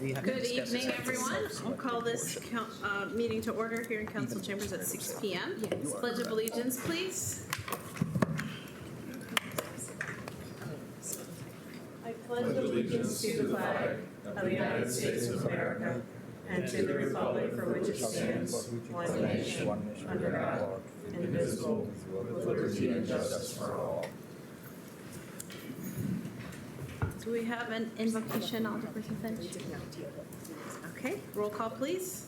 Good evening, everyone. I'll call this meeting to order here in council chambers at 6 p.m. Pledge of allegiance, please. I pledge allegiance to the flag of the United States of America and to the republic for which it stands, one nation, under God, indivisible, with liberty and justice for all. Do we have an invocation, Alderperson Finch? Okay, roll call, please.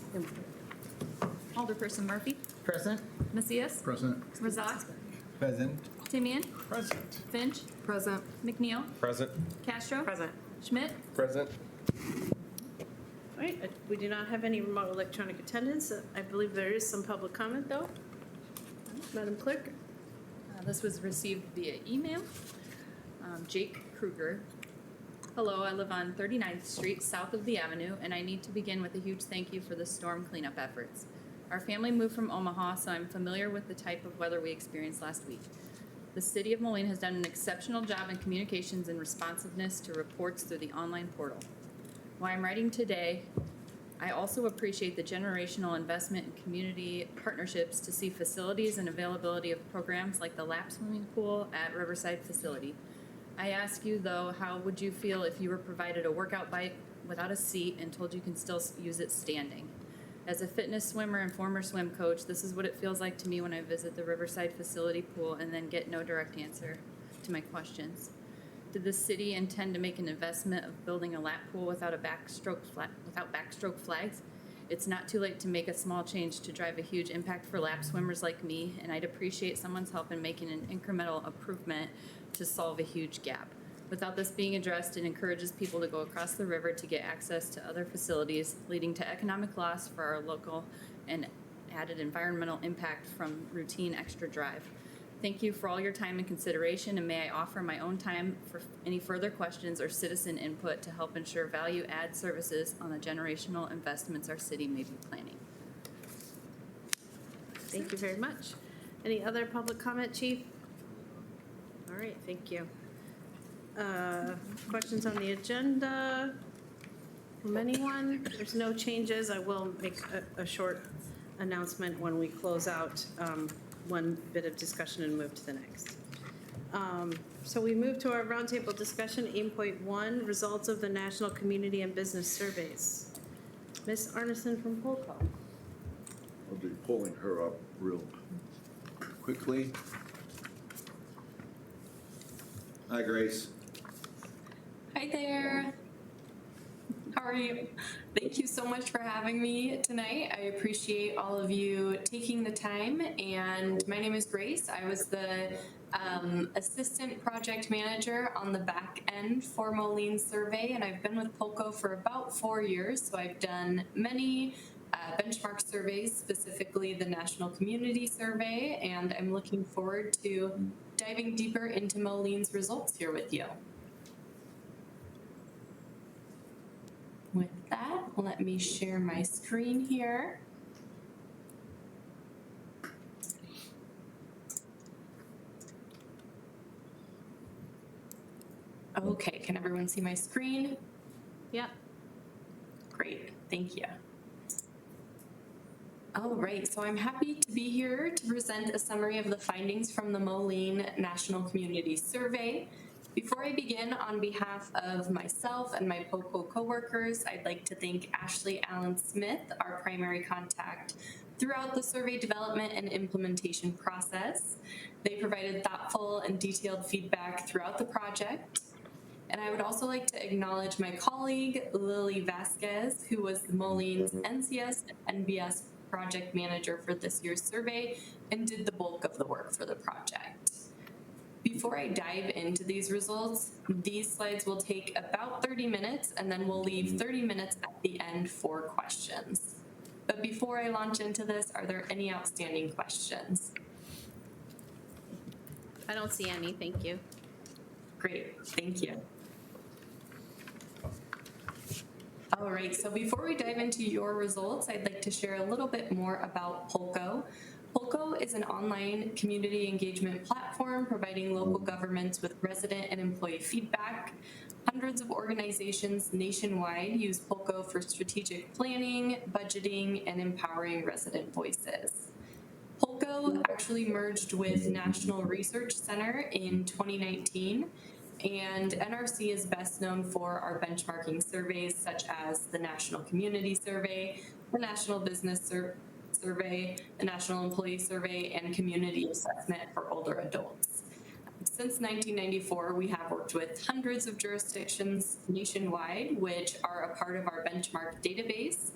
Alderperson Murphy. Present. Macias. Present. Razak. Present. Timian. Present. Finch. Present. McNeil. Present. Castro. Present. Schmidt. Present. All right, we do not have any remote electronic attendance. I believe there is some public comment, though. Madam Clerk? This was received via email. Jake Kruger. Hello, I live on 39th Street, south of the Avenue, and I need to begin with a huge thank you for the storm cleanup efforts. Our family moved from Omaha, so I'm familiar with the type of weather we experienced last week. The city of Moline has done an exceptional job in communications and responsiveness to reports through the online portal. While I'm writing today, I also appreciate the generational investment in community partnerships to see facilities and availability of programs like the lap swimming pool at Riverside facility. I ask you though, how would you feel if you were provided a workout bike without a seat and told you can still use it standing? As a fitness swimmer and former swim coach, this is what it feels like to me when I visit the Riverside facility pool and then get no direct answer to my questions. Did the city intend to make an investment of building a lap pool without backstroke flags? It's not too late to make a small change to drive a huge impact for lap swimmers like me, and I'd appreciate someone's help in making an incremental improvement to solve a huge gap. Without this being addressed, it encourages people to go across the river to get access to other facilities, leading to economic loss for our local and added environmental impact from routine extra drive. Thank you for all your time and consideration, and may I offer my own time for any further questions or citizen input to help ensure value-add services on the generational investments our city may be planning. Thank you very much. Any other public comment, Chief? All right, thank you. Questions on the agenda from anyone? There's no changes. I will make a short announcement when we close out one bit of discussion and move to the next. So we move to our roundtable discussion, 8.1, results of the National Community and Business Surveys. Ms. Arneson from Polko. I'll be pulling her up real quickly. Hi, Grace. Hi there. How are you? Thank you so much for having me tonight. I appreciate all of you taking the time. And my name is Grace. I was the assistant project manager on the back end for Moline survey, and I've been with Polko for about 4 years. So I've done many benchmark surveys, specifically the National Community Survey, and I'm looking forward to diving deeper into Moline's results here with you. With that, let me share my screen here. Okay, can everyone see my screen? Yep. Great, thank you. All right, so I'm happy to be here to present a summary of the findings from the Moline National Community Survey. Before I begin, on behalf of myself and my Polko coworkers, I'd like to thank Ashley Allen Smith, our primary contact throughout the survey development and implementation process. They provided thoughtful and detailed feedback throughout the project. And I would also like to acknowledge my colleague, Lily Vasquez, who was Moline's NCS and NBS project manager for this year's survey and did the bulk of the work for the project. Before I dive into these results, these slides will take about 30 minutes and then we'll leave 30 minutes at the end for questions. But before I launch into this, are there any outstanding questions? I don't see any, thank you. Great, thank you. All right, so before we dive into your results, I'd like to share a little bit more about Polko. Polko is an online community engagement platform providing local governments with resident and employee feedback. Hundreds of organizations nationwide use POLCO for strategic planning, budgeting, and empowering resident voices. POLCO actually merged with National Research Center in 2019, and NRC is best known for our benchmarking surveys such as the National Community Survey, the National Business Survey, the National Employee Survey, and Community Assessment for older adults. Since 1994, we have worked with hundreds of jurisdictions nationwide, which are a part of our benchmark database,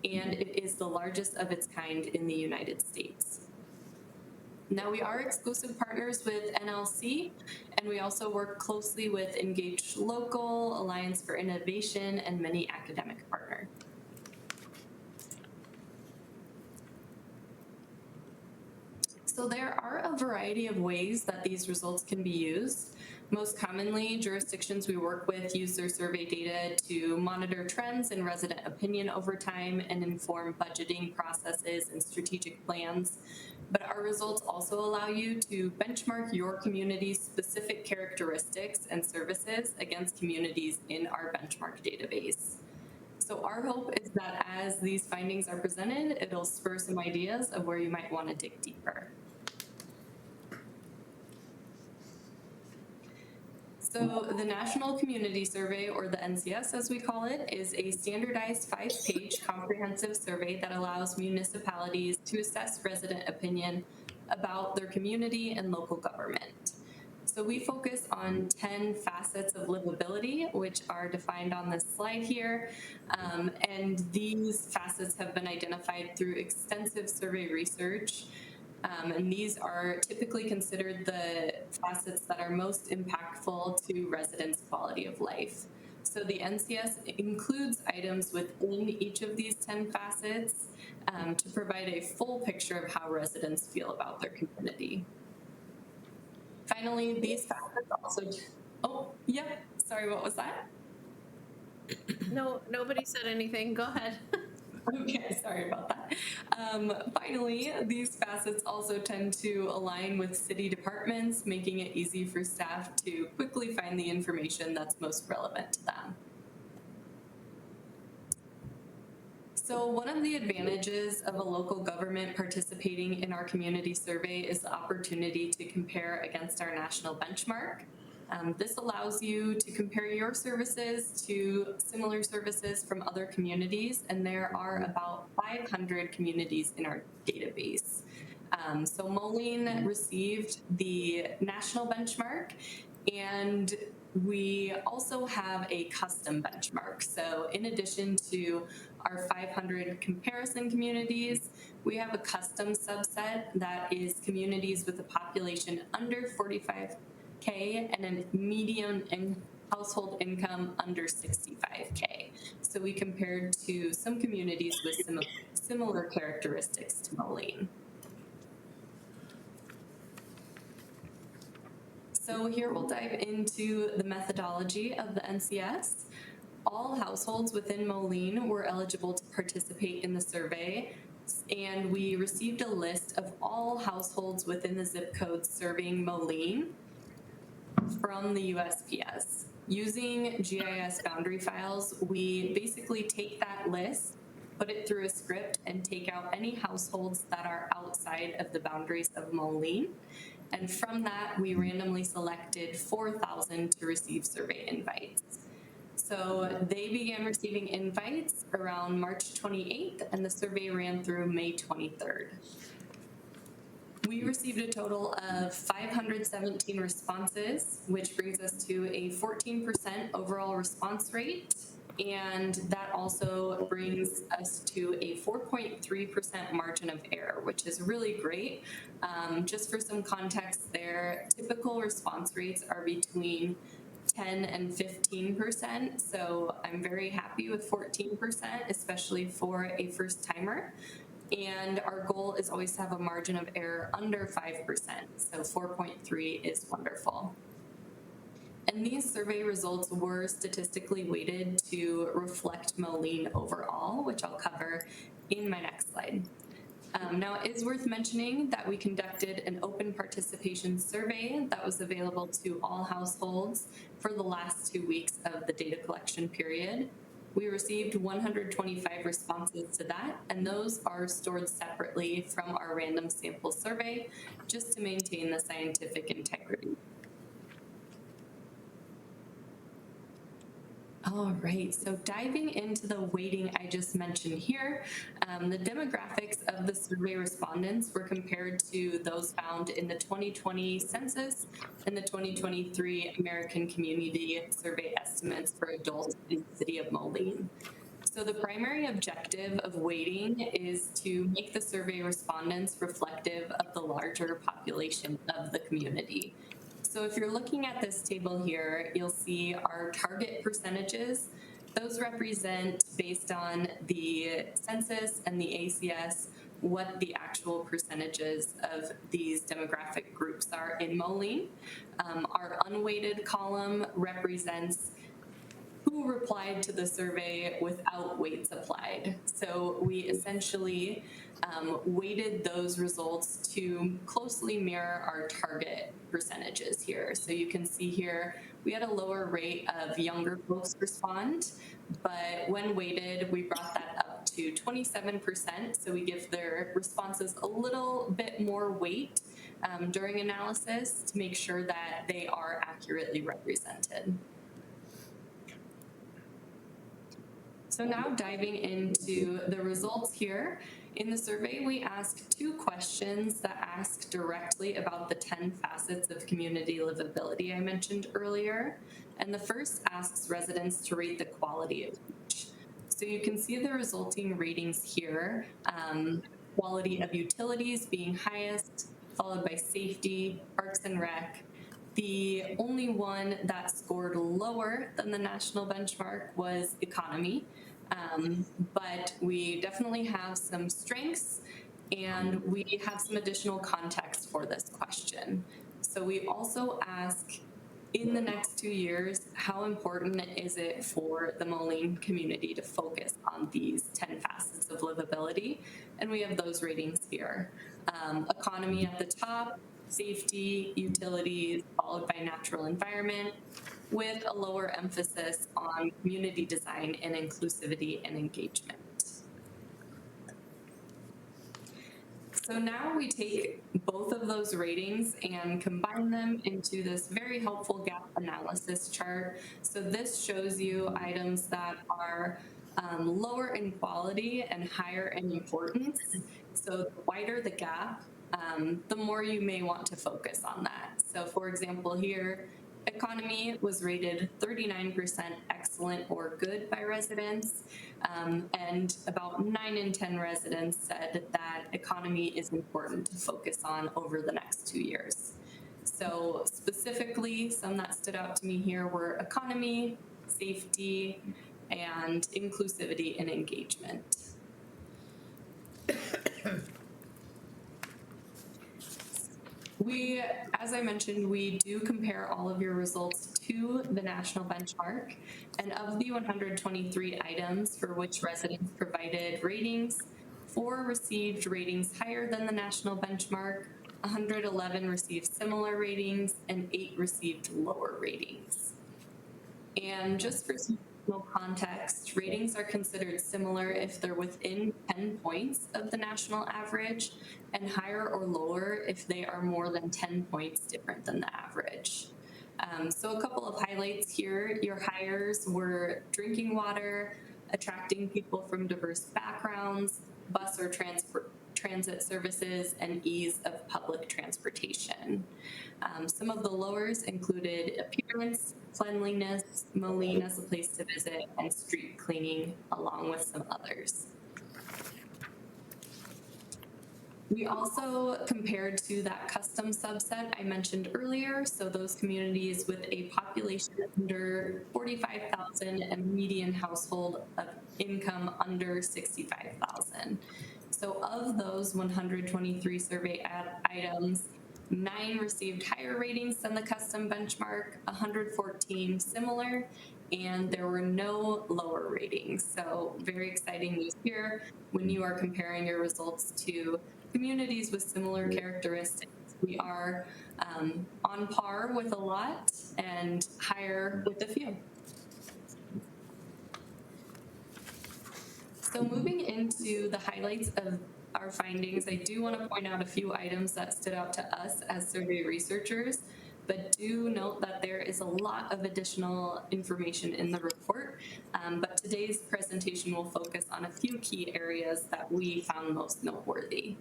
and it is the largest of its kind in the United States. Now, we are exclusive partners with NLC, and we also work closely with Engaged Local, Alliance for Innovation, and many academic partners. So there are a variety of ways that these results can be used. Most commonly, jurisdictions we work with use their survey data to monitor trends in resident opinion over time and inform budgeting processes and strategic plans. But our results also allow you to benchmark your community's specific characteristics and services against communities in our benchmark database. So our hope is that as these findings are presented, it'll spur some ideas of where you might want to dig deeper. So the National Community Survey, or the NCS as we call it, is a standardized 5-page comprehensive survey that allows municipalities to assess resident opinion about their community and local government. So we focus on 10 facets of livability, which are defined on this slide here. And these facets have been identified through extensive survey research. And these are typically considered the facets that are most impactful to residents' quality of life. So the NCS includes items within each of these 10 facets to provide a full picture of how residents feel about their community. Finally, these facets also, sorry, what was that? No, nobody said anything. Go ahead. Okay, sorry about that. Finally, these facets also tend to align with city departments, making it easy for staff to quickly find the information that's most relevant to them. So one of the advantages of a local government participating in our community survey is the opportunity to compare against our national benchmark. This allows you to compare your services to similar services from other communities, and there are about 500 communities in our database. So Moline received the national benchmark, and we also have a custom benchmark. So in addition to our 500 comparison communities, we have a custom subset that is communities with a population under 45K and a median household income under 65K. So we compared to some communities with similar characteristics to Moline. So here we'll dive into the methodology of the NCS. All households within Moline were eligible to participate in the survey, and we received a list of all households within the zip codes serving Moline from the USPS. Using GIS boundary files, we basically take that list, put it through a script, and take out any households that are outside of the boundaries of Moline. And from that, we randomly selected 4,000 to receive survey invites. So they began receiving invites around March 28th, and the survey ran through May 23rd. We received a total of 517 responses, which brings us to a 14% overall response rate. And that also brings us to a 4.3% margin of error, which is really great. Just for some context there, typical response rates are between 10 and 15%. So I'm very happy with 14%, especially for a first timer. And our goal is always to have a margin of error under 5%. So 4.3 is wonderful. And these survey results were statistically weighted to reflect Moline overall, which I'll cover in my next slide. Now, it is worth mentioning that we conducted an open participation survey that was available to all households for the last 2 weeks of the data collection period. We received 125 responses to that, and those are stored separately from our random sample survey just to maintain the scientific integrity. All right, so diving into the weighting I just mentioned here, the demographics of the survey respondents were compared to those found in the 2020 census and the 2023 American Community Survey estimates for adults in the city of Moline. So the primary objective of weighting is to make the survey respondents reflective of the larger population of the community. So if you're looking at this table here, you'll see our target percentages. Those represent, based on the census and the ACS, what the actual percentages of these demographic groups are in Moline. Our unweighted column represents who replied to the survey without weights applied. So we essentially weighted those results to closely mirror our target percentages here. So you can see here, we had a lower rate of younger folks respond, but when weighted, we brought that up to 27%. So we give their responses a little bit more weight during analysis to make sure that they are accurately represented. So now diving into the results here. In the survey, we asked 2 questions that ask directly about the 10 facets of community livability I mentioned earlier. And the first asks residents to rate the quality of each. So you can see the resulting ratings here, quality of utilities being highest, followed by safety, parks and rec. The only one that scored lower than the national benchmark was economy. But we definitely have some strengths and we have some additional context for this question. So we also ask, in the next 2 years, how important is it for the Moline community to focus on these 10 facets of livability? And we have those ratings here. Economy at the top, safety, utilities, followed by natural environment, with a lower emphasis on community design and inclusivity and engagement. So now we take both of those ratings and combine them into this very helpful gap analysis chart. So this shows you items that are lower in quality and higher in importance. So the wider the gap, the more you may want to focus on that. So for example here, economy was rated 39% excellent or good by residents, and about 9 in 10 residents said that economy is important to focus on over the next 2 years. So specifically, some that stood out to me here were economy, safety, and inclusivity and engagement. As I mentioned, we do compare all of your results to the national benchmark, and of the 123 items for which residents provided ratings, 4 received ratings higher than the national benchmark, 111 received similar ratings, and 8 received lower ratings. And just for some context, ratings are considered similar if they're within 10 points of the national average, and higher or lower if they are more than 10 points different than the average. So a couple of highlights here. Your hires were drinking water, attracting people from diverse backgrounds, bus or transit services, and ease of public transportation. Some of the lowers included appearance, cleanliness, Moline as a place to visit, and street cleaning, along with some others. We also compared to that custom subset I mentioned earlier, so those communities with a population under 45,000 and median household of income under 65,000. So of those 123 survey items, 9 received higher ratings than the custom benchmark, 114 similar, and there were no lower ratings. So very exciting news here when you are comparing your results to communities with similar characteristics. We are on par with a lot and higher with a few. So moving into the highlights of our findings, I do want to point out a few items that stood out to us as survey researchers, but do note that there is a lot of additional information in the report, but today's presentation will focus on a few key areas that we found most noteworthy.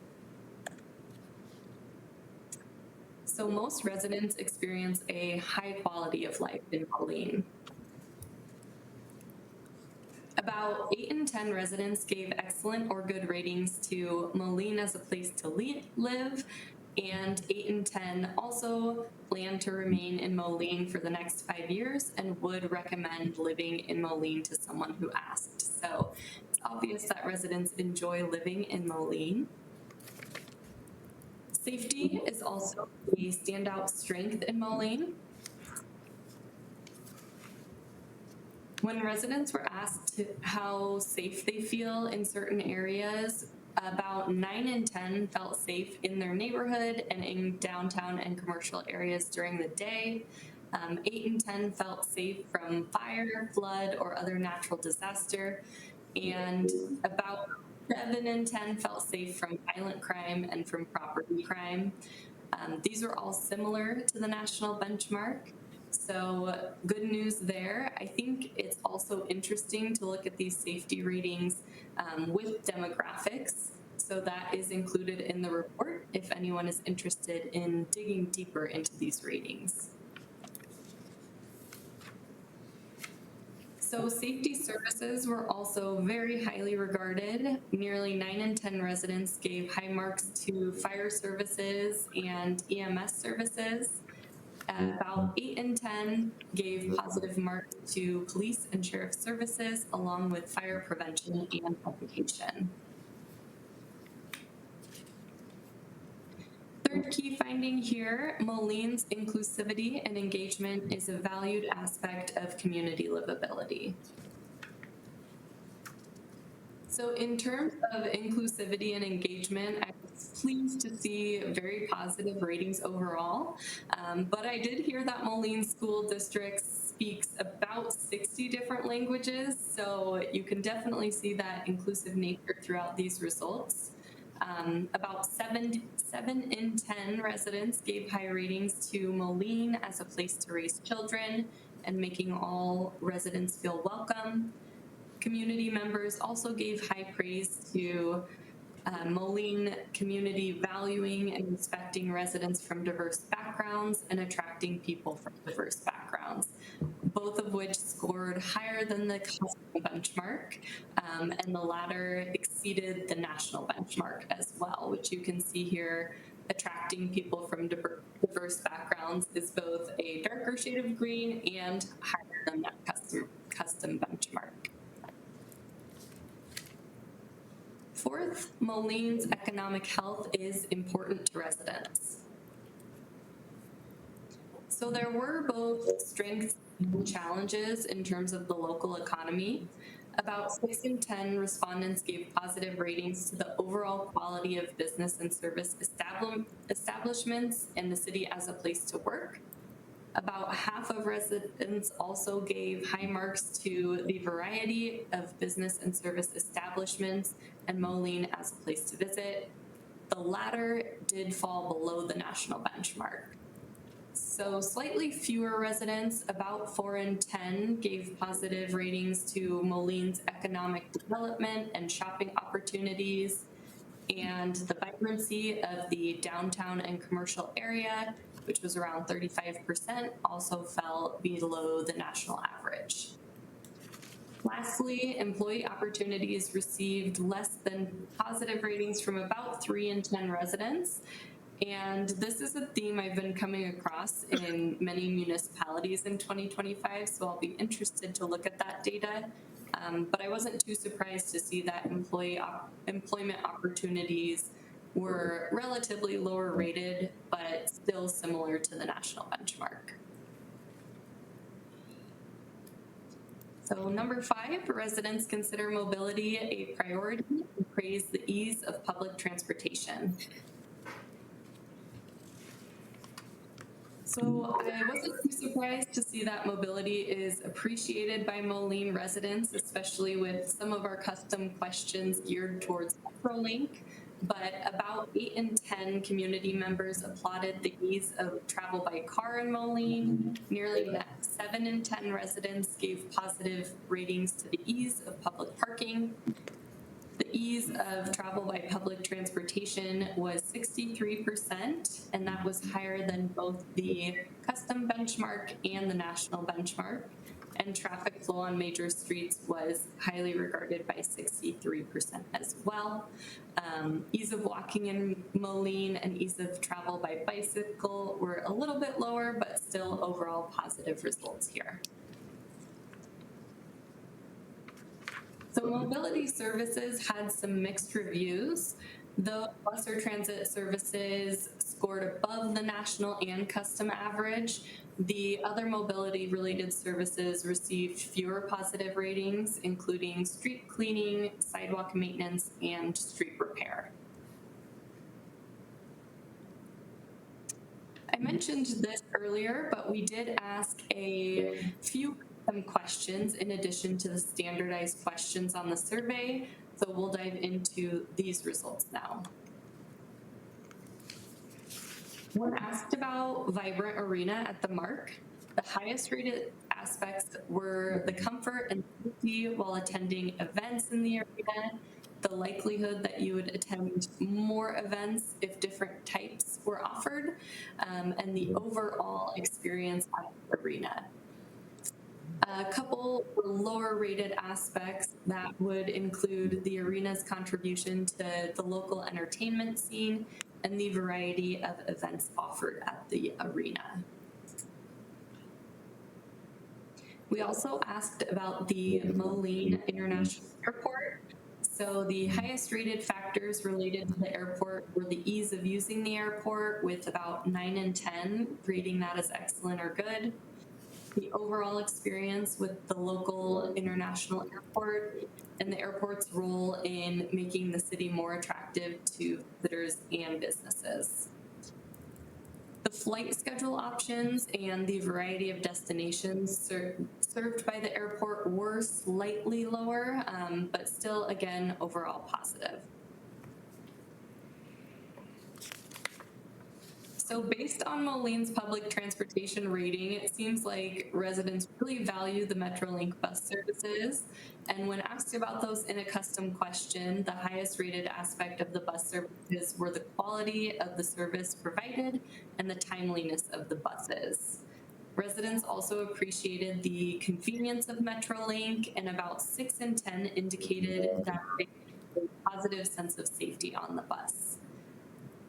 So most residents experience a high quality of life in Moline. About 8 in 10 residents gave excellent or good ratings to Moline as a place to live, and 8 in 10 also plan to remain in Moline for the next 5 years and would recommend living in Moline to someone who asked. So it's obvious that residents enjoy living in Moline. Safety is also a standout strength in Moline. When residents were asked how safe they feel in certain areas, about 9 in 10 felt safe in their neighborhood and in downtown and commercial areas during the day. 8 in 10 felt safe from fire, flood, or other natural disaster, and about 7 in 10 felt safe from violent crime and from property crime. These are all similar to the national benchmark. So good news there. I think it's also interesting to look at these safety ratings with demographics. So that is included in the report if anyone is interested in digging deeper into these ratings. So safety services were also very highly regarded. Nearly 9 in 10 residents gave high marks to fire services and EMS services. About 8 in 10 gave positive marks to police and sheriff services, along with fire prevention and education. Third key finding here, Moline's inclusivity and engagement is a valued aspect of community livability. So in terms of inclusivity and engagement, I was pleased to see very positive ratings overall, but I did hear that Moline School District speaks about 60 different languages, so you can definitely see that inclusive nature throughout these results. About 7 in 10 residents gave high ratings to Moline as a place to raise children and making all residents feel welcome. Community members also gave high praise to Moline community valuing and respecting residents from diverse backgrounds and attracting people from diverse backgrounds, both of which scored higher than the custom benchmark, and the latter exceeded the national benchmark as well, which you can see here. Attracting people from diverse backgrounds is both a darker shade of green and higher than that custom benchmark. Fourth, Moline's economic health is important to residents. So there were both strengths and challenges in terms of the local economy. About 6 in 10 respondents gave positive ratings to the overall quality of business and service establishments in the city as a place to work. About half of residents also gave high marks to the variety of business and service establishments and Moline as a place to visit. The latter did fall below the national benchmark. So slightly fewer residents, about 4 in 10, gave positive ratings to Moline's economic development and shopping opportunities, and the vibrancy of the downtown and commercial area, which was around 35%, also fell below the national average. Lastly, employee opportunities received less than positive ratings from about 3 in 10 residents. And this is a theme I've been coming across in many municipalities in 2025, so I'll be interested to look at that data. But I wasn't too surprised to see that employment opportunities were relatively lower rated, but still similar to the national benchmark. So number 5, residents consider mobility a priority and praise the ease of public transportation. So I wasn't too surprised to see that mobility is appreciated by Moline residents, especially with some of our custom questions geared towards Metrolink. But about 8 in 10 community members applauded the ease of travel by car in Moline. Nearly 7 in 10 residents gave positive ratings to the ease of public parking. The ease of travel by public transportation was 63%, and that was higher than both the custom benchmark and the national benchmark. And traffic flow on major streets was highly regarded by 63% as well. Ease of walking in Moline and ease of travel by bicycle were a little bit lower, but still overall positive results here. So mobility services had some mixed reviews. Though bus or transit services scored above the national and custom average, the other mobility related services received fewer positive ratings, including street cleaning, sidewalk maintenance, and street repair. I mentioned this earlier, but we did ask a few questions in addition to the standardized questions on the survey. So we'll dive into these results now. When asked about vibrant arena at the Mark, the highest rated aspects were the comfort and safety while attending events in the arena, the likelihood that you would attend more events if different types were offered, and the overall experience at the arena. A couple lower rated aspects that would include the arena's contribution to the local entertainment scene and the variety of events offered at the arena. We also asked about the Moline International Airport. So the highest rated factors related to the airport were the ease of using the airport, with about 9 in 10 rating that as excellent or good. The overall experience with the local international airport, and the airport's role in making the city more attractive to visitors and businesses. The flight schedule options and the variety of destinations served by the airport were slightly lower, but still, again, overall positive. So based on Moline's public transportation rating, it seems like residents really value the Metrolink bus services. And when asked about those in a custom question, the highest rated aspect of the bus services were the quality of the service provided and the timeliness of the buses. Residents also appreciated the convenience of Metrolink, and about 6 in 10 indicated that they had a positive sense of safety on the bus.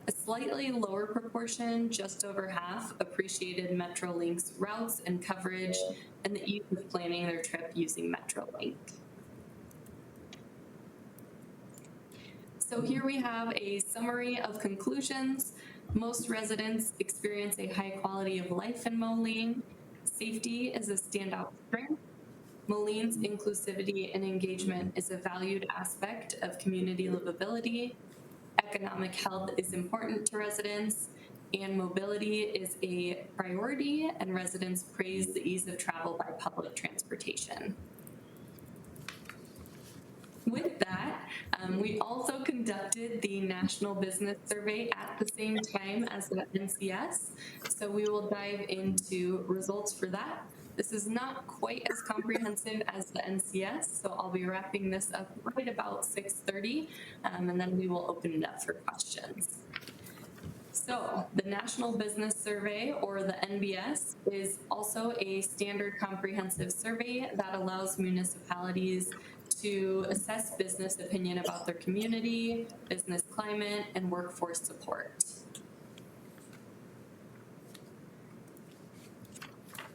A slightly lower proportion, just over half, appreciated Metrolink's routes and coverage and the ease of planning their trip using Metrolink. So here we have a summary of conclusions. Most residents experience a high quality of life in Moline. Safety is a standout strength. Moline's inclusivity and engagement is a valued aspect of community livability. Economic health is important to residents, and mobility is a priority, and residents praise the ease of travel by public transportation. With that, we also conducted the National Business Survey at the same time as the NCS, so we will dive into results for that. This is not quite as comprehensive as the NCS, so I'll be wrapping this up right about 6:30, and then we will open it up for questions. So the National Business Survey, or the NBS, is also a standard comprehensive survey that allows municipalities to assess business opinion about their community, business climate, and workforce support.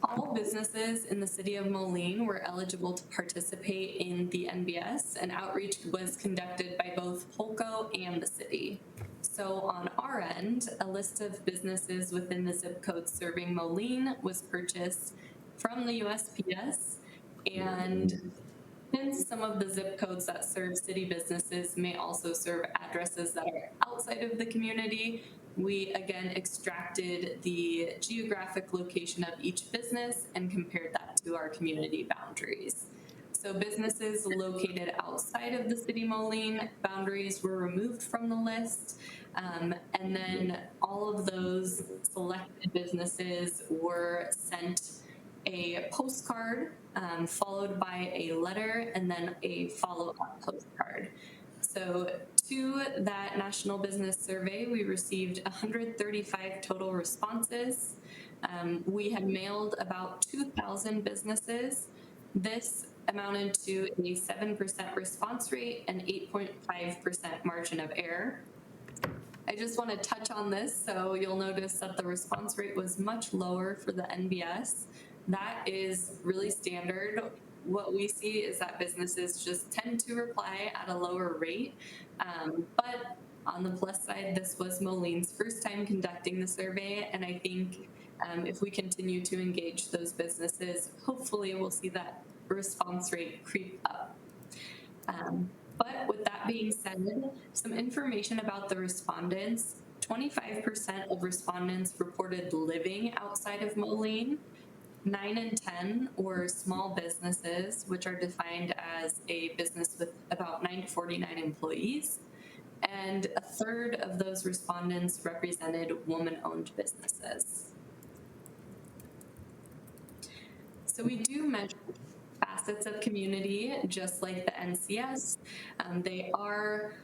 All businesses in the city of Moline were eligible to participate in the NBS, and outreach was conducted by both Polco and the city. So on our end, a list of businesses within the zip code serving Moline was purchased from the USPS, and And since some of the zip codes that serve city businesses may also serve addresses that are outside of the community, we again extracted the geographic location of each business and compared that to our community boundaries. So businesses located outside of the city Moline boundaries were removed from the list. And then all of those selected businesses were sent a postcard followed by a letter and then a follow-up postcard. So to that National Business Survey, we received 135 total responses. We had mailed about 2,000 businesses. This amounted to a 7% response rate and 8.5% margin of error. I just want to touch on this, so you'll notice that the response rate was much lower for the NBS. That is really standard. What we see is that businesses just tend to reply at a lower rate. But on the plus side, this was Moline's first time conducting the survey, and I think if we continue to engage those businesses, hopefully we'll see that response rate creep up. But with that being said, some information about the respondents. 25% of respondents reported living outside of Moline. 9 in 10 were small businesses, which are defined as a business with about 9 to 49 employees. And a third of those respondents represented woman-owned businesses. So we do measure facets of community, just like the NCS. They are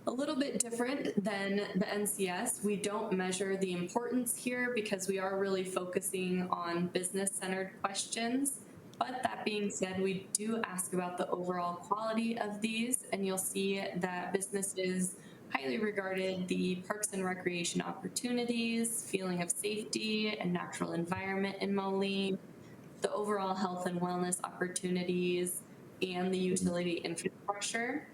a little bit different than the NCS. We don't measure the importance here because we are really focusing on business-centered questions. But that being said, we do ask about the overall quality of these, and you'll see that businesses highly regarded the parks and recreation opportunities, feeling of safety and natural environment in Moline, the overall health and wellness opportunities, and the utility infrastructure,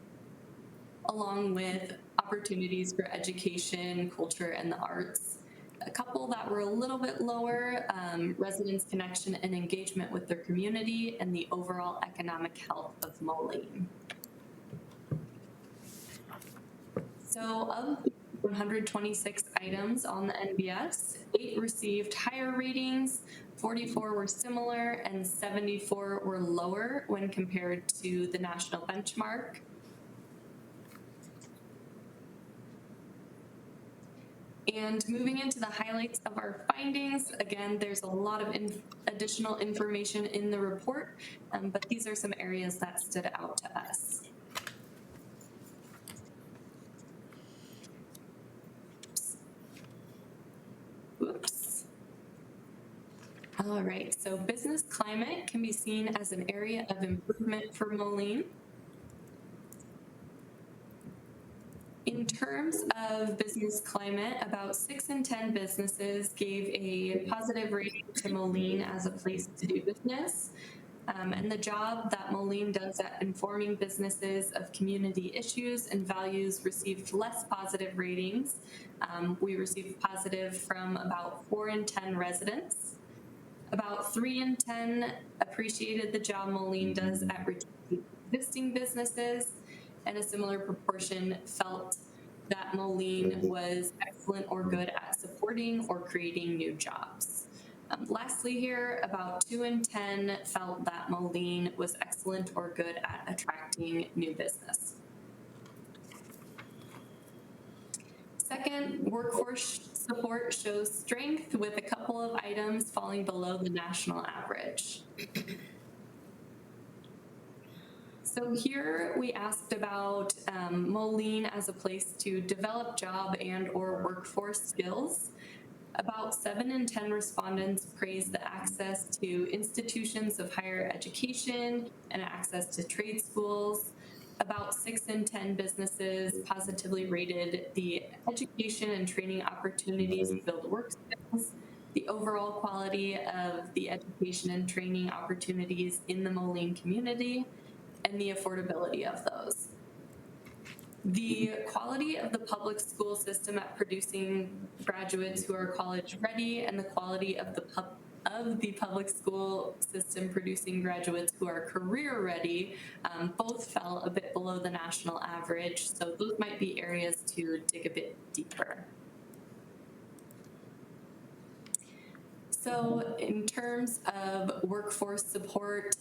along with opportunities for education, culture, and the arts. A couple that were a little bit lower, residents' connection and engagement with their community, and the overall economic health of Moline. So of 126 items on the NBS, 8 received higher ratings, 44 were similar, and 74 were lower when compared to the national benchmark. And moving into the highlights of our findings, again, there's a lot of additional information in the report, but these are some areas that stood out to us. Oops. All right, so business climate can be seen as an area of improvement for Moline. In terms of business climate, about 6 in 10 businesses gave a positive rating to Moline as a place to do business. And the job that Moline does at informing businesses of community issues and values received less positive ratings. We received positive from about 4 in 10 residents. About 3 in 10 appreciated the job Moline does at retaining existing businesses, and a similar proportion felt that Moline was excellent or good at supporting or creating new jobs. Lastly here, about 2 in 10 felt that Moline was excellent or good at attracting new business. Second, workforce support shows strength with a couple of items falling below the national average. So here we asked about Moline as a place to develop job and or workforce skills. About 7 in 10 respondents praised the access to institutions of higher education and access to trade schools. About 6 in 10 businesses positively rated the education and training opportunities to build work skills, the overall quality of the education and training opportunities in the Moline community, and the affordability of those. The quality of the public school system at producing graduates who are college ready, and the quality of the of the public school system producing graduates who are career ready, both fell a bit below the national average. So those might be areas to dig a bit deeper. So in terms of workforce support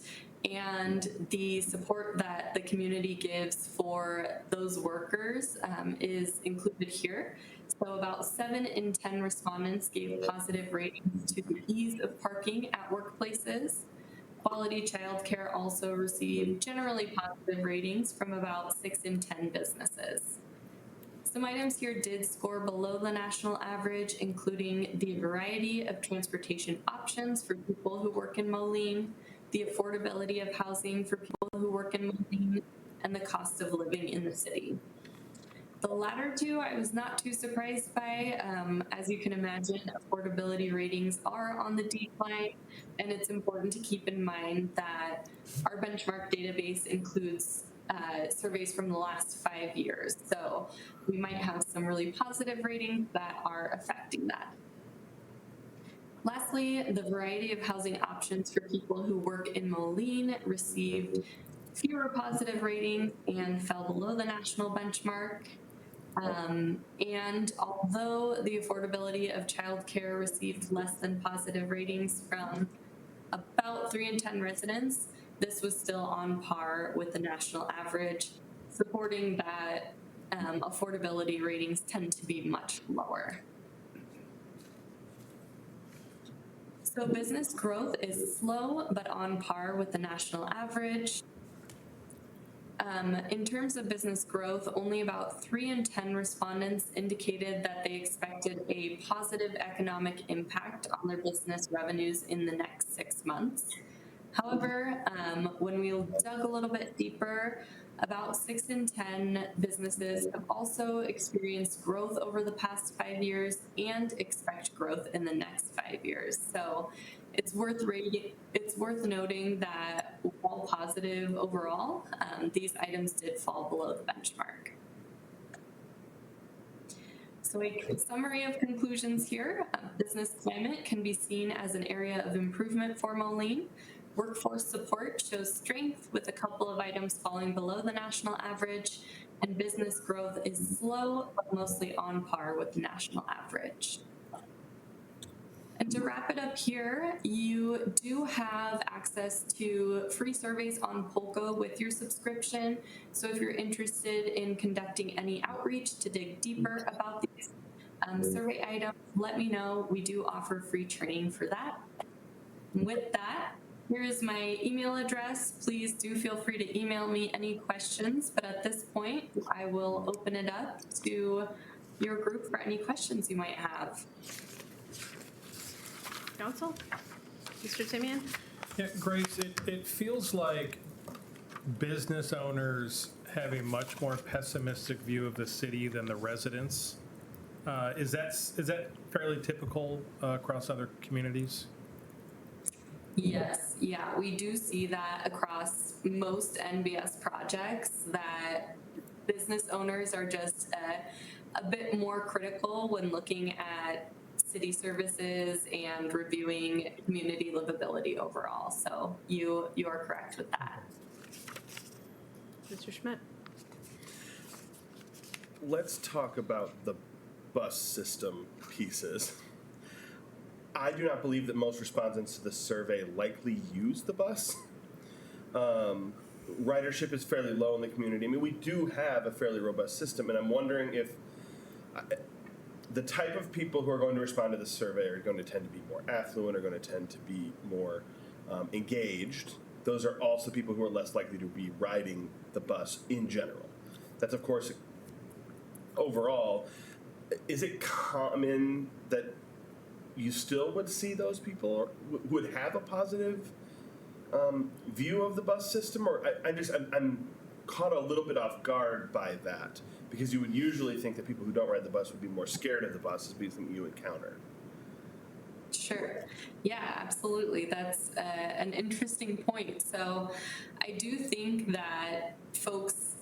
and the support that the community gives for those workers is included here. So about 7 in 10 respondents gave positive ratings to the ease of parking at workplaces. Quality childcare also received generally positive ratings from about 6 in 10 businesses. Some items here did score below the national average, including the variety of transportation options for people who work in Moline, the affordability of housing for people who work in Moline, and the cost of living in the city. The latter two I was not too surprised by. As you can imagine, affordability ratings are on the decline, and it's important to keep in mind that our benchmark database includes surveys from the last 5 years. So we might have some really positive ratings that are affecting that. Lastly, the variety of housing options for people who work in Moline received fewer positive ratings and fell below the national benchmark. And although the affordability of childcare received less than positive ratings from about 3 in 10 residents, this was still on par with the national average, supporting that affordability ratings tend to be much lower. So business growth is slow, but on par with the national average. In terms of business growth, only about 3 in 10 respondents indicated that they expected a positive economic impact on their business revenues in the next 6 months. However, when we dug a little bit deeper, about 6 in 10 businesses have also experienced growth over the past 5 years and expect growth in the next 5 years. So it's worth noting that while positive overall, these items did fall below the benchmark. So a summary of conclusions here. Business climate can be seen as an area of improvement for Moline. Workforce support shows strength with a couple of items falling below the national average, and business growth is slow but mostly on par with the national average. And to wrap it up here, you do have access to free surveys on Polka with your subscription. So if you're interested in conducting any outreach to dig deeper about these survey items, let me know. We do offer free training for that. And with that, here is my email address. Please do feel free to email me any questions, but at this point, I will open it up to your group for any questions you might have. Council? Mr. Timian? Yeah, Grace, it feels like business owners have a much more pessimistic view of the city than the residents. Is that fairly typical across other communities? Yes, yeah, we do see that across most NBS projects, that business owners are just a bit more critical when looking at city services and reviewing community livability overall. So you are correct with that. Mr. Schmidt? Let's talk about the bus system pieces. I do not believe that most respondents to the survey likely use the bus. Ridership is fairly low in the community. I mean, we do have a fairly robust system, and I'm wondering if the type of people who are going to respond to the survey are going to tend to be more affluent, are going to tend to be more engaged. Those are also people who are less likely to be riding the bus in general. That's, of course, overall. Is it common that you still would see those people would have a positive view of the bus system? Or I'm caught a little bit off guard by that, because you would usually think that people who don't ride the bus would be more scared of the bus as being something you encounter. Sure. Yeah, absolutely. That's an interesting point. So I do think that folks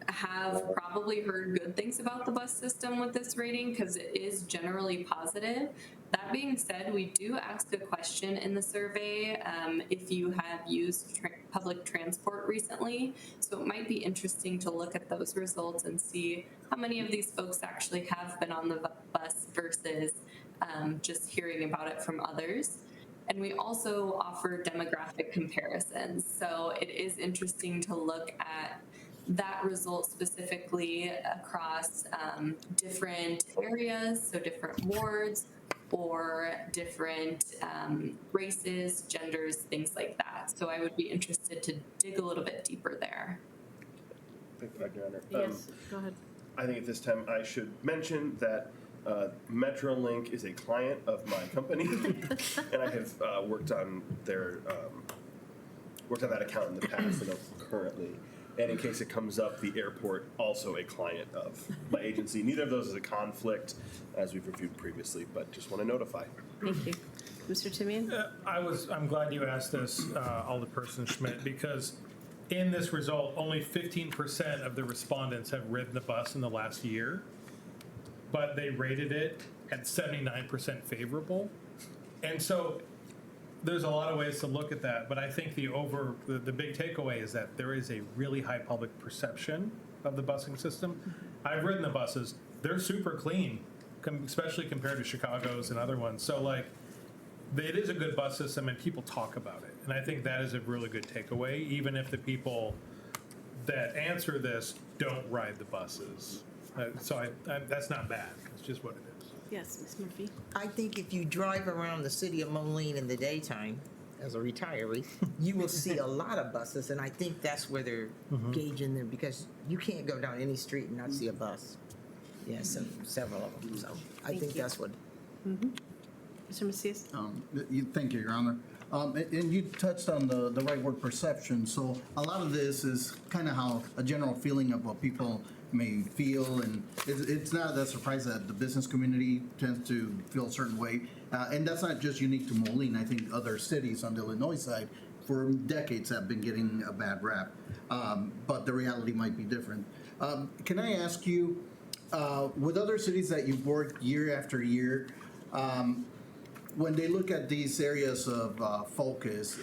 have probably heard good things about the bus system with this rating because it is generally positive. That being said, we do ask a question in the survey if you have used public transport recently. So it might be interesting to look at those results and see how many of these folks actually have been on the bus versus just hearing about it from others. And we also offer demographic comparisons. So it is interesting to look at that result specifically across different areas, so different wards or different races, genders, things like that. So I would be interested to dig a little bit deeper there. Thank you, Your Honor. Yes, go ahead. I think at this time I should mention that Metrolink is a client of my company, and I have worked on that account in the past, and currently. And in case it comes up, the airport also a client of my agency. Neither of those is a conflict, as we've reviewed previously, but just want to notify. Thank you. Mr. Timian? I'm glad you asked this, Alderperson Schmidt, because in this result, only 15% of the respondents have ridden the bus in the last year, but they rated it at 79% favorable. And so there's a lot of ways to look at that, but I think the big takeaway is that there is a really high public perception of the busing system. I've ridden the buses; they're super clean, especially compared to Chicago's and other ones. So like, it is a good bus system, and people talk about it. And I think that is a really good takeaway, even if the people that answer this don't ride the buses. So that's not bad. It's just what it is. Yes, Ms. Murphy? I think if you drive around the city of Moline in the daytime, as a retiree, you will see a lot of buses, and I think that's where they're gauging them, because you can't go down any street and not see a bus. Yes, several of them, so I think that's what. Mr. Macias? Thank you, Your Honor. And you touched on the right word, perception. So a lot of this is kind of how a general feeling of what people may feel, and it's not that surprising that the business community tends to feel a certain way. And that's not just unique to Moline. I think other cities on the Illinois side for decades have been getting a bad rap, but the reality might be different. Can I ask you, with other cities that you've worked year after year, when they look at these areas of focus,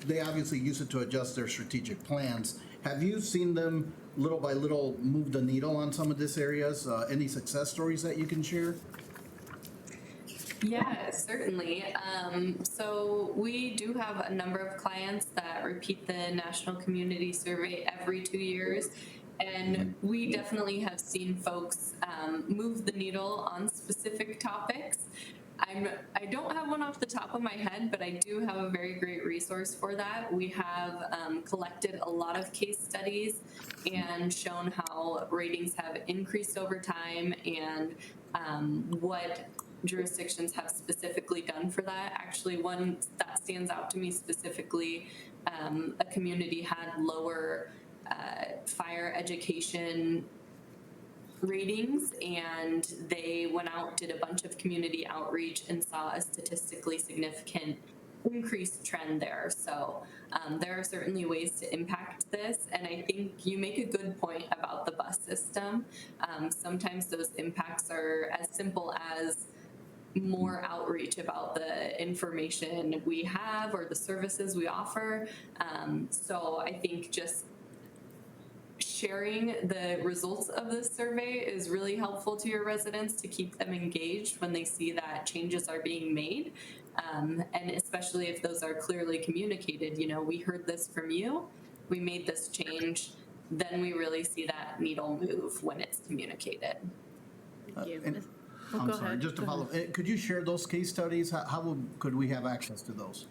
they obviously use it to adjust their strategic plans. Have you seen them little by little move the needle on some of these areas? Any success stories that you can share? Yeah, certainly. So we do have a number of clients that repeat the National Community Survey every 2 years. And we definitely have seen folks move the needle on specific topics. I don't have one off the top of my head, but I do have a very great resource for that. We have collected a lot of case studies and shown how ratings have increased over time and what jurisdictions have specifically done for that. Actually, one that stands out to me specifically, a community had lower fire education ratings, and they went out, did a bunch of community outreach, and saw a statistically significant increased trend there. So there are certainly ways to impact this, and I think you make a good point about the bus system. Sometimes those impacts are as simple as more outreach about the information we have or the services we offer. So I think just sharing the results of this survey is really helpful to your residents to keep them engaged when they see that changes are being made. And especially if those are clearly communicated, you know, we heard this from you, we made this change, then we really see that needle move when it's communicated. Thank you. and- Oh, I'm go sorry, ahead. just to Go follow, ahead. could you share those case studies? Could we have access to those?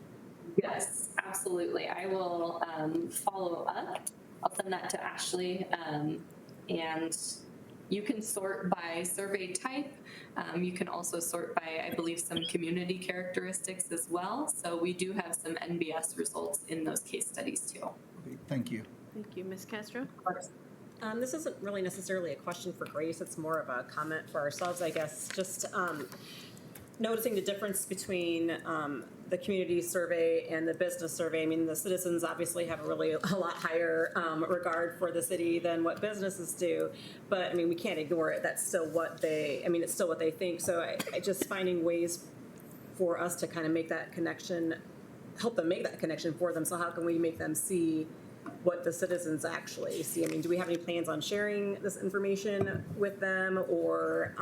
Yes, absolutely. I will follow up. I'll send that to Ashley. And you can sort by survey type. You can also sort by, I believe, some community characteristics as well. So we do have some NBS results in those case studies too. Okay, thank you. Thank you. Ms. Castro? This isn't really necessarily a question for Grace, it's more of a comment for ourselves, I guess. Just noticing the difference between the community survey and the business survey, I mean, the citizens obviously have a lot higher regard for the city than what businesses do. But I mean, we can't ignore it. That's still what it's still what they think. So I just finding ways for us to kind of make that connection, help them make that connection for them. So how can we make them see what the citizens actually see? I mean, do we have any plans on sharing this information with them, or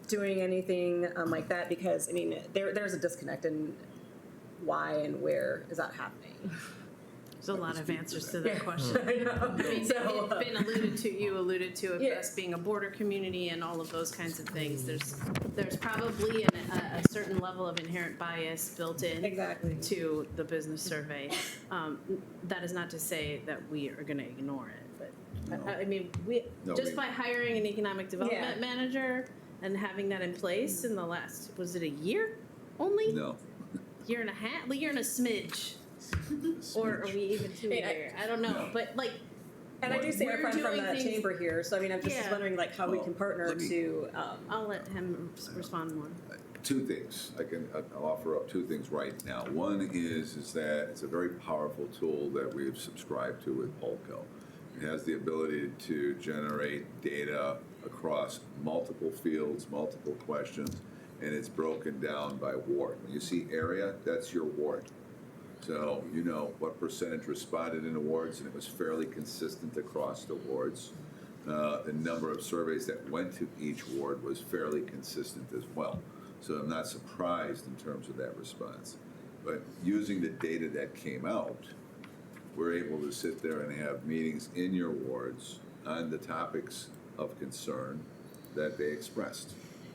doing anything like that? Because I mean, there's a disconnect in why and where is that happening. There's a lot of answers to that question. I know. I mean, So, it's been alluded to, you alluded to Yeah. us being a border community and all of those kinds of things. There's probably a certain level of inherent bias built in Exactly. to the business survey. That is not to say that we are going to ignore it, but I mean, by hiring an economic development Yeah. manager and having that in place in the last, was it a year only? No. Year and a half, year and a smidge. Or are we even to a year? I don't know, No. but like, and I do see our We're friend from doing the things- chamber here, so I mean, I'm just Yeah. wondering like how we Well, can partner let me- to. I'll let him respond more. Two things. I'll offer up two things right now. One is that it's a very powerful tool that we've subscribed to with Polko. It has the ability to generate data across multiple fields, multiple questions, and it's broken down by ward. When you see area, that's your ward. So you know what percentage responded in awards, and it was fairly consistent across the wards. The number of surveys that went to each ward was fairly consistent as well. So I'm not surprised in terms of that response. But using the data that came out, we're able to sit there and have meetings in your wards on the topics of concern that they expressed.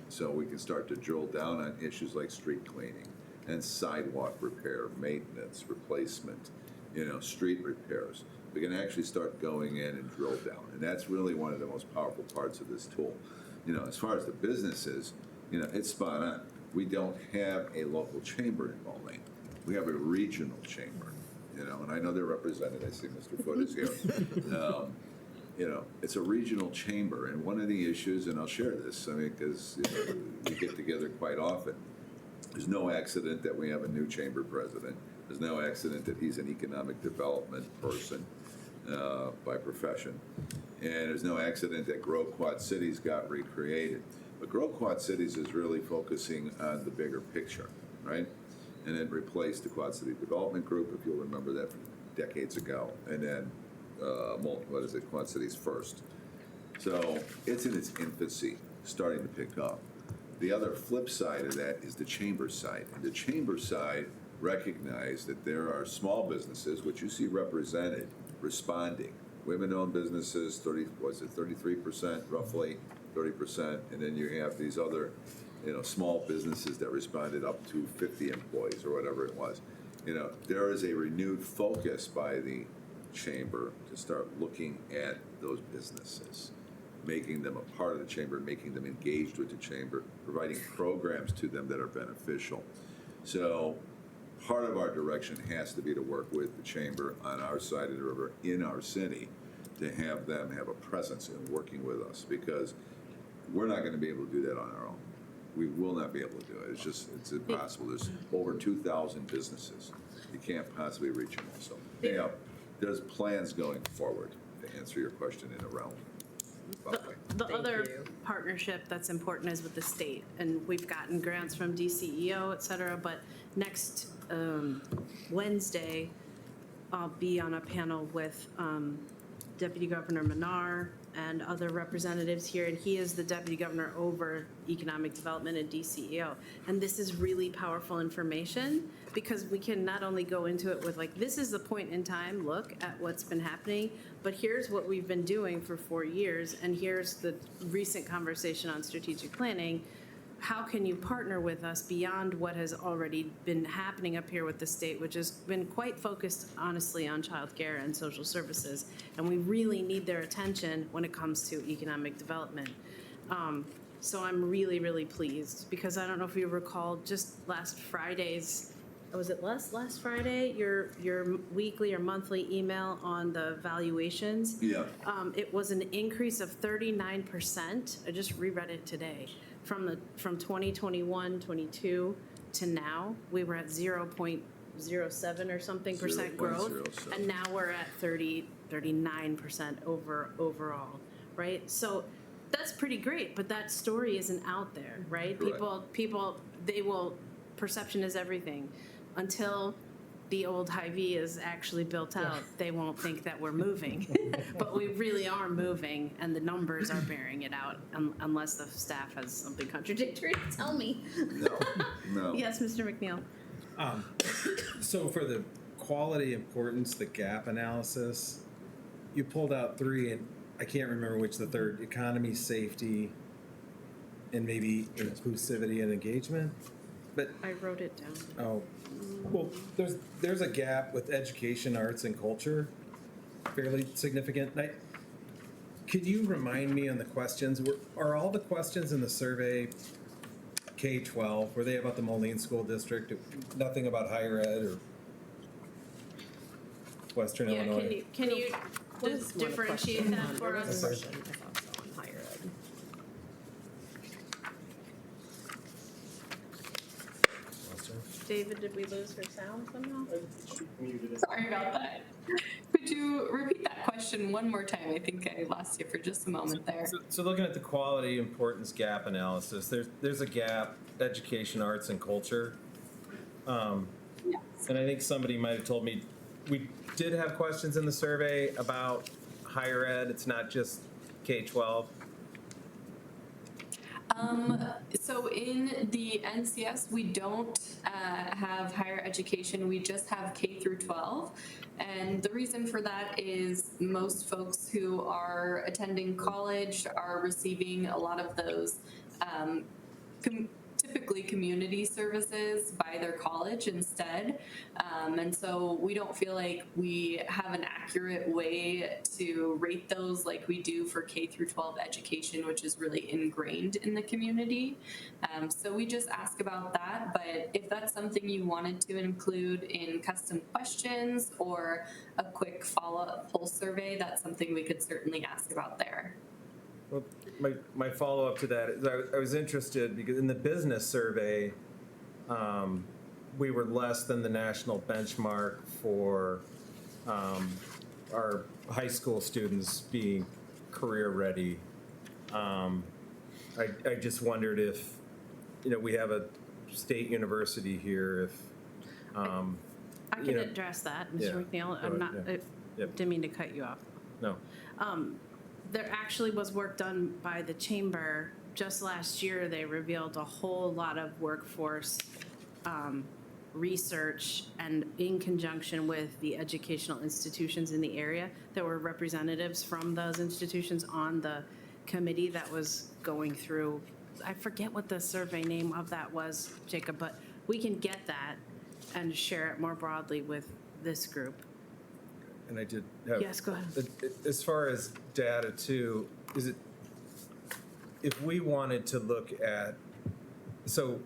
So we can start to drill down on issues like street cleaning and sidewalk repair, maintenance, replacement, street repairs. We can actually start going in and drill down. And that's really one of the most powerful parts of this tool. As far as the businesses, it's spot on. We don't have a local chamber in Moline. We have a regional chamber, and I know they're represented. I see Mr. Foote is here. It's a regional chamber, and one of the issues, and I'll share this, because we get together quite often. There's no accident that we have a new chamber president. There's no accident that he's an economic development person by profession. And there's no accident that Grow Quad Cities got recreated. But Grow Quad Cities is really focusing on the bigger picture, right? And it replaced the Quad City Development Group, if you'll remember that from decades ago. And then, Quad Cities First. So it's in its infancy, starting to pick up. The other flip side of that is the chamber side. And the chamber side recognize that there are small businesses, which you see represented, responding. Women-owned businesses, 33% roughly, 30%, and then you have these other, small businesses that responded up to 50 employees or whatever it was. There is a renewed focus by the chamber to start looking at those businesses, making them a part of the chamber, making them engaged with the chamber, providing programs to them that are beneficial. So part of our direction has to be to work with the chamber on our side of the river in our city to have them have a presence in working with us, because we're not going to be able to do that on our own. We will not be able to do it. It's impossible. There's over 2,000 businesses. You can't possibly reach them all. So there's plans going forward to answer your question in a roundabout way. The Thank other you. partnership that's important is with the state, and we've gotten grants from DCEO, et cetera, but next Wednesday, I'll be on a panel with Deputy Governor Menard and other representatives here, and he is the Deputy Governor over Economic Development at DCEO. And this is really powerful information, because we can not only go into it with this is the point in time, look at what's been happening, but here's what we've been doing for 4 years, and here's the recent conversation on strategic planning. How can you partner with us beyond what has already been happening up here with the state, which has been quite focused, honestly, on childcare and social services, and we really need their attention when it comes to economic development. So I'm really, really pleased, because I don't know if you recall, just last Friday's, was it last Friday, your weekly or monthly email on the valuations? Yeah. It was an increase of 39%. I just reread it today. From 2021, 22 to now, we were at 0.07 or something percent growth. 0.07. And now we're at 39% overall, right? So that's pretty great, but that story isn't out there, right? Correct. People, perception is everything. Until the old Hy-Vee is actually built out, they won't think that we're moving. But we really are moving, and the numbers are bearing it out, unless the staff has something contradictory to tell me. No. Yes, Mr. McNeil? So for the quality importance, the gap analysis, you pulled out three, and I can't remember which the third: economy, safety, and maybe inclusivity and engagement. But I wrote it down. oh, well, there's a gap with education, arts, and culture, fairly significant. Could you remind me on the questions? Are all the questions in the survey K-12? Were they about the Moline School District? Nothing about higher ed or Western Yeah, Illinois? can you What is one differentiate question? that for There was us? a question, I thought so, on higher ed. David, did we lose her sound somehow? Sorry about that. Could you repeat that question one more time? I think I lost you for just a moment there. So looking at the quality importance gap analysis, there's a gap, education, arts, and culture. And I think somebody might have told me, we did have questions in the survey about higher ed. It's not just K-12. So in the NCS, we don't have higher education. We just have K through 12. And the reason for that is most folks who are attending college are receiving a lot of those typically community services by their college instead. And so we don't feel like we have an accurate way to rate those like we do for K through 12 education, which is really ingrained in the community. So we just ask about that. But if that's something you wanted to include in custom questions or a quick follow-up pulse survey, that's something we could certainly ask about there. Well, my follow-up to that is I was interested because in the business survey, we were less than the national benchmark for our high school students being career ready. I just wondered if, we have a state university here, if, I can address that, Mr. Yeah, McNeil. go I'm not, ahead, I didn't mean to cut you off. no. There actually was work done by the chamber. Just last year, they revealed a whole lot of workforce research, and in conjunction with the educational institutions in the area, there were representatives from those institutions on the committee that was going through. I forget what the survey name of that was, Jacob, but we can get that and share it more broadly with this group. And I did have. Yes, go ahead. As far as data too, if we wanted to look at, so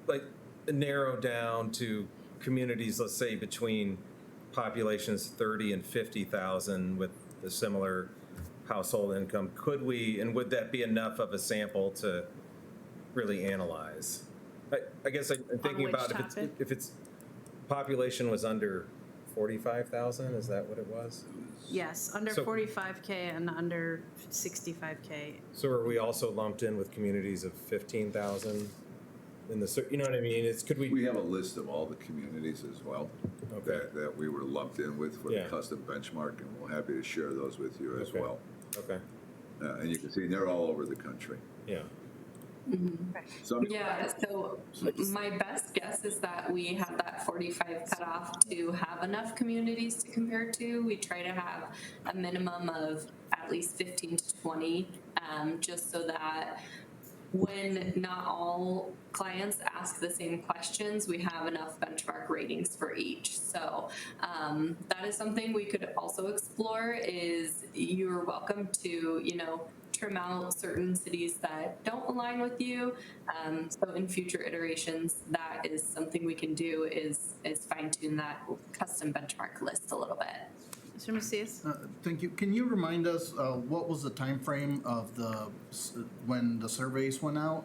like narrow down to communities, let's say between populations 30 and 50,000 with a similar household income, could we, and would that be enough of a sample to really analyze? I guess I'm thinking which about topic? if it's population was under 45,000, is that what it was? Yes, under So- 45K and under 65K. So are we also lumped in with communities of 15,000 in the, you know what I mean? Could We have a list of all the communities as well Okay. that we were lumped in with for the Yeah. custom benchmark, and we're happy to share those with you as Okay. well. Okay, And you can see they're all over the country. yeah. Some, Yeah, so my best guess is that we have that 45 cutoff to have enough communities to compare to. We try to have a minimum of at least 15 to 20, just so that when not all clients ask the same questions, we have enough benchmark ratings for each. So that is something we could also explore. Is you're welcome to, trim out certain cities that don't align with you. So in future iterations, that is something we can do is fine tune that custom benchmark list a little bit. Mr. Macias? Thank you. Can you remind us, what was the time frame of when the surveys went out?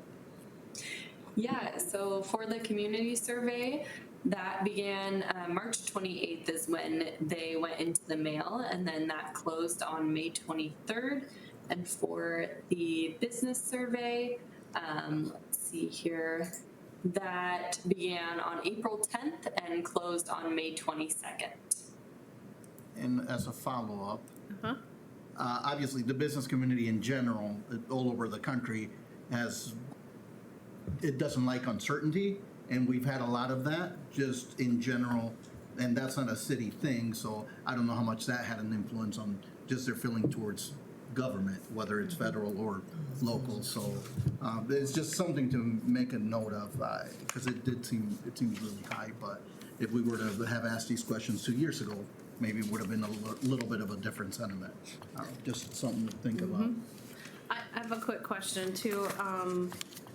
Yeah, so for the community survey, that began March 28th is when they went into the mail, and then that closed on May 23rd. And for the business survey, let's see here, that began on April 10th and closed on May 22nd. And as a follow-up, Uh-huh. obviously, the business community in general, all over the country, it doesn't like uncertainty, and we've had a lot of that just in general, and that's not a city thing, so I don't know how much that had an influence on just their feeling towards government, whether it's federal or local, so it's just something to make a note of, because it seems really high, but if we were to have asked these questions 2 years ago, maybe it would have been a little bit of a different sentiment. Just something to think about. I have a quick question too.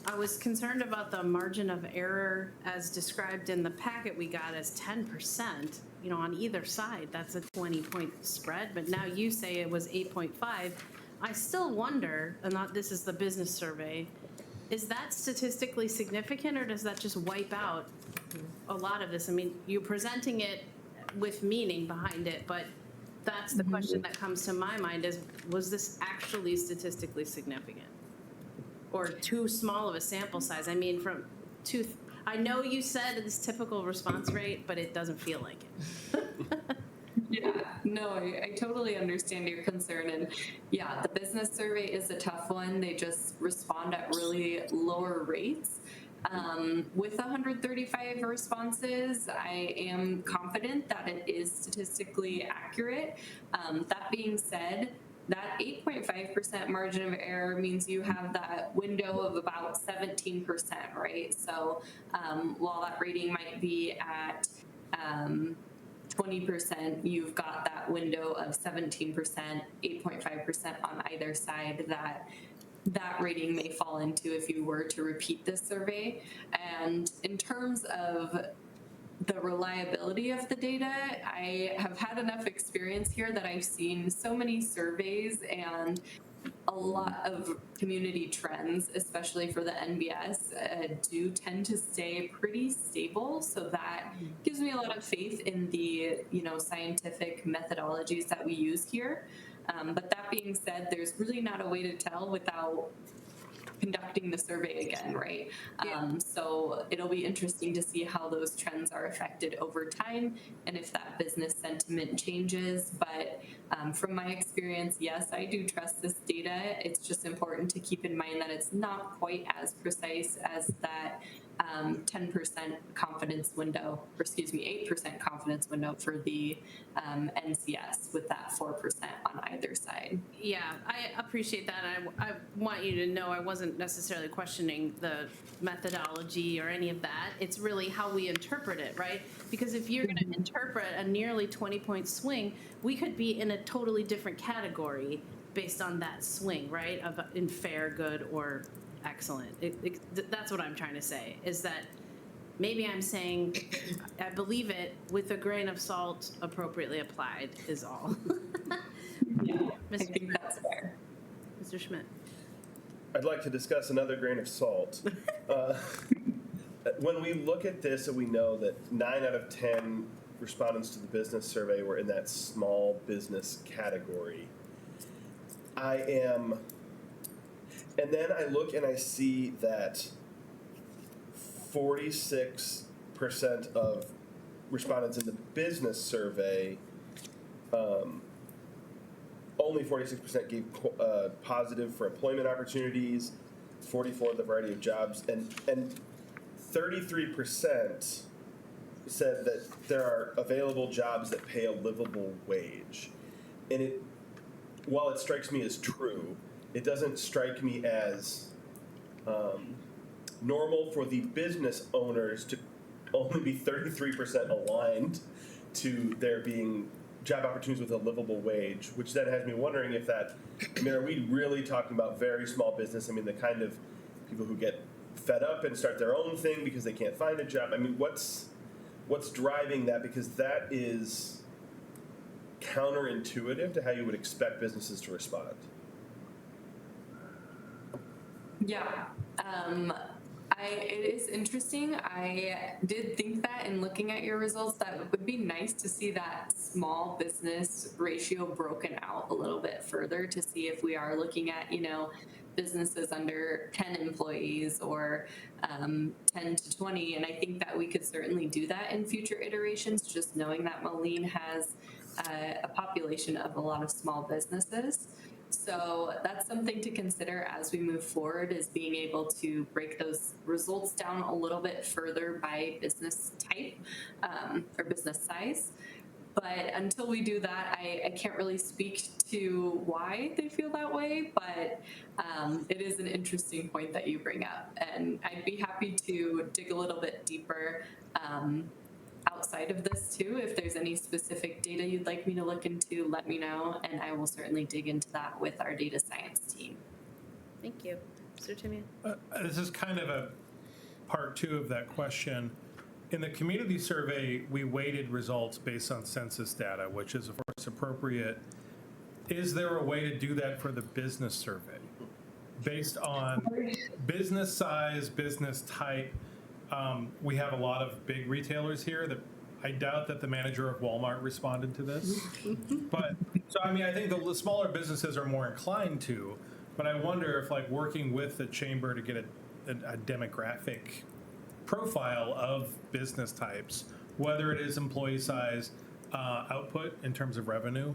I was concerned about the margin of error as described in the packet we got as 10%, on either side. That's a 20-point spread, but now you say it was 8.5. I still wonder, and this is the business survey, is that statistically significant, or does that just wipe out a lot of this? I mean, you're presenting it with meaning behind it, but that's the question that comes to my mind is, was this actually statistically significant? Or too small of a sample size? I mean, I know you said it's typical response rate, but it doesn't feel like it. Yeah, no, I totally understand your concern. And yeah, the business survey is a tough one. They just respond at really lower rates. With 135 responses, I am confident that it is statistically accurate. That being said, that 8.5% margin of error means you have that window of about 17%, right? So while that rating might be at 20%, you've got that window of 17%, 8.5% on either side that rating may fall into if you were to repeat this survey. And in terms of the reliability of the data, I have had enough experience here that I've seen so many surveys and a lot of community trends, especially for the NBS, do tend to stay pretty stable. So that gives me a lot of faith in the scientific methodologies that we use here. But that being said, there's really not a way to tell without conducting the survey again, right? So it'll be interesting to see how those trends are affected over time and if that business sentiment changes. But from my experience, yes, I do trust this data. It's just important to keep in mind that it's not quite as precise as that 10% confidence window, or excuse me, 8% confidence window for the NCS with that 4% on either side. Yeah, I appreciate that. I want you to know I wasn't necessarily questioning the methodology or any of that. It's really how we interpret it, right? Because if you're going to interpret a nearly 20-point swing, we could be in a totally different category based on that swing, right? In fair, good, or excellent. That's what I'm trying to say, is that maybe I'm saying I believe it with a grain of salt appropriately applied is all. Yeah, I think that's fair. Mr. Schmidt. I'd like to discuss another grain of salt. When we look at this and we know that 9 out of 10 respondents to the business survey were in that small business category, and then I look and I see that 46% of respondents in the business survey, only 46% gave positive for employment opportunities, 44% the variety of jobs, and 33% said that there are available jobs that pay a livable wage. And while it strikes me as true, it doesn't strike me as normal for the business owners to only be 33% aligned to there being job opportunities with a livable wage, which then has me wondering if are we really talking about very small business? I mean, the kind of people who get fed up and start their own thing because they can't find a job. I mean, what's driving that? Because that is counterintuitive to how you would expect businesses to respond. Yeah, It is interesting. I did think that in looking at your results, that it would be nice to see that small business ratio broken out a little bit further to see if we are looking at, businesses under 10 employees or 10 to 20. And I think that we could certainly do that in future iterations, just knowing that Moline has a population of a lot of small businesses. So that's something to consider as we move forward, is being able to break those results down a little bit further by business type or business size. But until we do that, I can't really speak to why they feel that way, but it is an interesting point that you bring up. And I'd be happy to dig a little bit deeper outside of this too. If there's any specific data you'd like me to look into, let me know, and I will certainly dig into that with our data science team. Thank you. Mr. Timian? This is kind of a part two of that question. In the community survey, we weighted results based on census data, which is of course appropriate. Is there a way to do that for the business survey? Based on business size, business type, we have a lot of big retailers here that I doubt that the manager of Walmart responded to this. But, so I mean, I think the smaller businesses are more inclined to, but I wonder if like working with the chamber to get a demographic profile of business types, whether it is employee size, output in terms of revenue,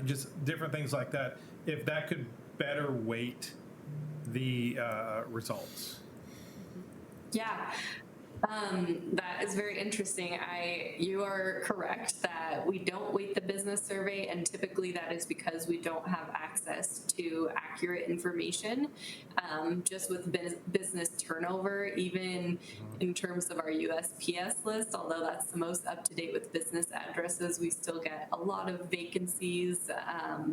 just different things like that, if that could better weight the results. Yeah, that is very interesting. You are correct that we don't weight the business survey, and typically that is because we don't have access to accurate information. Just with business turnover, even in terms of our USPS list, although that's the most up to date with business addresses, we still get a lot of vacancies.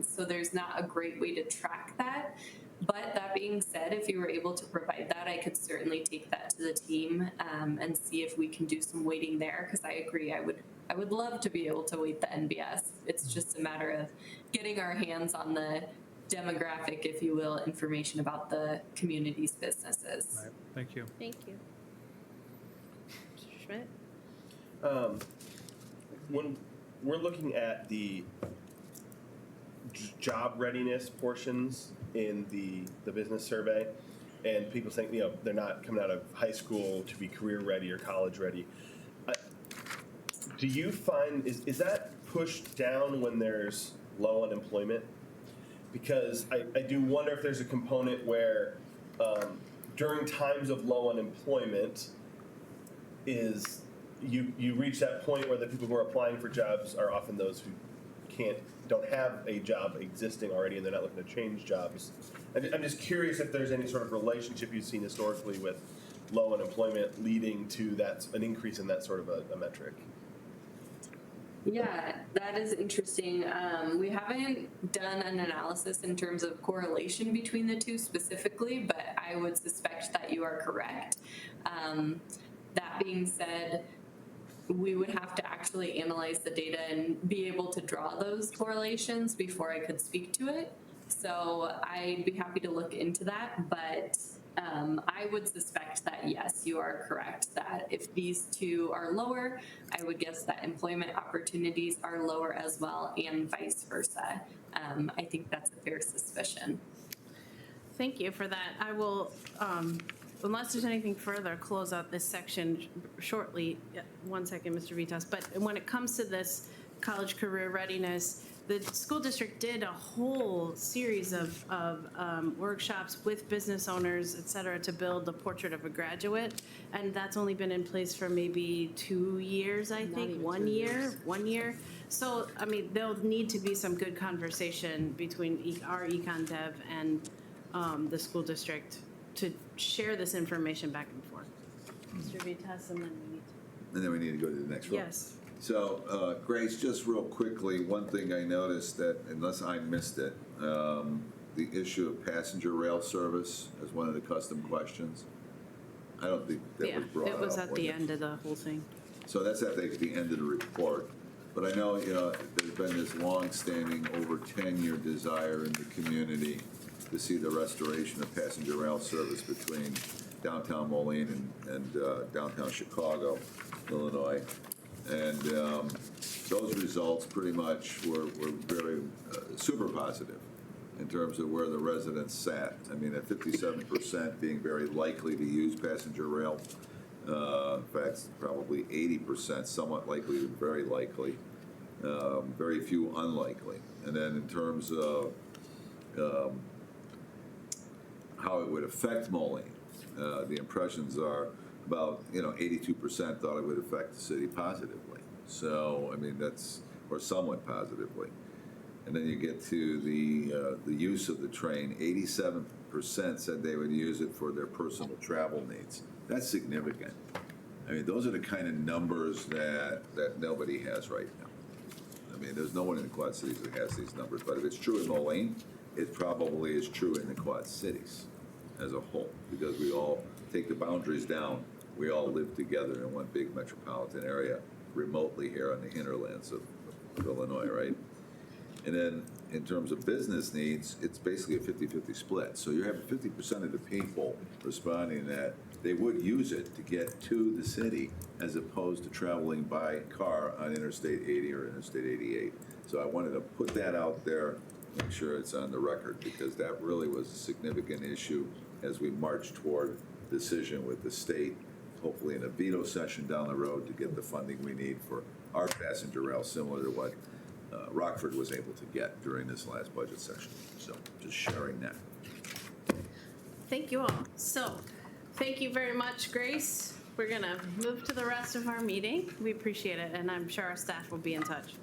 So there's not a great way to track that. But that being said, if you were able to provide that, I could certainly take that to the team and see if we can do some weighting there. Because I agree, I would love to be able to weight the NBS. It's just a matter of getting our hands on the demographic, if you will, information about the community's businesses. Right. Thank you. Thank you. Mr. Schmidt? When we're looking at the job readiness portions in the business survey, and people think, they're not coming out of high school to be career ready or college ready. Do you find, is that pushed down when there's low unemployment? Because I do wonder if there's a component where during times of low unemployment you reach that point where the people who are applying for jobs are often those who don't have a job existing already, and they're not looking to change jobs. I'm just curious if there's any sort of relationship you've seen historically with low unemployment leading to an increase in that sort of a metric. Yeah, that is interesting. We haven't done an analysis in terms of correlation between the two specifically, but I would suspect that you are correct. That being said, we would have to actually analyze the data and be able to draw those correlations before I could speak to it. So I'd be happy to look into that, but I would suspect that yes, you are correct, that if these two are lower, I would guess that employment opportunities are lower as well, and vice versa. I think that's a fair suspicion. Thank you for that. I will, unless there's anything further, close out this section shortly. Yeah, 1 second, Mr. Vitas. But when it comes to this college career readiness, the school district did a whole series of workshops with business owners, et cetera, to build the portrait of a graduate. And that's only been in place for maybe 2 years, I think, 1 year, 1 year. So, I mean, there'll need to be some good conversation between our econ dev and the school district to share this information back and forth. Mr. Vitas, and then we need to go to the next row. Yes. So, Grace, just real quickly, one thing I noticed that, unless I missed it, the issue of passenger rail service as one of the custom questions. I don't think that was brought up. It was at the it? end of the whole thing. So that's at the end of the report. But I know, there's been this long-standing, over 10-year desire in the community to see the restoration of passenger rail service between downtown Moline and downtown Chicago, Illinois. And those results pretty much were very super positive in terms of where the residents sat. I mean, at 57% being very likely to use passenger rail. In fact, probably 80% somewhat likely to very likely. Very few unlikely. And then in terms of how it would affect Moline, the impressions are about 82% thought it would affect the city positively. So I mean or somewhat positively. And then you get to the use of the train. 87% said they would use it for their personal travel needs. That's significant. I mean, those are the kind of numbers that nobody has right now. I mean, there's no one in the Quad Cities that has these numbers, but if it's true in Moline, it probably is true in the Quad Cities as a whole, because we all take the boundaries down. We all live together in one big metropolitan area, remotely here on the hinterlands of Illinois, right? And then in terms of business needs, it's basically a 50-50 split. So you're having 50% of the people responding that they would use it to get to the city as opposed to traveling by car on Interstate 80 or Interstate 88. So I wanted to put that out there, make sure it's on the record, because that really was a significant issue as we march toward decision with the state, hopefully in a veto session down the road to get the funding we need for our passenger rail, similar to what Rockford was able to get during this last budget session. So just sharing that. Thank you all. So, thank you very much, Grace. We're gonna move to the rest of our meeting. We appreciate it, and I'm sure our staff will be in touch.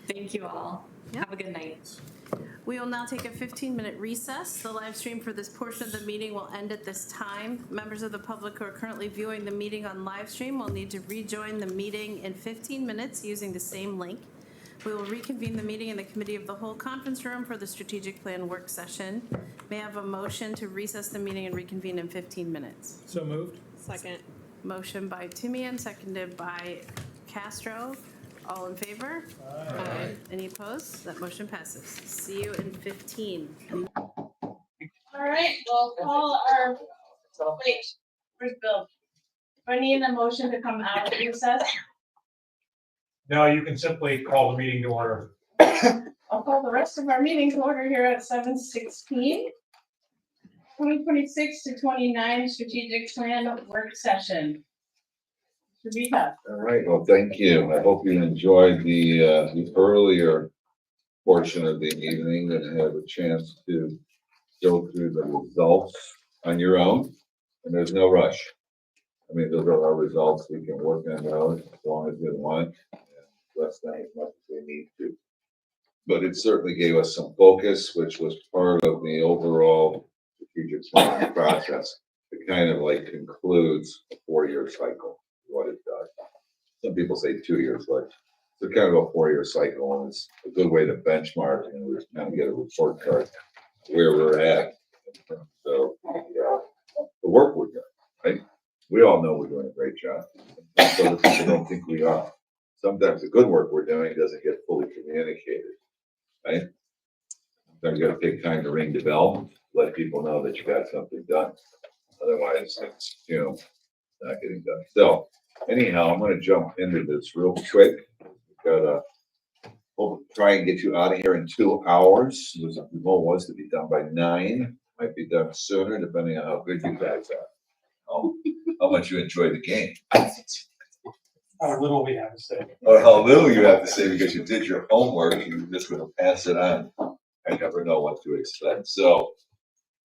Thank you all. Yeah. Have a good night. We will now take a 15-minute recess. The live stream for this portion of the meeting will end at this time. Members of the public who are currently viewing the meeting on live stream will need to rejoin the meeting in 15 minutes using the same link. We will reconvene the meeting in the Committee of the Whole conference room for the strategic plan work session. May I have a motion to recess the meeting and reconvene in 15 minutes? So moved? Second. Motion by Timian, seconded by Castro. All in favor? Aye. Any opposed? That motion passes. See you in 15. All right, we'll call our, wait, where's Bill? Do I need a motion to come out of recess? No, you can simply call the meeting to order. I'll call the rest of our meeting to order here at 7:16. 2026 to 29 strategic plan work session. Shavita. All right, well, thank you. I hope you enjoyed the earlier portion of the evening and have a chance to go through the results on your own. And there's no rush. I mean, those are our results. We can work on those as long as we want, and less than as much as we need to. But it certainly gave us some focus, which was part of the overall strategic planning process. It kind of like concludes a 4-year cycle, what it does. Some people say 2 years, but it's kind of a 4-year cycle, and it's a good way to benchmark and just kind of get a report card where we're at in terms of the work we're doing, right? We all know we're doing a great job. So the people don't think we are. Sometimes the good work we're doing doesn't get fully communicated, right? Sometimes you gotta take time to ring the bell, let people know that you got something done. Otherwise, it's, not getting done. So anyhow, I'm gonna jump into this real quick. We'll try and get you out of here in 2 hours. The goal was to be done by 9. Might be done sooner, depending on how good you guys are. How much you enjoy the game. How little we have to say. Or how little you have to say because you did your homework and you're just gonna pass it on. I never know what to expect. So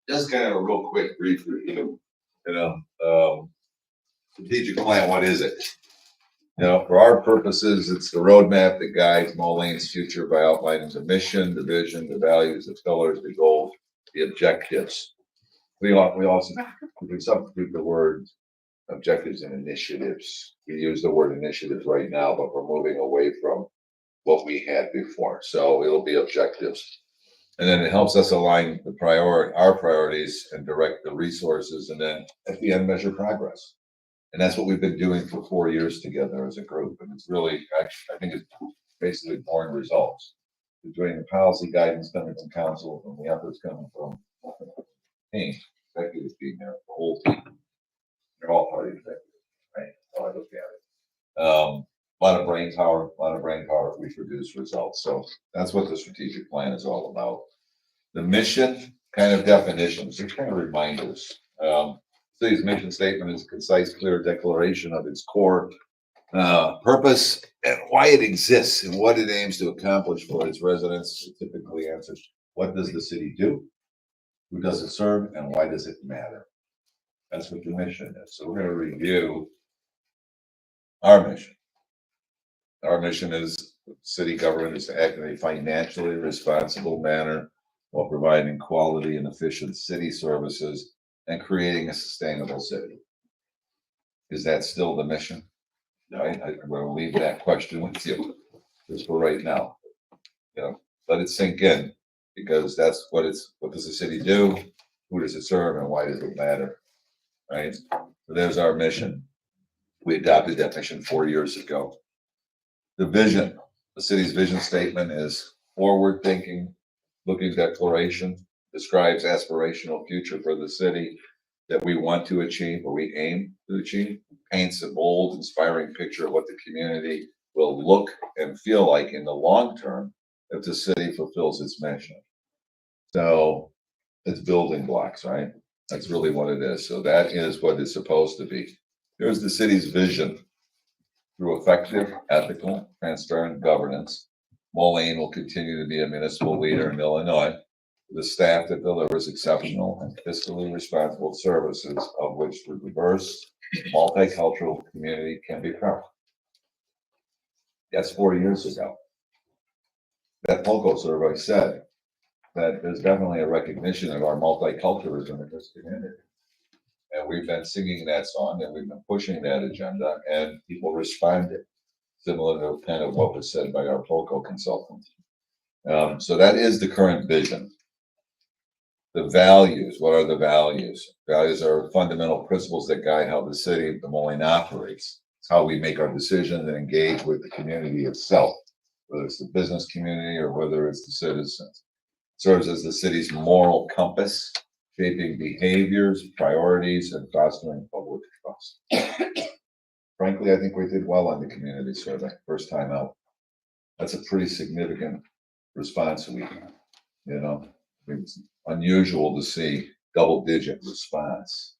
just kind of a real quick brief review. Strategic plan, what is it? For our purposes, it's the roadmap that guides Moline's future by outlining the mission, the vision, the values, the pillars, the goals, the objectives. We substitute the words objectives and initiatives. We use the word initiatives right now, but we're moving away from what we had before. So it'll be objectives. And then it helps us align our priorities and direct the resources, and then at the end measure progress. And that's what we've been doing for 4 years together as a group. And it's really, actually, I think it's basically born results. Between the policy guidance coming from council and the efforts coming from me, executives being there, the whole team. They're all party executives, right? How I look at it. A lot of brain power, we produce results. So that's what the strategic plan is all about. The mission kind of definitions, just kind of reminders. City's mission statement is a concise, clear declaration of its core purpose and why it exists and what it aims to accomplish for its residents. It typically answers, what does the city do? Who does it serve? And why does it matter? That's what the mission is. So we're going to review our mission. Our mission is city government is to act in a financially responsible manner while providing quality and efficient city services and creating a sustainable city. Is that still the mission? Right? I'm going to leave that question with you just for right now. You know, let it sink in, because that's what does the city do? Who does it serve, and why does it matter? Right? So there's our mission. We adopted that mission 4 years ago. The vision, the city's vision statement is forward-thinking, looking declaration, describes aspirational future for the city that we want to achieve or we aim to achieve, paints a bold, inspiring picture of what the community will look and feel like in the long term if the city fulfills its mission. So it's building blocks, right? That's really what it is. So that is what it's supposed to be. Here's the city's vision. Through effective, ethical, transparent governance, Moline will continue to be a municipal leader in Illinois with a staff that delivers exceptional and fiscally responsible services of which the diverse, multicultural community can be proud. That's 4 years ago. That POCO survey said that there's definitely a recognition of our multiculturalism in this community. And we've been singing that song and we've been pushing that agenda, and people responded, similar to kind of what was said by our POCO consultant. So that is the current vision. The values, what are the values? Values are fundamental principles that guide how the city of Moline operates. It's how we make our decisions and engage with the community itself, whether it's the business community or whether it's the citizens. It serves as the city's moral compass, shaping behaviors, priorities, and fostering public trust. Frankly, I think we did well on the community survey, first time out. That's a pretty significant response we got, you know. It's unusual to see double-digit response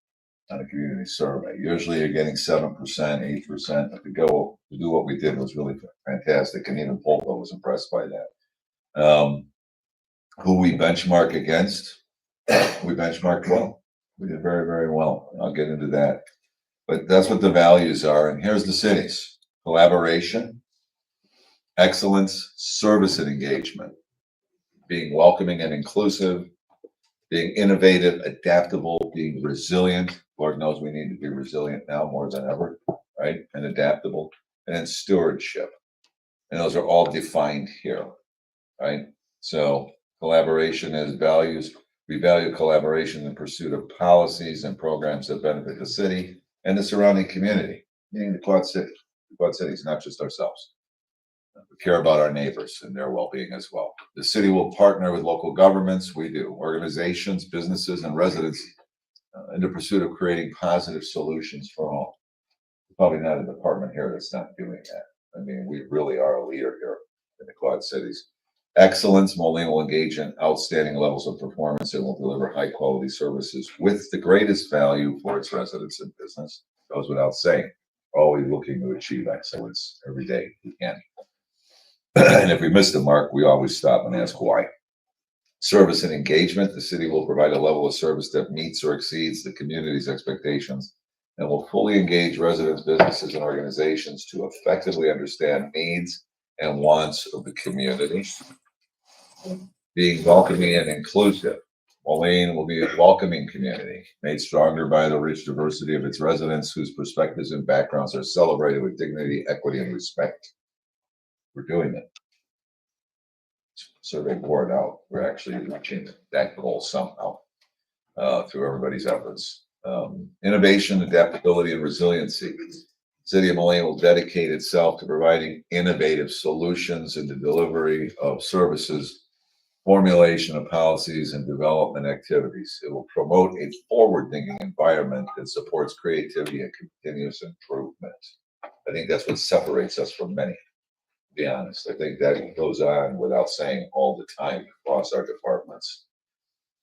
on a community survey. Usually you're getting 7%, 8%. To do what we did was really fantastic, and even Polko was impressed by that. Who we benchmark against, we benchmarked well. We did very, very well. I'll get into that. But that's what the values are. And here's the cities: collaboration, excellence, service and engagement, being welcoming and inclusive, being innovative, adaptable, being resilient. Lord knows we need to be resilient now more than ever, right? And adaptable. And then stewardship. And those are all defined here, right? So collaboration as values. We value collaboration in pursuit of policies and programs that benefit the city and the surrounding community, meaning the Quad Cities. The Quad Cities, not just ourselves. We care about our neighbors and their well-being as well. The city will partner with local governments, we do, organizations, businesses, and residents in the pursuit of creating positive solutions for all. Probably not a department here that's not doing that. I mean, we really are a leader here in the Quad Cities. Excellence, Moline will engage in outstanding levels of performance and will deliver high-quality services with the greatest value for its residents and business. Goes without saying, we're always looking to achieve excellence every day we can. And if we miss the mark, we always stop and ask why. Service and engagement, the city will provide a level of service that meets or exceeds the community's expectations and will fully engage residents, businesses, and organizations to effectively understand needs and wants of the community. Being welcoming and inclusive. Moline will be a welcoming community, made stronger by the rich diversity of its residents whose perspectives and backgrounds are celebrated with dignity, equity, and respect. We're doing it. Survey poured out. We're actually reaching that goal somehow through everybody's efforts. Innovation, adaptability, and resiliency. City of Moline will dedicate itself to providing innovative solutions in the delivery of services formulation of policies and development activities. It will promote a forward-thinking environment that supports creativity and continuous improvement. I think that's what separates us from many, to be honest. I think that goes on without saying all the time across our departments.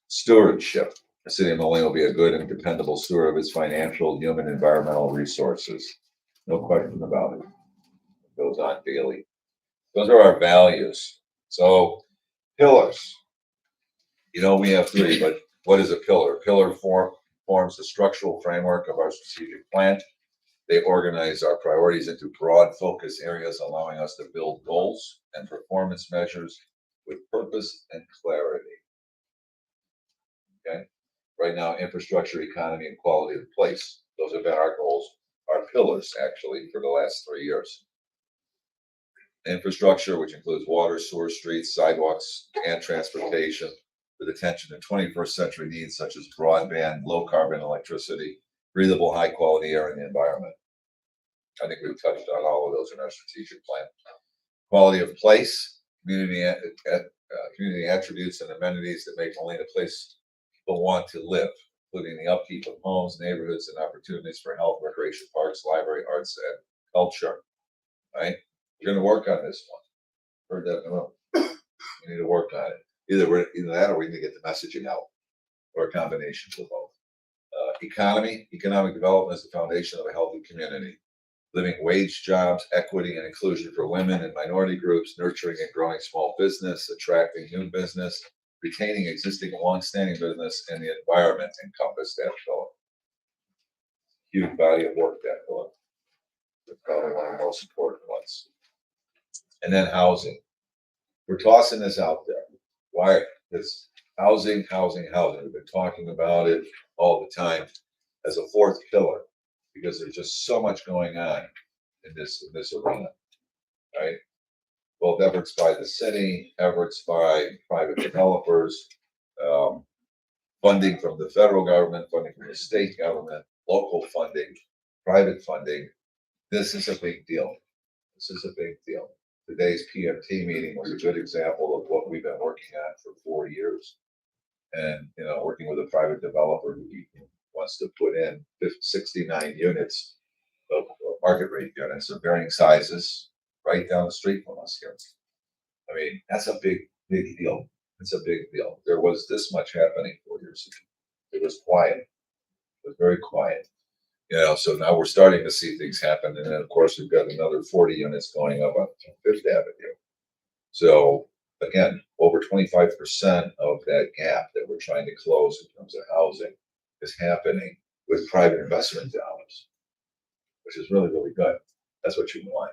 Stewardship. The city of Moline will be a good and dependable steward of its financial, human, environmental resources. No question about it. It goes on daily. Those are our values. So, pillars. You know, we have three, but what is a pillar? A pillar forms the structural framework of our strategic plan. They organize our priorities into broad focus areas, allowing us to build goals and performance measures with purpose and clarity. Okay. Right now, infrastructure, economy, and quality of place. Those have been our goals, our pillars, actually, for the last 3 years. Infrastructure, which includes water, sewer, streets, sidewalks, and transportation, with attention to 21st century needs such as broadband, low carbon electricity, breathable, high quality air, and the environment. I think we've touched on all of those in our strategic plan. Quality of place, community attributes and amenities that make Moline a place people want to live, including the upkeep of homes, neighborhoods, and opportunities for health, recreation, parks, library, arts, and culture. Right? We're going to work on this one. Heard that in the room. We need to work on it. Either that, or we need to get the messaging out, or a combination of both. Economic development is the foundation of a healthy community. Living wage jobs, equity and inclusion for women and minority groups, nurturing and growing small business, attracting new business, retaining existing and longstanding business, and the environment encompass that pillar. Huge body of work, that pillar. It's probably one of the most important ones. And then housing. We're tossing this out there. Why? Because housing. We've been talking about it all the time as a fourth pillar, because there's just so much going on in this arena, right? Both efforts by the city, efforts by private developers, funding from the federal government, funding from the state government, local funding, private funding. This is a big deal. This is a big deal. Today's PMT meeting was a good example of what we've been working on for 4 years. And, you know, working with a private developer who wants to put in 69 units of market rate units of varying sizes right down the street from us here. I mean, that's a big deal. It's a big deal. There was this much happening 4 years ago. It was quiet. It was very quiet. You know, so now we're starting to see things happen. And then, of course, we've got another 40 units going up on Fifth Avenue. So, again, over 25% of that gap that we're trying to close in terms of housing is happening with private investment dollars, which is really, really good. That's what you want.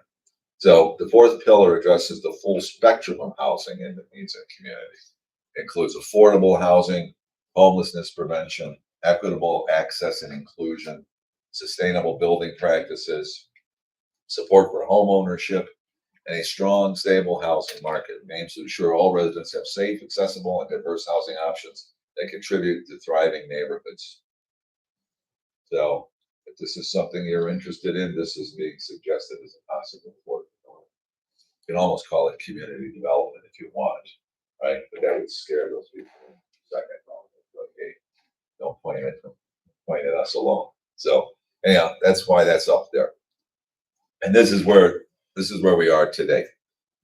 So the fourth pillar addresses the full spectrum of housing in the needs of the community. It includes affordable housing, homelessness prevention, equitable access and inclusion, sustainable building practices, support for home ownership, and a strong, stable housing market. It aims to ensure all residents have safe, accessible, and diverse housing options that contribute to thriving neighborhoods. So, if this is something you're interested in, this is being suggested as a possible fourth pillar. You can almost call it community development if you want, right? But that would scare those people in a second. Okay, don't point at us alone. So, anyhow, that's why that's up there. And this is where we are today.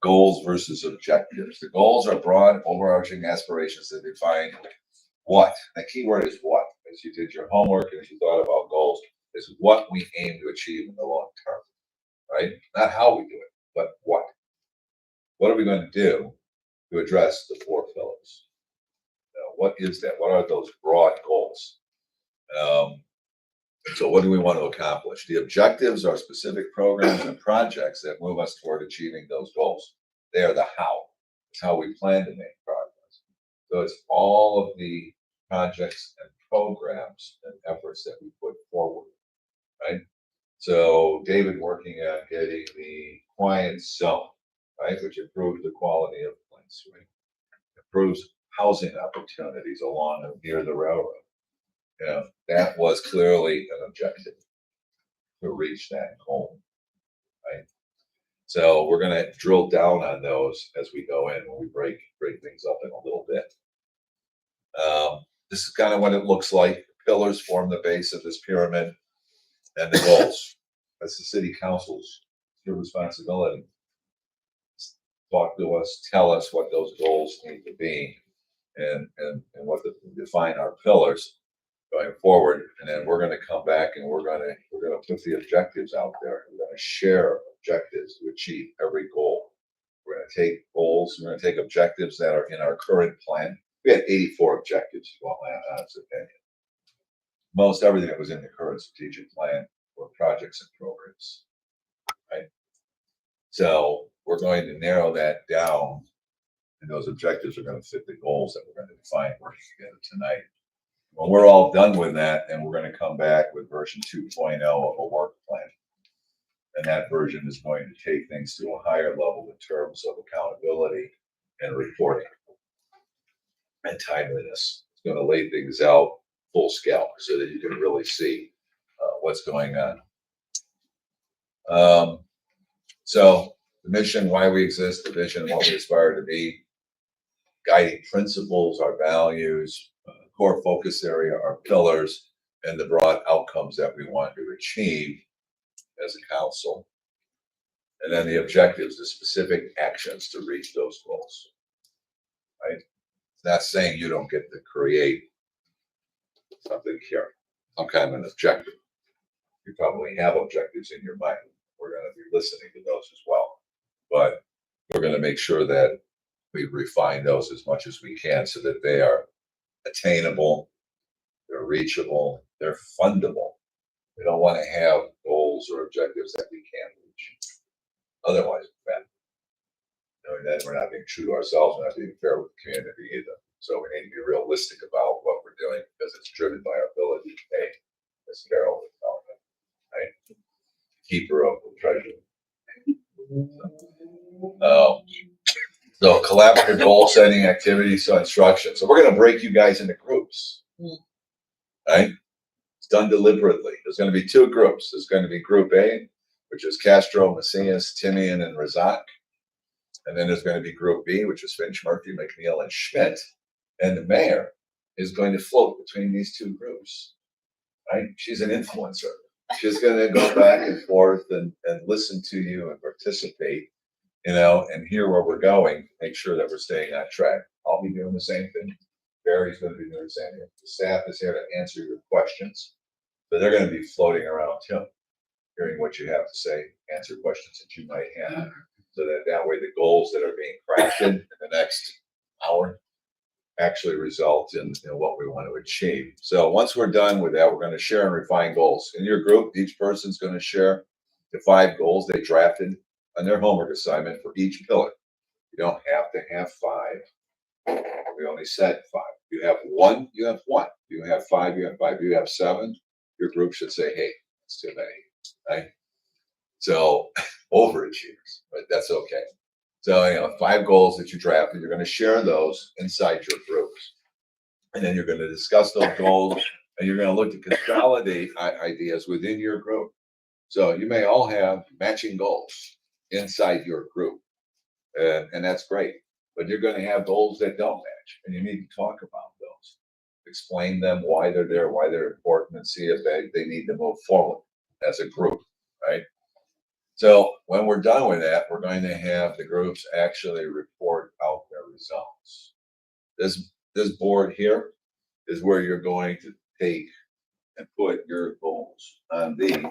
Goals versus objectives. The goals are broad, overarching aspirations that define what. The key word is what. As you did your homework and as you thought about goals, is what we aim to achieve in the long term, right? Not how we do it, but what. What are we going to do to address the four pillars? What is that? What are those broad goals? So what do we want to accomplish? The objectives are specific programs and projects that move us toward achieving those goals. They are the how. It's how we plan to make progress. So it's all of the projects and programs and efforts that we put forward, right? So David working on getting the quiet zone, right, which improves the quality of place, right? Improves housing opportunities along and near the railroad. You know, that was clearly an objective to reach that goal, right? So we're gonna drill down on those as we go in, when we break things up in a little bit. This is kind of what it looks like. Pillars form the base of this pyramid, and the goals. That's the city council's your responsibility. Talk to us, tell us what those goals need to be, and what define our pillars going forward. And then we're gonna come back and we're gonna put the objectives out there. We're gonna share objectives to achieve every goal. We're gonna take goals, we're gonna take objectives that are in our current plan. We had 84 objectives, if you want my honest opinion. Most everything that was in the current strategic plan were projects and programs, right? So we're going to narrow that down, and those objectives are going to fit the goals that we're going to define working together tonight. When we're all done with that, then we're going to come back with version 2.0 of a work plan. And that version is going to take things to a higher level in terms of accountability and reporting and timeliness. It's going to lay things out full scale so that you can really see what's going on. So the mission, why we exist, the vision, what we aspire to be, guiding principles, our values, core focus area, our pillars, and the broad outcomes that we want to achieve as a council. And then the objectives, the specific actions to reach those goals, right? It's not saying you don't get to create something here, some kind of an objective. You probably have objectives in your mind. We're going to be listening to those as well. But we're going to make sure that we refine those as much as we can so that they are attainable, they're reachable, they're fundable. We don't want to have goals or objectives that we can't reach. Otherwise, then we're not being true to ourselves, we're not being fair with the community either. So we need to be realistic about what we're doing because it's driven by our ability to pay, as Carol was telling us, right? Keeper of the treasure. So collaborative goal setting activities, so instruction. So we're going to break you guys into groups, right? It's done deliberately. There's going to be two groups. There's going to be Group A, which is Castro, Macias, Timian, and Razak. And then there's going to be Group B, which is Finch, Murphy, McNeil, and Schmidt. And the mayor is going to float between these two groups, right? She's an influencer. She's going to go back and forth and listen to you and participate, and hear where we're going, make sure that we're staying on track. I'll be doing the same thing. Barry's going to be doing the same thing. The staff is here to answer your questions. But they're going to be floating around too, hearing what you have to say, answer questions that you might have. So that way the goals that are being crafted in the next hour actually result in what we want to achieve. So once we're done with that, we're going to share and refine goals. In your group, each person's going to share the 5 goals they drafted on their homework assignment for each pillar. You don't have to have 5. We only said 5. You have 1, you have 1. You have 5, you have 5. You have 7, your group should say, hey, it's too many, right? So overachievers, but that's okay. So, 5 goals that you drafted, you're going to share those inside your groups. And then you're going to discuss those goals and you're going to look to consolidate ideas within your group. So you may all have matching goals inside your group. And that's great. But you're going to have goals that don't match. And you need to talk about those. Explain them, why they're there, why they're important, and see if they need to move forward as a group, right? So when we're done with that, we're going to have the groups actually report out their results. This board here is where you're going to take and put your goals on these. And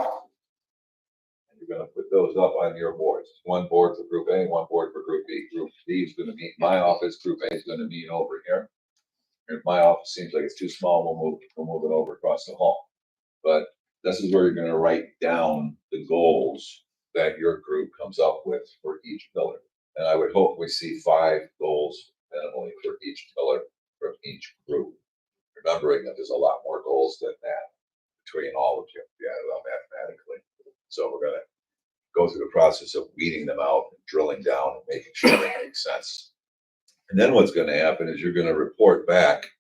you're going to put those up on your boards. One board for Group A, one board for Group B. Group B is going to meet in my office. Group A is going to meet over here. If my office seems like it's too small, we'll move it over across the hall. But this is where you're going to write down the goals that your group comes up with for each pillar. And I would hope we see 5 goals minimally for each pillar from each group. Remembering that there's a lot more goals than that between all of you, if you add it up mathematically. So we're going to go through the process of weeding them out, and drilling down, and making sure they make sense. And then what's going to happen is you're going to report back,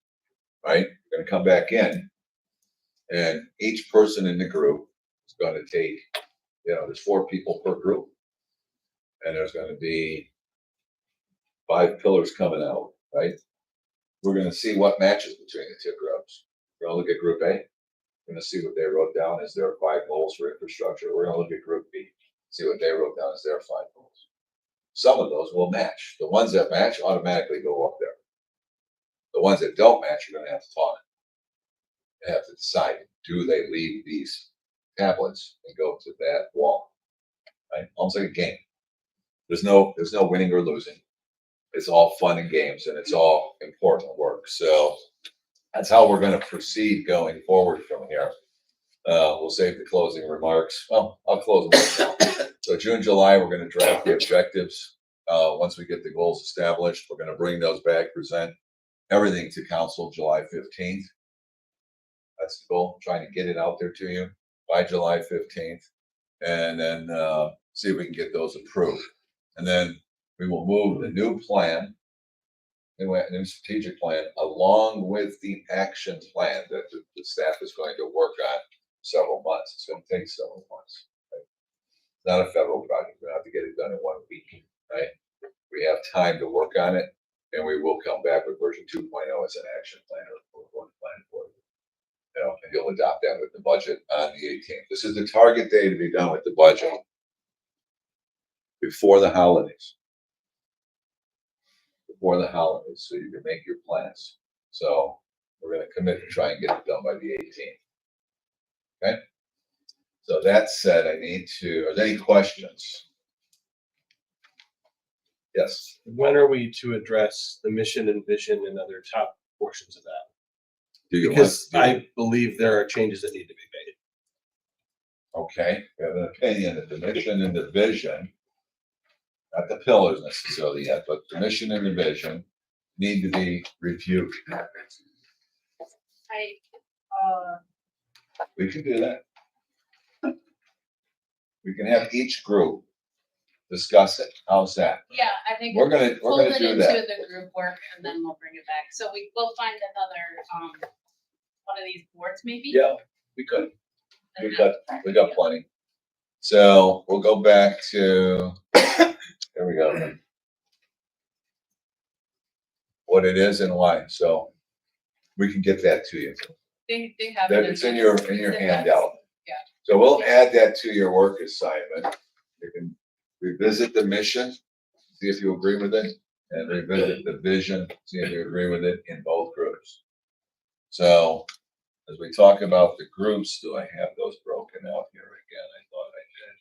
right? You're going to come back in, and each person in the group is going to take, there's 4 people per group. and there's gonna be 5 pillars coming out, right? We're gonna see what matches between the 2 groups. We're gonna look at Group A. We're gonna see what they wrote down as their 5 goals for infrastructure. We're gonna look at Group B, see what they wrote down as their 5 goals. Some of those will match. The ones that match automatically go up there. The ones that don't match, you're gonna have to talk. You have to decide, do they leave these tablets and go to that wall? Right? Almost like a game. There's no winning or losing. It's all fun and games, and it's all important work. So that's how we're going to proceed going forward from here. We'll save the closing remarks. Well, I'll close them right now. So June, July, we're going to draft the objectives. Once we get the goals established, we're going to bring those back, present everything to council July 15th. That's the goal, trying to get it out there to you by July 15th. And then see if we can get those approved. And then we will move the new plan, new strategic plan, along with the action plan that the staff is going to work on several months. It's going to take several months. Right? It's not a federal project. We don't have to get it done in 1 week. Right? We have time to work on it, and we will come back with version 2.0 as an action plan or one plan for it. You know, and you'll adopt that with the budget on the 18th. This is the target day to be done with the budget before the holidays. Before the holidays, so you can make your plans. So we're going to commit to try and get it done by the 18th. Okay. So that said, are there any questions? Yes. When are we to address the mission and vision and other top portions of that? Because I believe there are changes that need to be made. Okay, we have an opinion that the mission and the vision, not the pillars necessarily yet, but the mission and the vision need to be reviewed. We can do that. We can have each group discuss it. How's that? Yeah, I think We're gonna pull it do into that. the group work and then we'll bring it back. So we'll find another, one of these boards maybe? Yeah, we could. We got plenty. So we'll go back to, there we go. What it is and why. So we can get that to you. They have That it. it's in your handout. Yeah. So we'll add that to your work assignment. You can revisit the mission, see if you agree with it, and revisit the vision, see if you agree with it in both groups. So as we talk about the groups, do I have those broken out here again? I thought I did.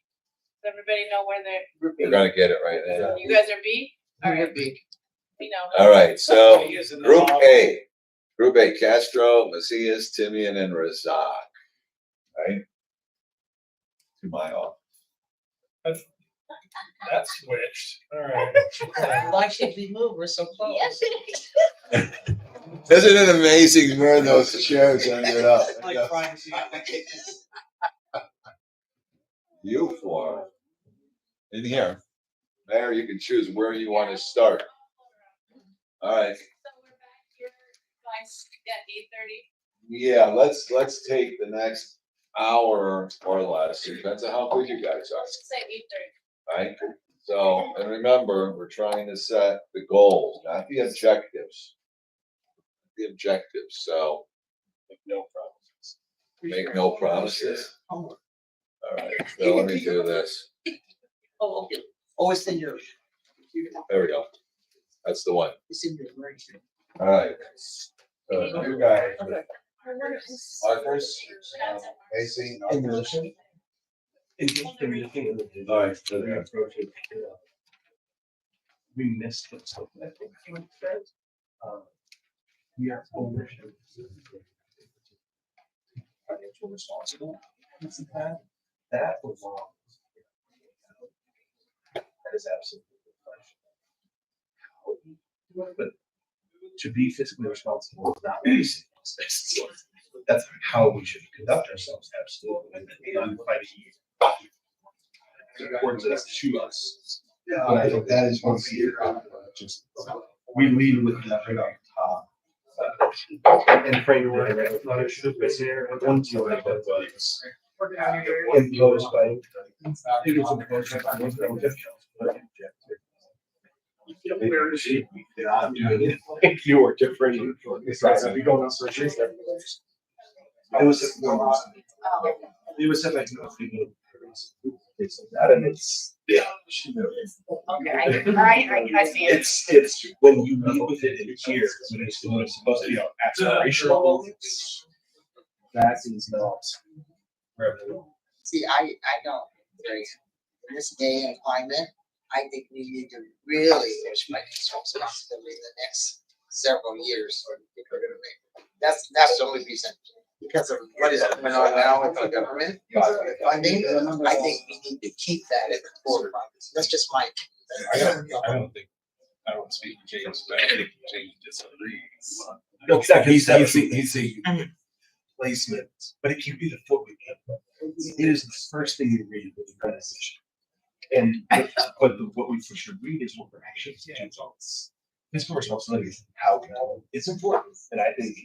Does everybody know where they're? We're gonna get it right now. You guys are B? All right. We know. All right, so Group A. Group A, Castro, Macias, Timian, and Razak. Right? To my office. That switched. All right. Why should we move? We're so close. Isn't it amazing where those chairs ended up? You four. In here. Mayor, you can choose where you want to start. All right. So we're back here, guys, at 8:30. Yeah, let's take the next hour or less. Depends on how quick you guys are. Let's say 8:30. Right? So, and remember, we're trying to set the goals, not the objectives. The objectives, so Make no promises. make no promises. All right, so let me do this. Oh, okay. Oh, it's in your. There we go. That's the one. It's in your version. All right. So you guys, Marcus, Macy. In relation. All right. We missed something, I think. We have ownership. Financial responsible. That was wrong. That is absolutely right. But to be fiscally responsible is not based on this. That's how we should conduct ourselves, absolutely. And towards us, to us. But I think that is once a year, just, we lead with that right on top. And framework, I thought it should have been there, once you like that, but it's imposed by, I think it's imposed by, Where is she? I'm doing it like you are different. It's right. We go on search. It was like that, and it's yeah. Okay, I see it. It's when you meet with it in here when it's supposed to be aspirational. That is not. See, I don't, in this day and climate, I think we need to really push financial responsibility in the next several years. If we're gonna make, that's the only reason. Because of what is going on now with the government funding, I think we need to keep that at the core. That's just my. I don't speak for James, but I think James disagrees. No, exactly. He's a placement, but it can be the foot we get. It is the first thing you read with the organization. And what we for sure read is what we're actually doing. His responsibility is how it's important. And I think,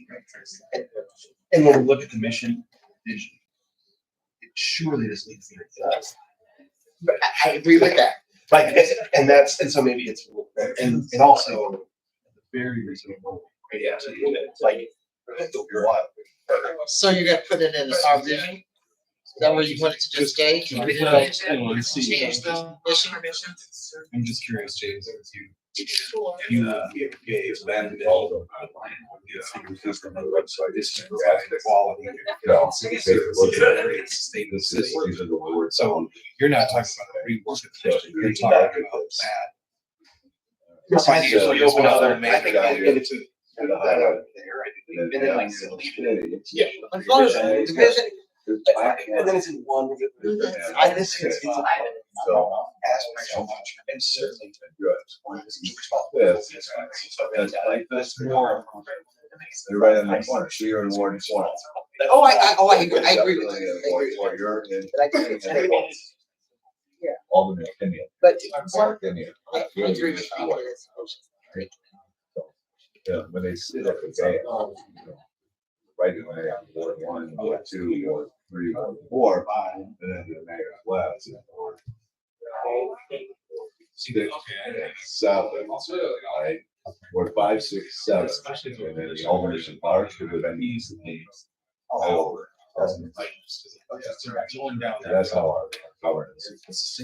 and when we look at the mission, vision, it surely doesn't need to be us. But I agree with that. Like, and so maybe it's, and also the very reasonable. Yeah. Like, what? So you're gonna put it in our vision? Is that where you want it to just stay? Change the mission? I'm just curious, James, you gave them all the system on the website. This is the quality. So you're not talking about a rework of the vision, you're talking about that. I think it's open other major values. And then like, yeah. As long as the vision. And then it's in one. I just think it's aspirational and certainly That's more. You're right in the corner. So you're in Ward 1. Oh, I agree with you. Or you're in. Yeah. Alderman opinion. But Opinion. I agree with you. Yeah, when they sit at the game, right when they have Ward 1, Ward 2, Ward 3, Ward 4, and then the mayor's left. Seven, right? Ward 5, 6, 7, and then the alderman and March could have been easily all over. That's how our governance is. It's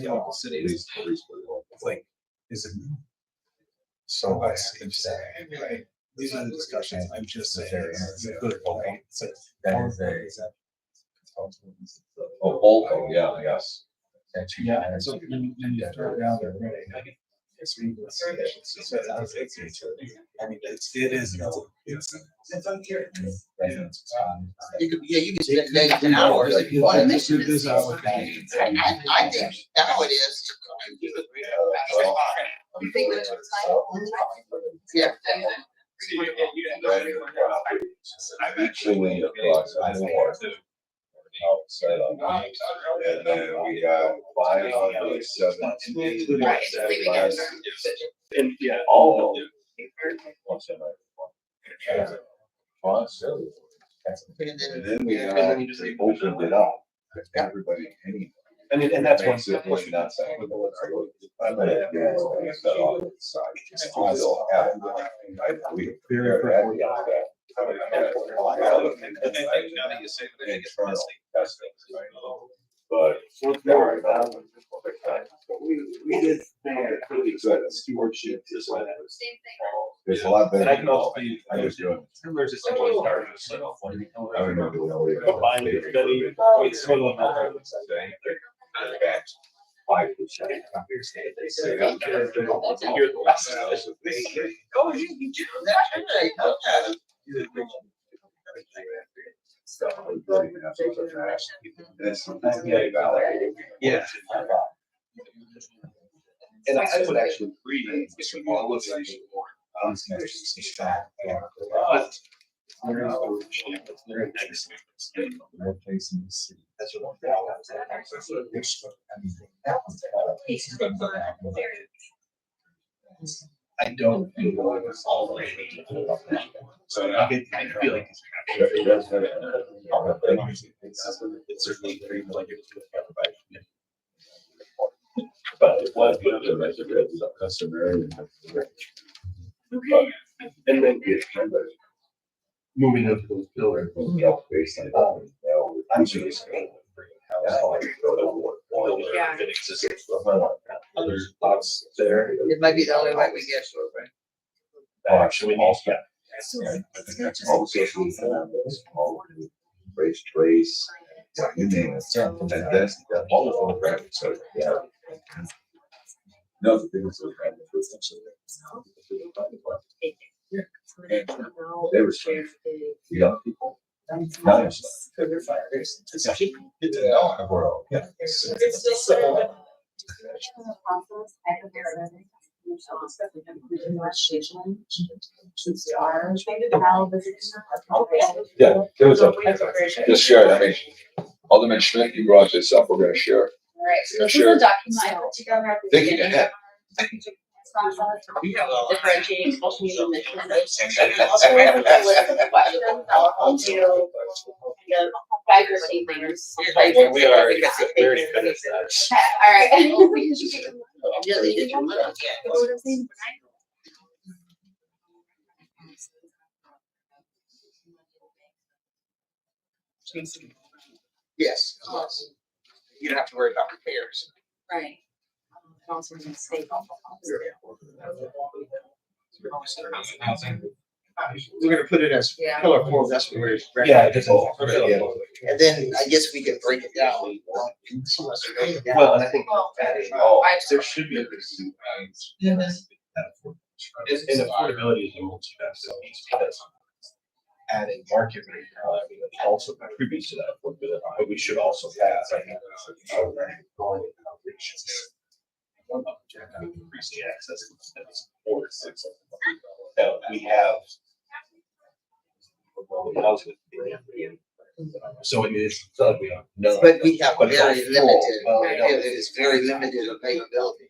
like, is it? So I see. Right. These are the discussions. I'm just saying. It's a good point. Oh, Bolton, yeah, yes. Yeah. So when you throw it down there, right? I mean, it is. It's unclear. You can spend days and hours if you want to mention this. I think now it is. Yeah. I'm actually across the board. And then we have 570. And yeah, all. And then we opened it up to everybody, any. And that's one. Not saying. But we did stewardship. There's a lot better. And I can also be. I was doing. There's just simple start. I remember when we. Combined with study, it's sort of like. 5%. Oh, you do that. Yeah. And I would actually agree with all of these more. But there is ownership, there is excellence. Replacing the city. That's what I don't feel like it's all right. So I feel like it's certainly very like it was everybody. But it was good, it's customary. Okay. And then moving into those pillars. I'm sure it's. Yeah. Other thoughts there? It might be the only way we get Or should we also? Trace, you name it, and that's all of the graphics, so, yeah. No, the biggest. They were young people. Yeah, there was a, just share it, I mean, Alderman Schmidt, you brought this up, we're gonna share. Alright, so this is Sure. a document I put together at the Thinking beginning ahead. of our differentiating social media mission. Also, we're going to list of questions I'll hold you kind of guide your statements. We already finished that. Alright. Yes, you don't have to worry about repairs. Right. Also, we're gonna stay. We're gonna put it as Yeah. pillar 4, that's where it's. Yeah, just. And then I guess we could break it down. Well, and I think. There should be. And affordability is a multi-faceted piece because adding market rate also contributes to that affordability, but we should also have. Increase the access. We have. So it is. But we have very limited, it is very limited availability.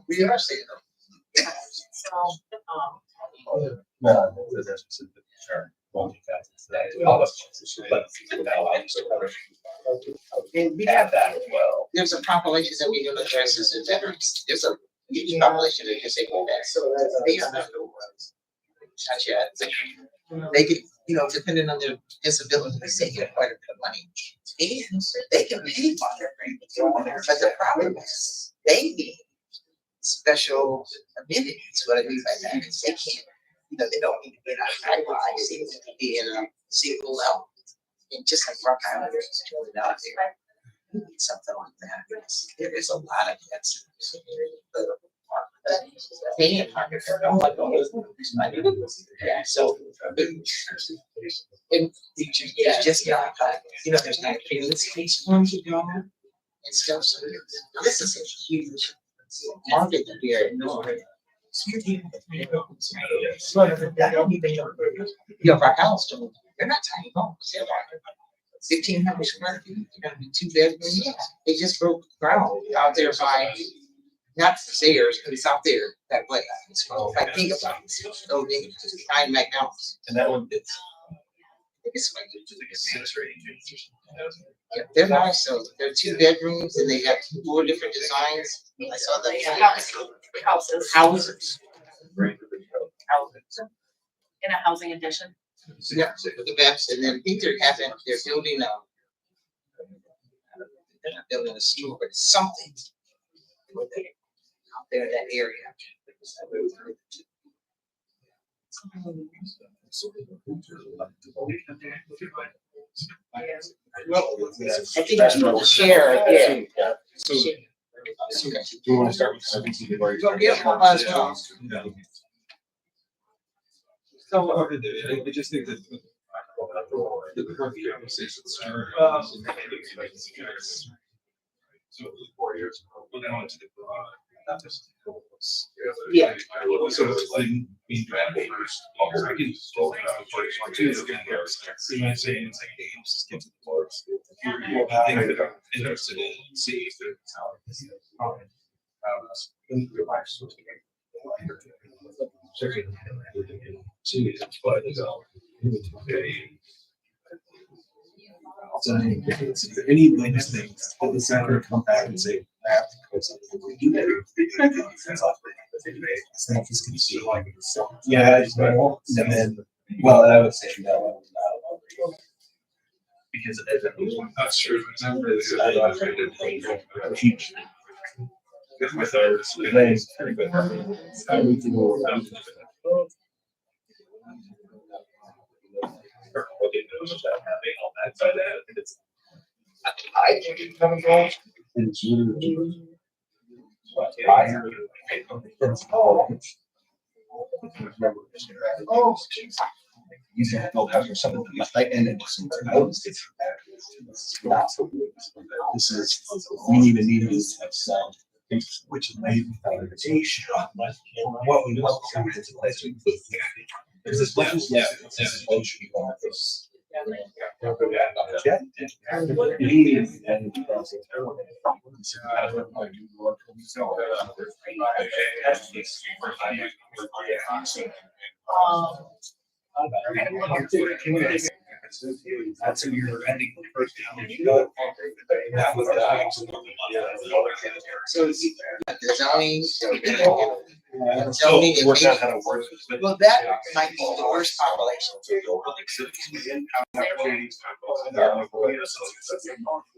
We are seeing them. And we have that as well. There's a population that we can address as the veterans. There's a huge population that can say, well, that's so they don't know the words. Not yet. They can, you know, depending on their disabilities, they get quite a bit of money. And they can pay for it. But the problem is they need special amenities. What I mean by that is they can't, you know, they don't need to get on high-rise, they need to be in a single level. And just like Rock Island is really out there. We need something like that. There is a lot of that. Yeah, so and it's just not, you know, there's not space forms to go and stuff. So this is a huge market that we are ignoring. You know, our house, they're not tiny homes. They're like 1,500 square feet. They're gonna be 2 bedrooms. They just broke ground out there by. Not stairs, but it's out there that way. So if I think about it, so they just find McDonald's. And that one, it's. Yeah, they're nice, so they're 2 bedrooms and they have 4 different designs. I saw them. Houses. In a housing addition. Yeah, the best, and then I think they're building they're not building a store, but something. Out there in that area. Well, I think I should share, yeah. So, do you want to start with something? Yeah, might as well. So, I just think that. So 4 years ago, we went to the not just yeah. So it's like being draft papers. I can just go see what I'm saying. It's like games, kids at the boards. things that I'm interested in, see if it's how this is. So any of these things, the center come back and say, I have to put something we do. Staff is gonna see like, yeah, and then, well, I would say no. Because that's true. Teach. With our names. I think it's coming on. It's literally. You said no have something like and it just this is we need to have some which is made foundation what we want to come into place we put there's this legislation on this. That's who you're ending the first time. That was so The zoning. zoning work out how to work. Well, that might be the worst population.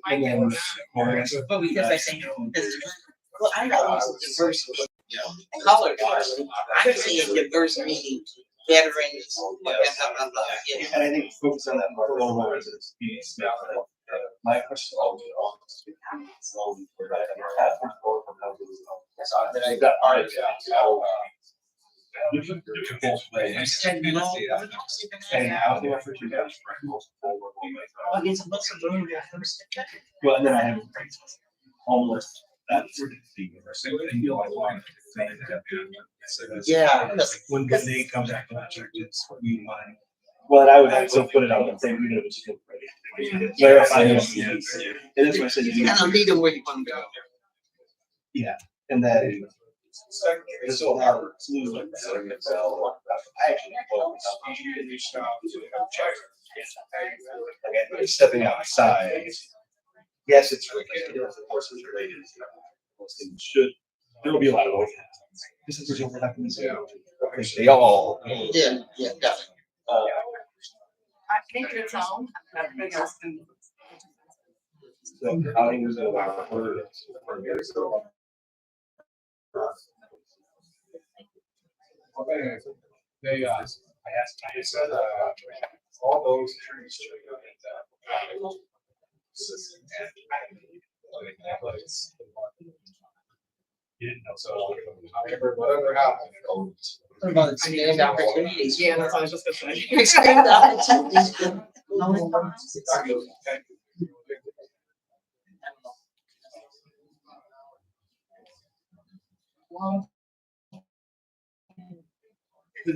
And then, Because I think, well, I know it's diverse, color. I'm seeing diverse meaning veterans, blah, blah, blah, blah, you know. and I think focus on that more residents piece. My question always I've got art. And how do I for you guys? Well, and then I have homeless. That's Yeah. when they come back to that church, it's we mind. Well, and I would still put it out and say, even if it's ready. Clarify it. And that's what I said. You kind of lead them where you want to go. Yeah, and then. This will have. Stepping outside. Yes, it's related. Of course, it's related. Most things should. There will be a lot of overlap. This is what happens. They all. Yeah, definitely. I think it's all. So how do you know about they I said all those trees you didn't know so whatever happened. What about expand opportunities? Yeah, that's what I was just gonna say. Expand opportunities.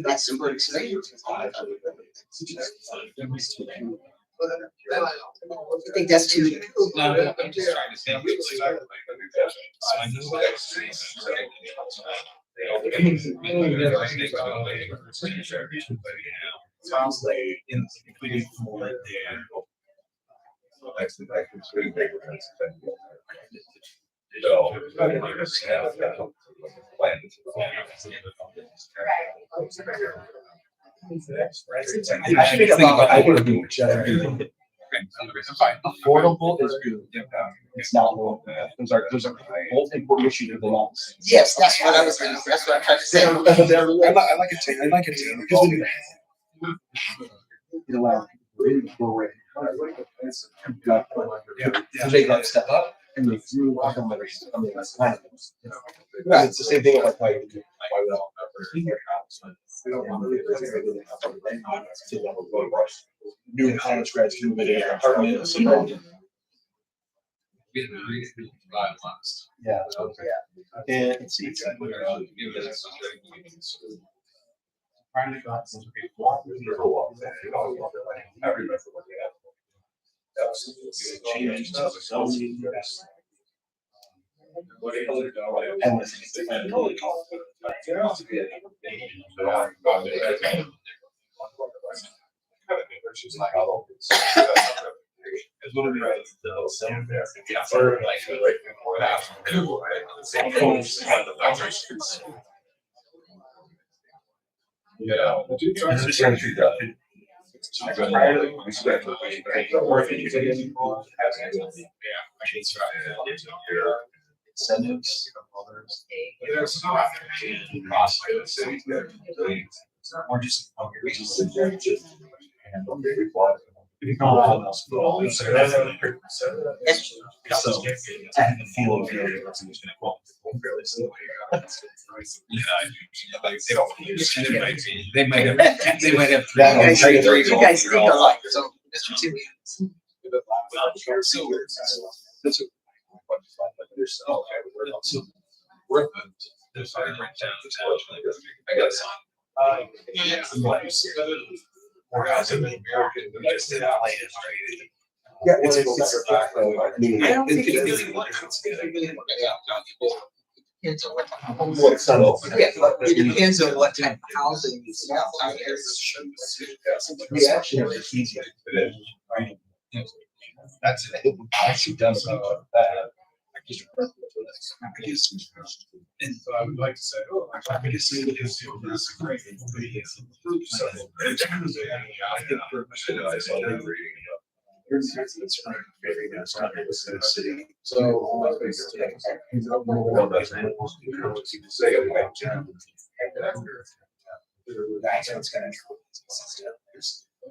That's super exciting. I think that's too. No, I'm just trying to say. Sounds like including actually pretty big. I think about I would be affordable is good. It's not low. There's a both important issue to the loans. Yes, that's what I was gonna, that's what I'm trying to say. I like it because it allows people to go away. So they got to step up and they threw off on that's fine. It's the same thing like why we new college grads can move in apartments. Yeah. And it's changes to the zoning. And incentives. Or just they might have. You guys think a lot, so. Yeah, I don't think it really It depends on what type of housing is out there. Reaction is easier. That's it. Actually done about that. And so I would like to say, I guess it is great. So, in terms of, I think it's very nice to the city. So,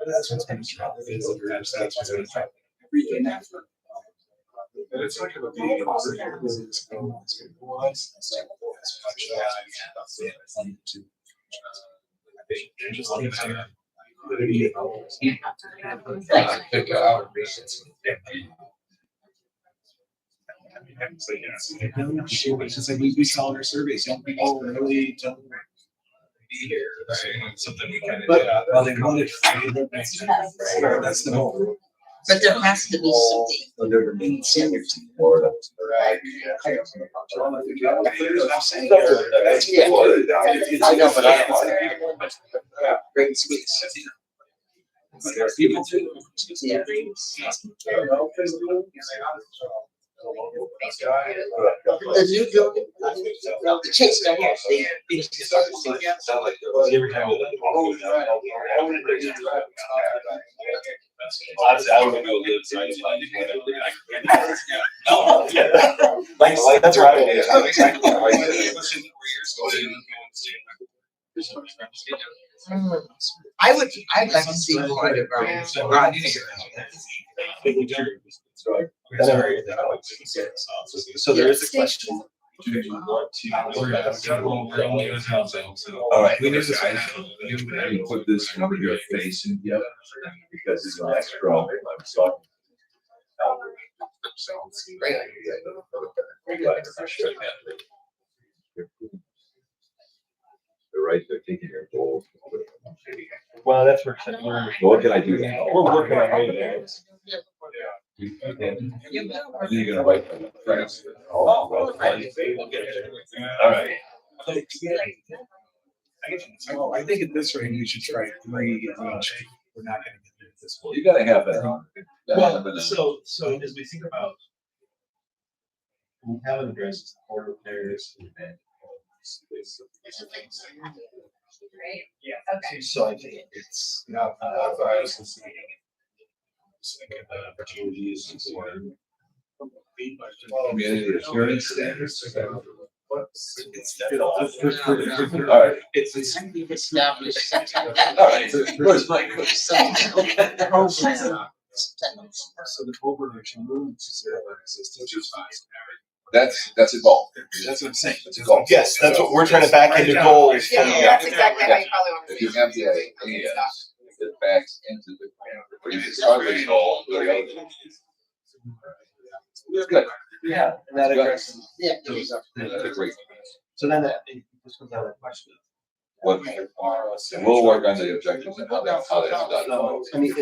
that's what's going to that's what's going to that's what's going to everything after. And it's not going to be it's just like we saw in our surveys, young people really don't be here. Right? Something we kind of well, they wanted that's the whole. But there has to be something incentive to Florida. I know, but I don't want great speaks. People too. Yeah. The new building, the Chase down here, Every time that's right. I'd like to see more of around. So there is a question. Do you want to? All right. We knew this. You put this over your face and because it's an extra. They're right, they're taking your goals. Well, that's where What can I do now? we're working on it. You're gonna write for the friends. All right. I think at this rate, we should try 3 each. We're not gonna get there this way. You gotta have that. Well, so as we think about. We haven't addressed order repairs and. Yeah. Okay. So I think it's not, I was thinking opportunities for. Community assurance standards. All right. It's established. All right. Where's my? So the overarching rules is existing. That's a goal. That's what I'm saying. It's a goal. Yes, that's what we're trying to back into goals. Yeah, that's exactly how you probably want to. If you have the ideas, it backs into the plan. But you start with the goal. It's good. Yeah, and that addresses. Yeah. That's a great. So then that, this comes out of the question. what, and we'll work on the objectives and how that's done. I mean,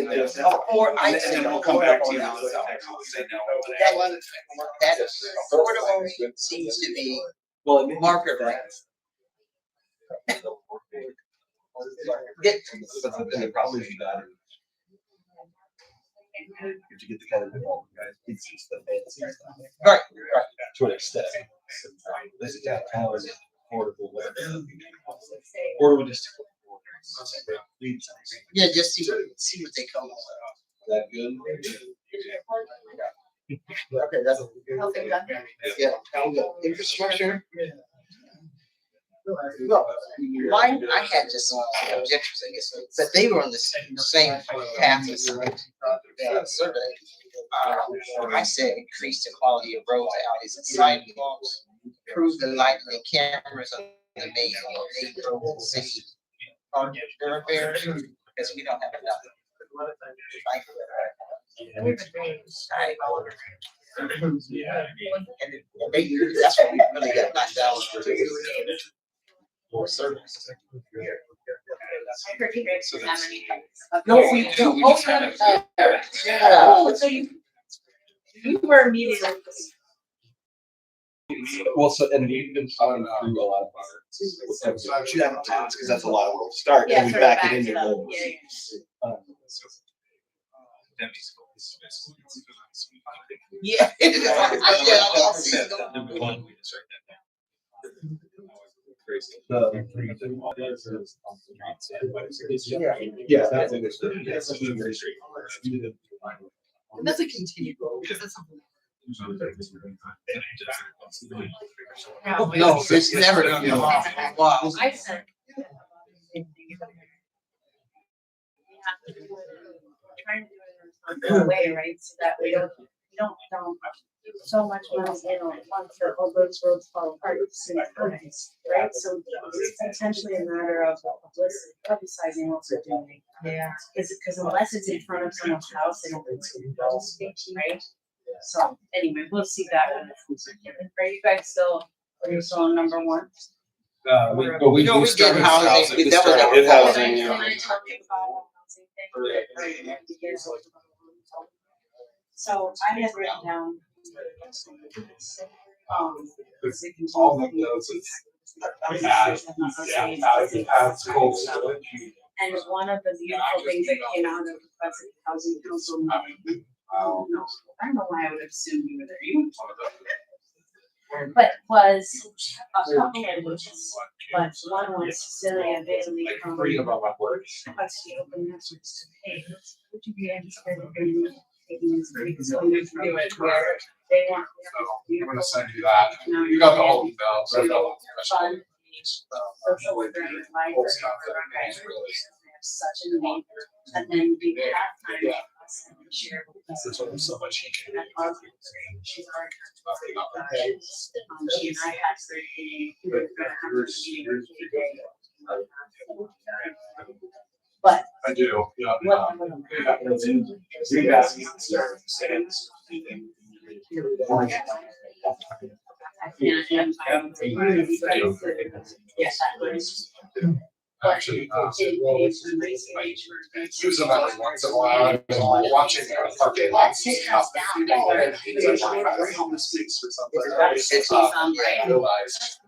Or I say, I'll come back to you. that affordable seems to be market rate. The problem is you got it. If you get the kind of guys, it's just the fancy stuff. Right. To an extent. This is downtown is affordable. Or we just. Yeah, just see what they come up with. That good? Okay, that's. Yeah, infrastructure. No, mine, I had just some objections, I guess, but they were on the same path as the survey. I said increase the quality of roads, alleys, and sidewalks, improve the lighting and cameras on the main city thoroughfares, because we don't have enough. And that's what we really got knocked down. More service. No, we do. We just kind of. Oh, so you were immediately. Well, so, and we've been talking through a lot of our, shoot out towns, because that's a lot of work to start, and we back it into the. Yeah. Yeah, that's understood. That's very straightforward. It doesn't continue, because that's something. No, it's never gonna come off. Wow. I said. Trying to do it in a way, right, so that we don't dump so much money in on once all those roads fall apart at the same time, right? So it's potentially a matter of publicizing what we're doing. Yeah. Because unless it's in front of someone's house, they don't speak, right? So anyway, we'll see that when it comes. Are you guys still on number one? We We did housing, we definitely got did housing. housing, Can I talk about housing thing? So I had written down. All of those is. And one of the beautiful things that came out of the Pleasant Housing Council meeting, no, I don't know why I would assume you were there, you. But was a couple of which, but one was Cecilia Bailey from. What's the open message to pay? Would you be interested in taking this break? So we do it where they want. I'm gonna send you that. You got the whole email. So Fun. Social worker and library. Such a name, and then we have time and share with us. So much. She's already. She and I had surgery. We were gonna have a meeting today. But. I do, yeah. Actually, use them every once in a while, watching parquet lots.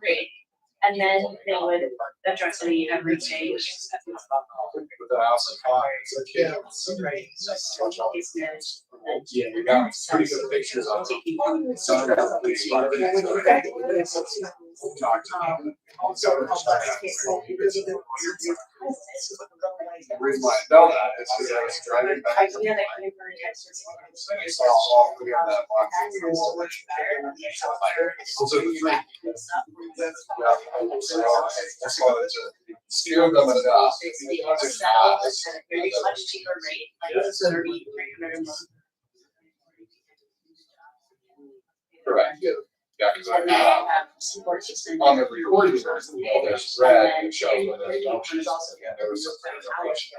Great. And then they would address me every day, which is. With the house of cards, Right. yeah, we got pretty good pictures of them. So, the reason why I know that is because I was driving back. I saw all three of that box. Those are the three. I saw that to scale them enough. Very much cheaper rate, like 3,300 a month. Correct, yeah. Yeah, because I on the recording version, there's red and shows when there's options. Yeah, there was some question.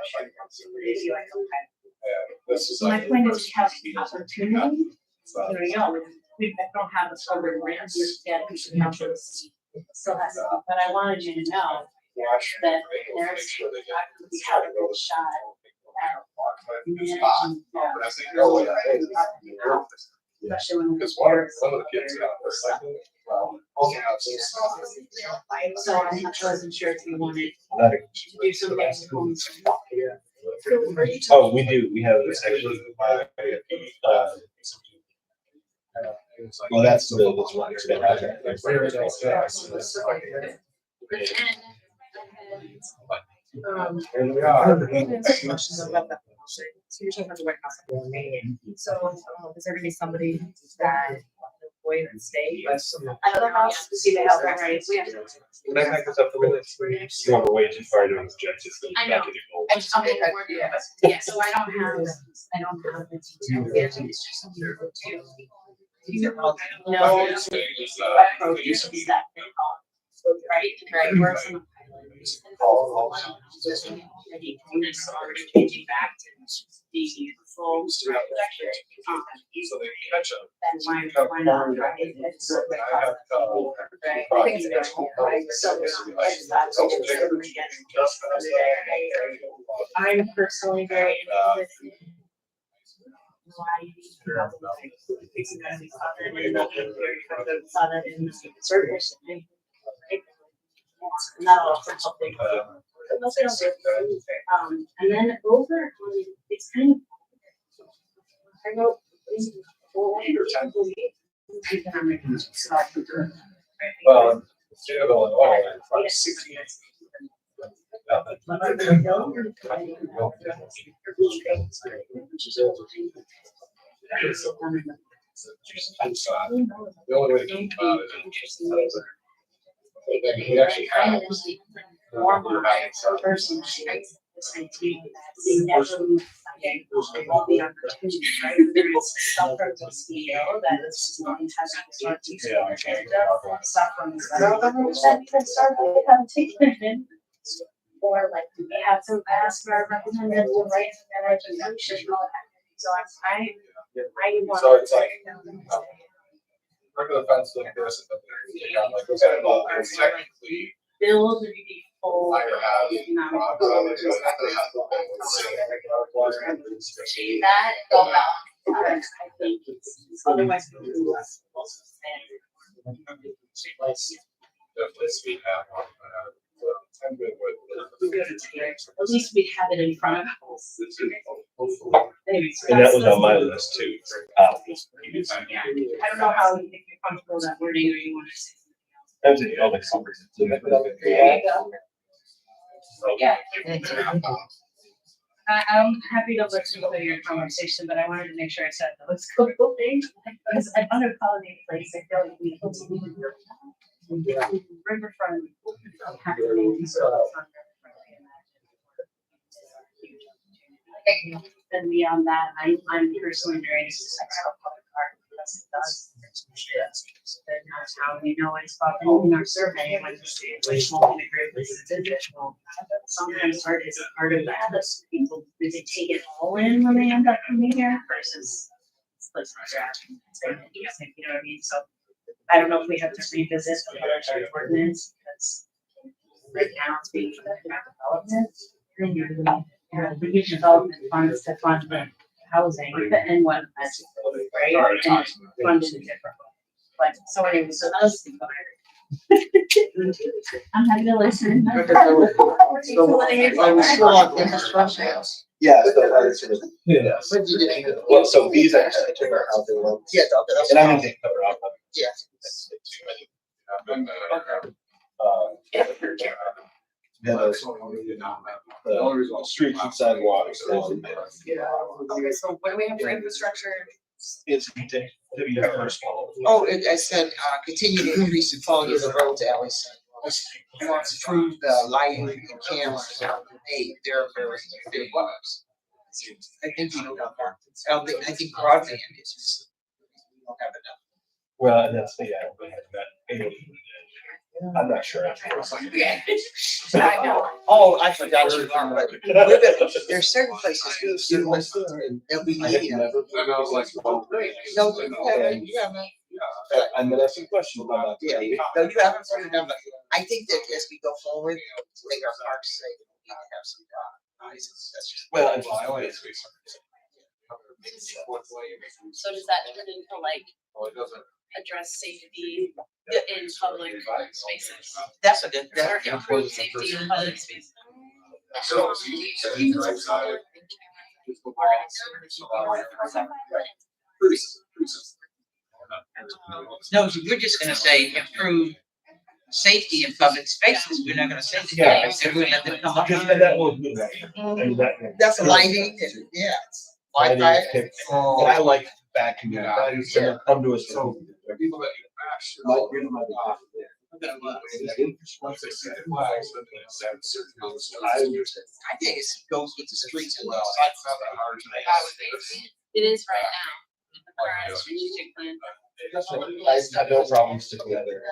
This is My like. point is, we have the opportunity, there we go, we don't have a program grant yet, we should have this, still has to, but I wanted you to know that there's, we have a good shot at managing that. Especially when we're. Some of the kids got this, like, well, also have some. So I wasn't sure if you wanted to do some next ones. Oh, we do, we have this actually. Well, that's the, this one. Here we are. So you're talking about the White House. So is there gonna be somebody that wait and stay? I don't know, to see the health rights. Can I back this up for a minute? You want to wait too far to object to the I know. back of the goal. I just don't think yeah, so I don't have the details yet, it's just something to do. No, approaches that they call, right, where some. Already changing back to the full. So they catch up. Then why not, right? It's right. I think it's very cool, right? So I'm personally very interested in why it's gonna be southern in the service. Not all for something. And then over, it's kind of. I wrote. Well, state of Illinois, like 60 years. The only way to keep about it is. We actually have. Person, they never move. They won't be opportunities, right? There's stuff from the CEO that is not has to start teaching agenda, stuff from the federal government that you can start with, haven't taken it in. Or like, we have to ask our representatives to write their representation, all that. So I want. So it's like. Regular fence like this, but they got like, we got it all, technically. Build a full. That I think it's otherwise. At least we have it in front of us. And that was on my list too. I don't know how you think you're comfortable with that wording, or you want to say something else. There you go. Yeah. I'm happy to listen to your conversation, but I wanted to make sure I said those couple things, because I want to call it a place, I feel like we riverfront happening. And beyond that, I'm personally very interested in public art because it does. And that's how we know it's popping in our survey and when you see it, which will integrate with the digital. Sometimes art is a part of that. People, do they take it all in when they end up coming here versus split scratch? You know what I mean? So I don't know if we have to revisit the other ordinance because right now it's being for the development. We use development funds to fund the housing and what, right? And it's funded differently. But so anyway, so that was the I'm happy to listen. Yeah. Well, so these actually took our housing loans. Yeah, and I think they cover up. Yeah. Streets and sidewalks. Okay, so what do we have for infrastructure? It's to be our first one. Oh, I said, continue to increase the quality of the roads, Alice. Improve the lighting and cameras. Hey, they're very big ones. I think you know about that. I think broadband is just, we don't have enough. Well, and that's, I'm not sure. I know. Oh, I forgot you are, but there's certain places too, they'll be leaving. And I was like, well, great. No, you haven't. I'm gonna ask you a question about that. Yeah, no, you haven't. I I think that as we go forward, to make our parks safe, we need to have some eyes. That's just. Well, and I always. So does that turn into like address safety in public spaces? That's a good. Or improve safety in public spaces? No, we're just gonna say improve safety in public spaces. We're not gonna say. Yeah. We're let them come up. And that will do that. That's lighting and, yeah. Lighting, Wi-Fi. and I like backing it up. It's gonna come to us. So. People that like, give them a- I think it goes with the streets and the It is right now. The current strategic plan. I have no problem sticking together.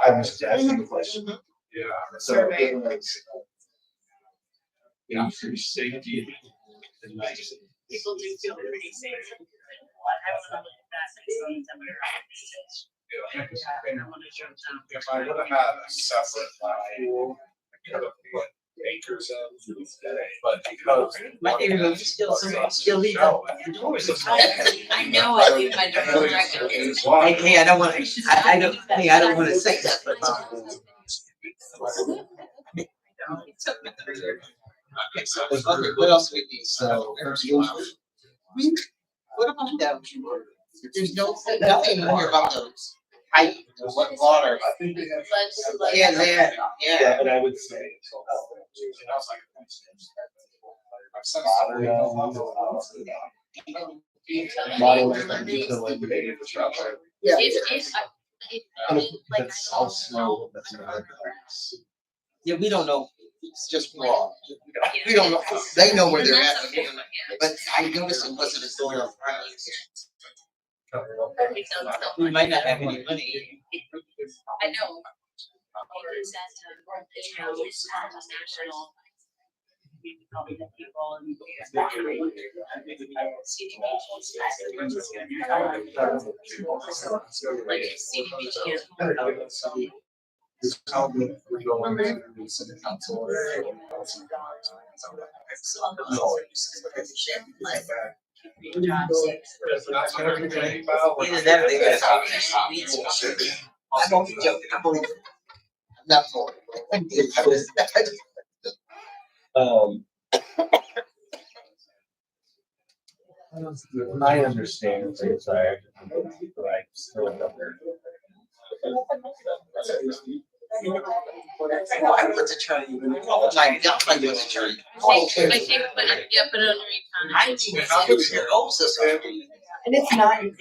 I'm just asking the question. Yeah. So. Increase safety. People do feel pretty safe. I want to look at that next time that we're on. I want to show them. If I would have had a separate pool, I could have put acres in, but because. My neighborhood is still leave I know I leave my door directly. Hey, I don't wanna, I don't wanna say that, but. Okay, what else we need? So, what about them? There's nothing more about those. Height, what water. I think they have. Yeah, that, yeah. And I would say. Model infrastructure. Yeah. That's all snow. That's not grass. Yeah, we don't know, it's just raw. We don't know, they know where they're at, but I noticed it wasn't a soil. We might not have any money. I know. It is that, national. People and. Like CDBG. How good we're going to city council. Either that or they got I don't be joking, I believe it. I'm not for it. I understand things I still never. I was a attorney, like, I was a attorney. I think, but yeah, but under econ. I think it's your old system. And it's not, it's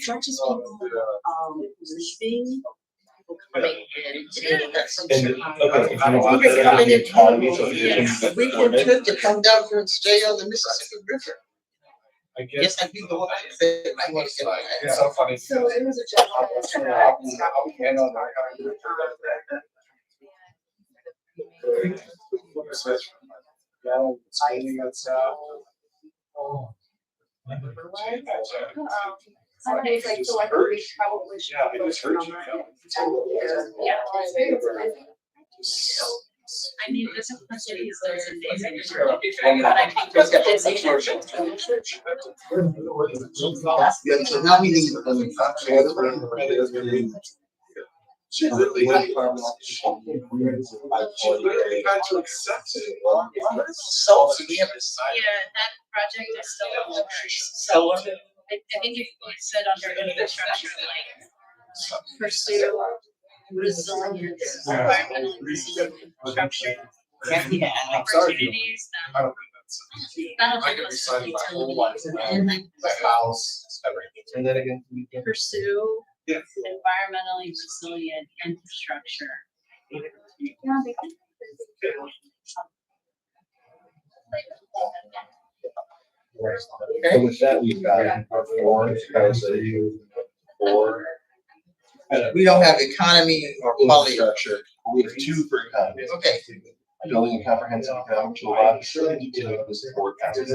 not just people, leaving, people coming in. We're coming in economy, so we can trip to come down here and stay on the Mississippi River. I Yes, I think the one I said, I want to get back. It's so funny. So it was a Somebody's like, so I think we probably should. Yeah, it just hurts you. Yeah. I mean, this is the city is there's amazing. So now we need. She really had to accept it. So we have decided. Yeah, that project is still. So I think if you said under infrastructure, like pursue resilience, environmental resilient infrastructure. Yeah. Opportunities, that'll help us to The house, everything. And then again. pursue Yeah. environmentally resilient infrastructure. So with that, we've got our four, four. We don't have economy or quality. Infrastructure. We have two for economy. Okay. Building a comprehensive economic toolbox, continuing to support councils.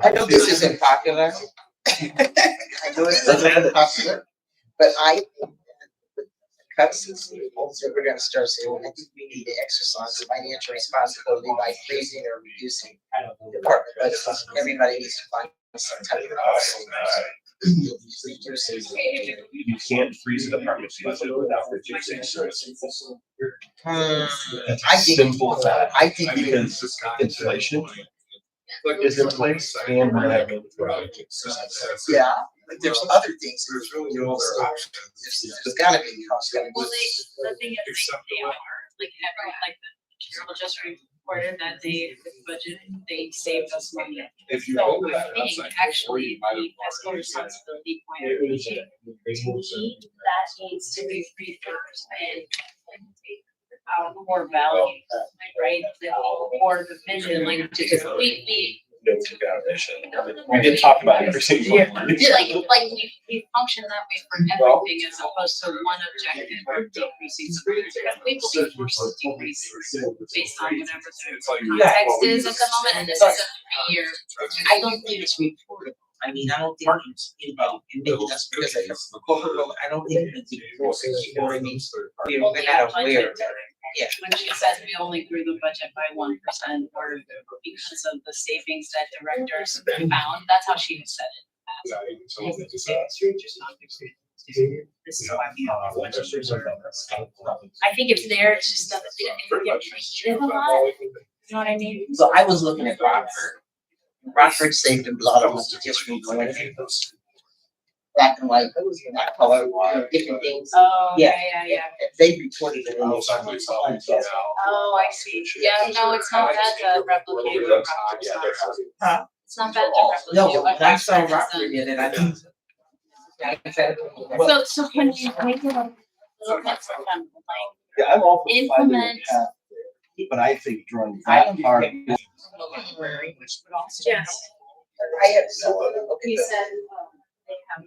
I know this isn't popular, I know it's a possible, but I think that cuts is, so we're gonna start saying, I think we need to exercise financial responsibility by freezing or reducing department budgets. Everybody needs to find some type of. You can't freeze a department's budget without reducing services. I think, Simple as that. I think Because inflation is in place and we're having. yeah, but there's other things that are really also, there's gotta be cost. Well, the thing is, they are, like the Carol just reported that they budget, they saved us money. So I think actually, the fiscal responsibility point of view, to me, that needs to be researched and core value, right? The core vision, like, we We did talk about everything. like we function that way for everything as opposed to one objective or decreasing. Because we believe we're still decreasing based on whatever the context is at the moment, and this is a 3-year. I don't think it's reportable. I mean, I don't think it's, you know, maybe that's because I have a corporate, I don't think it's reportable, you know what I mean? We're not aware of that. Yeah. When she says we only grew the budget by 1% or because of the savings that directors found, that's how she said it. This is why we have budget reserve. I think it's there, it's just that they get treated a lot, you know what I mean? So I was looking at Rockford. Rockford saved a lot of money just from going black and white, not color, different things. Oh, Yeah. yeah. They reported it in the. Oh, I see. Yeah, no, it's not bad to replicate what Rockford's not. It's not bad to replicate. No, what that's how Rockford has Rockford done. did it, I think. So can we make it a little bit like Yeah, I'm all for implement? but I think during that part. Yes. I have so, He said, they have.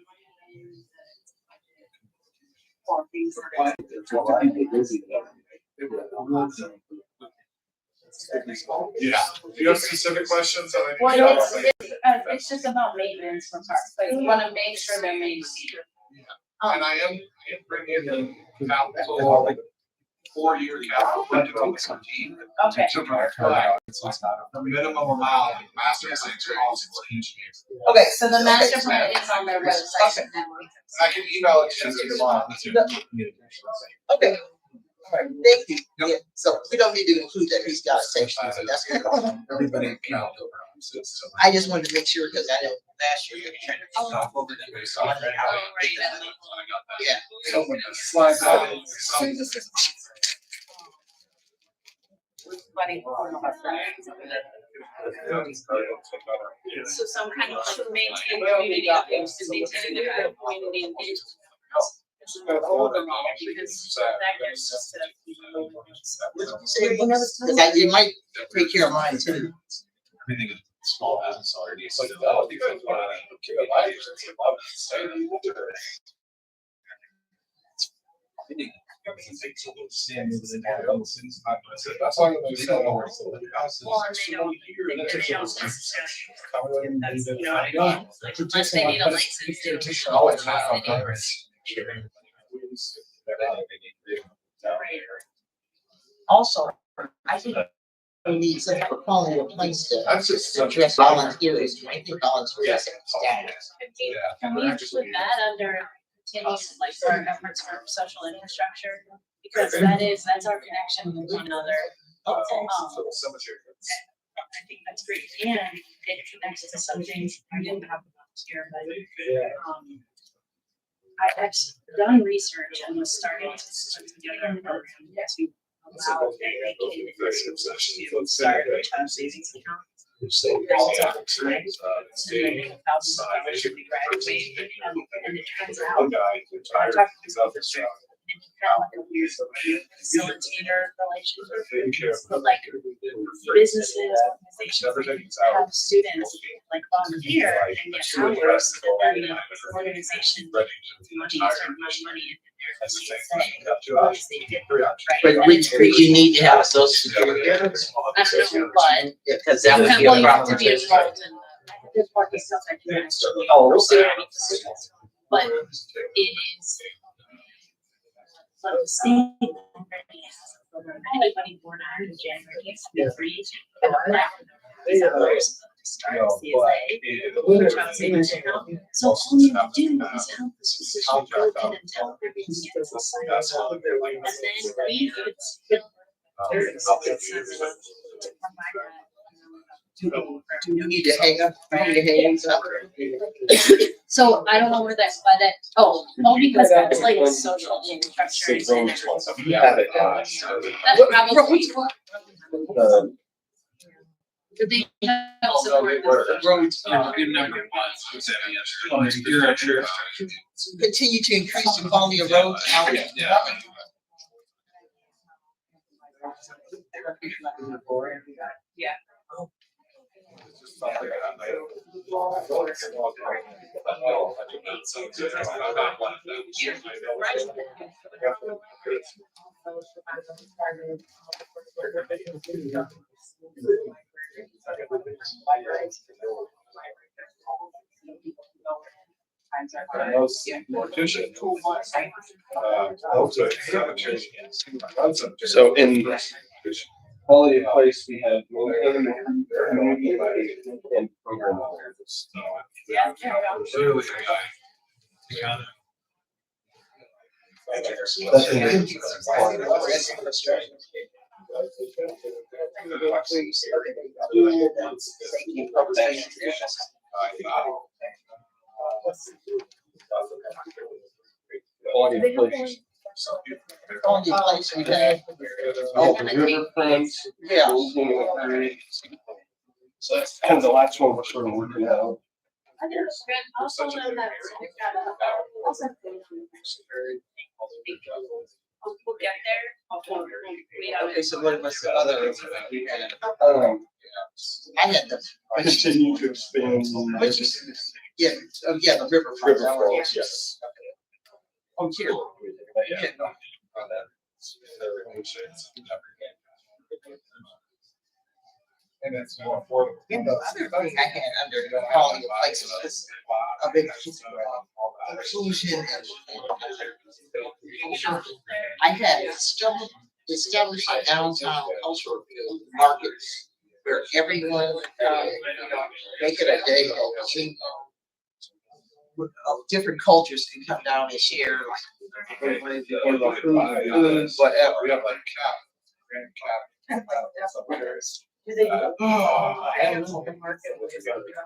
Or things that Yeah, do you have specific questions? well, it's just about maintenance for parks, like you wanna make sure they're maintained. And I am bringing in capital, 4-year capital budget on this team. Okay. The minimum amount, master things are also engineers. okay. So the master plan is on their website. And I can email it to you tomorrow. Okay. All right, thank you. Yeah, so we don't need to include that, he's got a section, so that's good. Everybody can. I just wanted to make sure, because I know last year you were trying to talk over the. Yeah. Slides out. So some kind of like maintain community updates to maintain the community engagement. Overall, because that gets us to. Because you might take care of mine too. Everything is small business already. It's like, that's why we say. Well, and they don't that's, you know what I mean? Like, unless they need a license to. Also, I think we need some type of quality of place to address volunteers. I think volunteers. Can we put that under continuous, like, for our efforts for social infrastructure? Because that's our connection with one another. I think that's great, and it connects to some things I didn't have here, but, I've done research and was starting to put together a program to allow that they start a child savings account. And it turns out, I talked to people district, and you kind of like a weird facilitator relationship. But like businesses, organizations, have students like volunteer and get hours, and then the organization money, certain money in there. Once they get right. But which you need to have a social security. I don't know, but Because that would be well, a you have to problem. be involved in there's more stuff I can actually pursue any decisions. But it is. So the state already has a program. Anybody born after January is free to go start CSA, which I was able to help. So all you have to do is help the physician go in and tell their patients the science. And then we could Do you need to hang up? I need to hang up. So I don't know where that's by that. Oh, because that's like social infrastructure. And that's probably what. Did they have support? Continue to increase the quality of roads out. Yeah. So in quality of place, we have community and program awareness. Quality of place. Quality of place we had. Oh, the riverfront. Yeah. So that's kind of the last one we're sort of working out. We'll get there. Okay, so what was the other? I had the. Continue to expand. Which is, yeah, yeah, the riverfront. Riverfront, yes. Oh, here. Yeah. And it's more affordable. And the other thing I had under the quality of places was a big inclusion and I had established a downtown cultural markets where everyone, make it a day of different cultures can come down and share like food, whatever.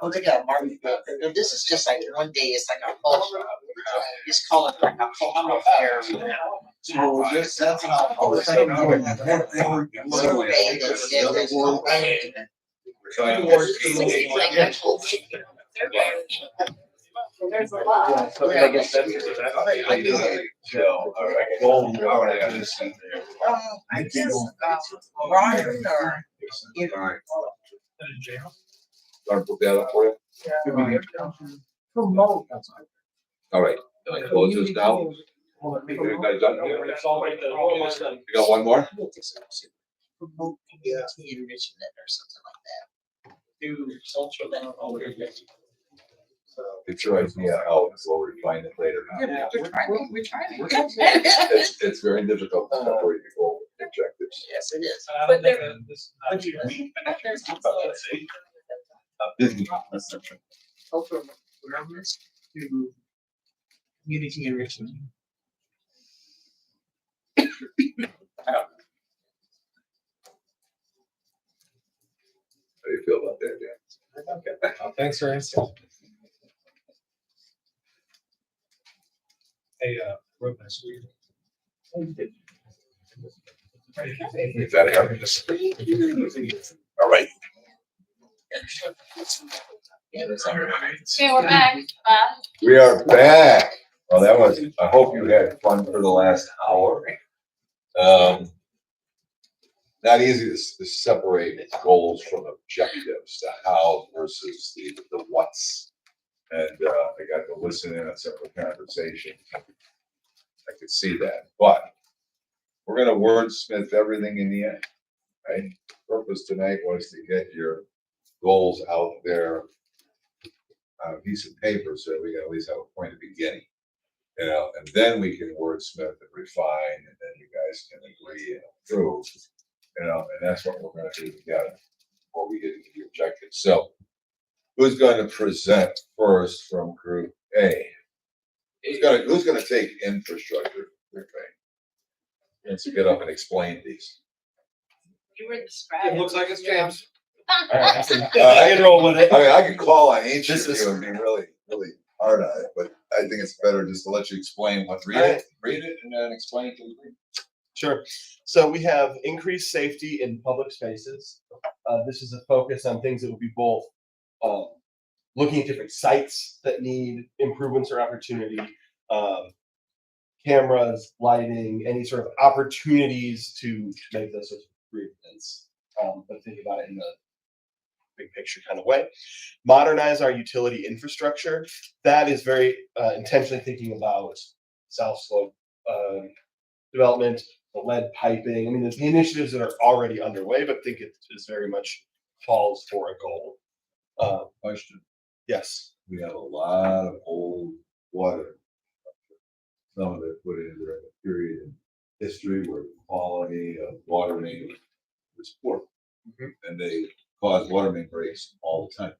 Oh, they got a market. And this is just like one day, it's like a whole, it's called like a cultural fair. So that's how. There's a lot. I guess that's. I guess, Ryan or, you know. Want to put that up for you? Promote. All right, can I close this now? Everybody done? You got one more? Promote community enrichment or something like that. Get your idea out, we'll refine it later. Yeah, we're trying. It's very difficult to separate the goal and objectives. Yes, it is. But there, Cultural awareness to community enrichment. How do you feel about that, Dan? Thanks for answering. Hey, road master. Is that happiness? All right. okay, we're back. We are back. Well, that was, I hope you had fun for the last hour. Not easy to separate goals from objectives, the how versus the what's. And I got to listen in on several conversations. I could see that, but we're gonna wordsmith everything in the end, right? Purpose tonight was to get your goals out there on a piece of paper so we can at least have a point of beginning. You know, and then we can wordsmith and refine, and then you guys can agree and approve. You know, and that's what we're gonna do together before we get into the objectives. So who's gonna present first from group A? Who's gonna take infrastructure, group A? Let's get up and explain these. You were the scribe. It looks like it's James. I can roll with it. I mean, I could call on each This of is- you and be really, really hard on it, but I think it's better just to let you explain read it, and then explain it to the group. Sure. So we have increased safety in public spaces. This is a focus on things that would be both looking at different sites that need improvements or opportunity, cameras, lighting, any sort of opportunities to make those sorts of improvements. But think about it in a big picture kind of way. Modernize our utility infrastructure. That is very intentionally thinking about South Slope development, the lead piping. I mean, the initiatives that are already underway, but think it is very much calls for a goal. Question. Yes. We have a lot of old water. Some of it put in during a period in history where the quality of water main was poor. And they cause water main breaks all the time.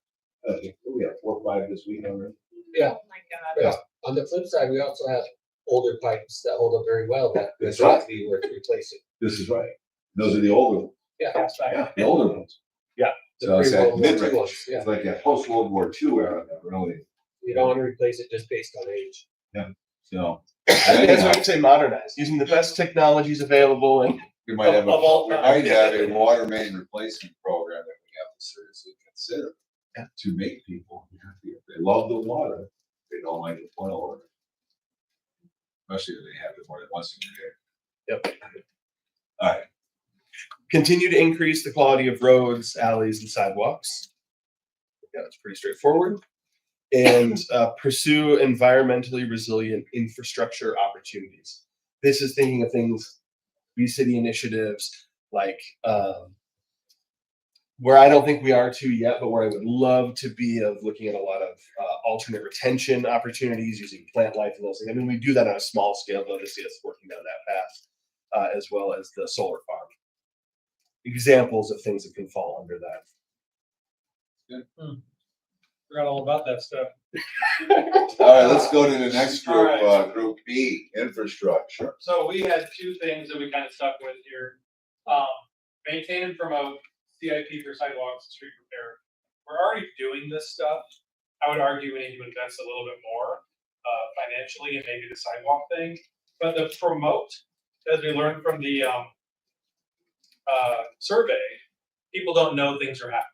We have 4 or 5 this week already. Oh my God. Yeah. On the flip side, we also have older pipes that hold up very well that That's would right. be worth replacing. This is right. Those are the older ones. Yeah, that's right. Yeah, the older ones. Yeah. So it's that pre-World War II mid-range. ones, yeah. It's like that post-World War II era that really. You don't want to replace it just based on age. Yeah. So. That's why I say modernize, using the best technologies available and We might have of all we time. might have a water main replacement program that we have to seriously consider. Yeah. To make people happy. If they love the water, they don't like the boil water. Especially if they have it more than once a year. Yep. All right. Continue to increase the quality of roads, alleys, and sidewalks. Yeah, that's pretty straightforward. And pursue environmentally resilient infrastructure opportunities. This is thinking of things, city initiatives, like where I don't think we are to yet, but where I would love to be of looking at a lot of alternate retention opportunities using plant life and those things. I mean, we do that on a small scale, though, to see us working down that path, as well as the solar farm. Examples of things that can fall under that. Forgot all about that stuff. All right, let's go to the next All group, right. group B, infrastructure. So we had 2 things that we kind of stuck with here. Maintain and promote CIP for sidewalks and street repair. We're already doing this stuff. I would argue we need to invest a little bit more financially in maybe the sidewalk thing. But the promote, as we learned from the survey, people don't know things are happening.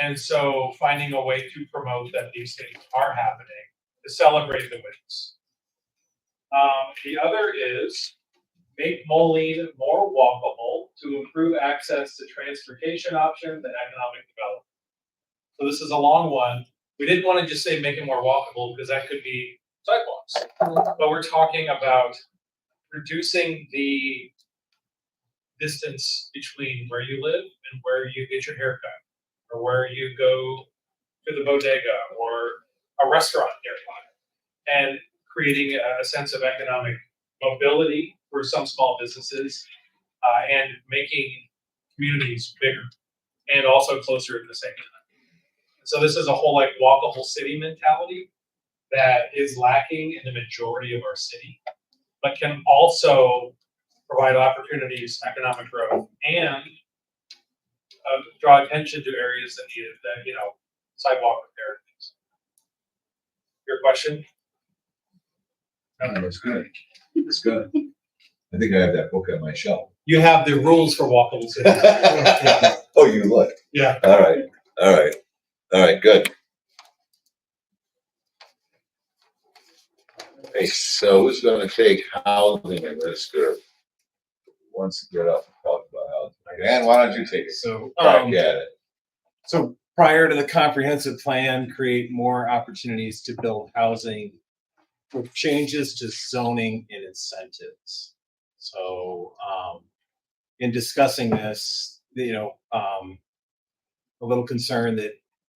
And so finding a way to promote that these things are happening, to celebrate the wins. The other is make Moline more walkable to improve access to transportation options and economic development. So this is a long one. We didn't want to just say make it more walkable because that could be sidewalks. But we're talking about reducing the distance between where you live and where you get your haircut, or where you go to the bodega or a restaurant nearby, and creating a sense of economic mobility for some small businesses, and making communities bigger and also closer at the same time. So this is a whole like walkable city mentality that is lacking in the majority of our city, but can also provide opportunities, economic growth, and draw attention to areas that need that, sidewalk repair things. Your question? That's good. That's good. I think I have that book on my shelf. You have the rules for walkable cities. Oh, you look. Yeah. All right, good. Hey, so who's gonna take housing in this group? Who wants to get up and talk about housing? Dan, why don't you take it? So, Crack at it. So prior to the comprehensive plan, create more opportunities to build housing with changes to zoning and incentives. So, in discussing this, a little concerned that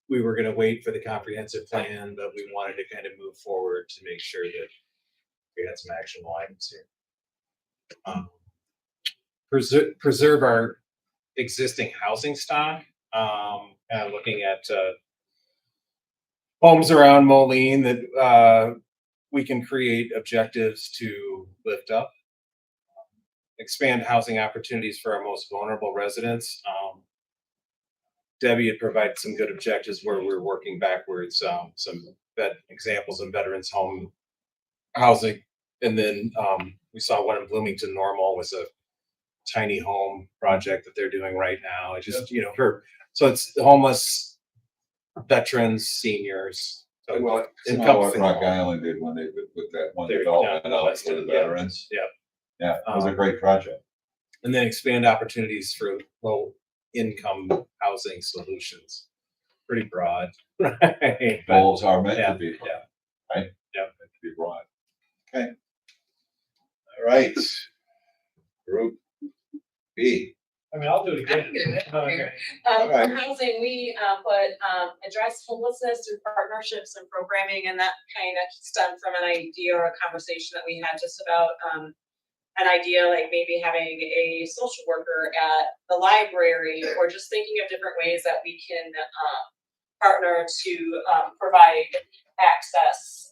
we were gonna wait for the comprehensive plan, but we wanted to kind of move forward to make sure that we had some actionable items here. Preserve our existing housing stock, looking at, homes around Moline that, we can create objectives to lift up. Expand housing opportunities for our most vulnerable residents. Debbie had provided some good objectives where we're working backwards, some examples of veterans home housing. And then we saw one in Bloomington Normal was a tiny home project that they're doing right now. It's just, so it's homeless, veterans, seniors. So Well, it's not what encompassing Rock all. Island did when they put that one They're development down out west for the end, yeah. veterans. Yeah. Yeah, it was a great project. And then expand opportunities for low income housing solutions. Pretty broad, right? But- Goals are meant yeah, to be, yeah. right? Yeah. Meant to be broad. Okay. All right. Group B. I mean, I'll do it again. Alright. For housing, we put address homelessness through partnerships and programming, and that kind of stemmed from an idea or a conversation that we had just about an idea like maybe having a social worker at the library, or just thinking of different ways that we can partner to provide access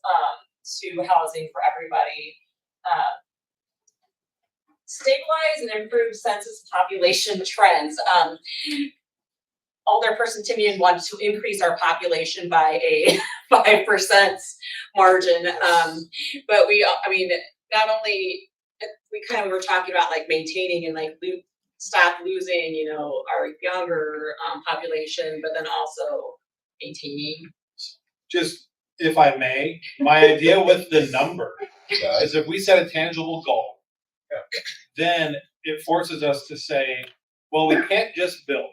to housing for everybody. Stabilize and improve census population trends. Alderperson Timian wanted to increase our population by a 5% margin. But not only, we kind of were talking about like maintaining and like stop losing, our younger population, but then also maintaining. Just, if I may, my idea with the number is if we set a tangible goal, then it forces us to say, well, we can't just build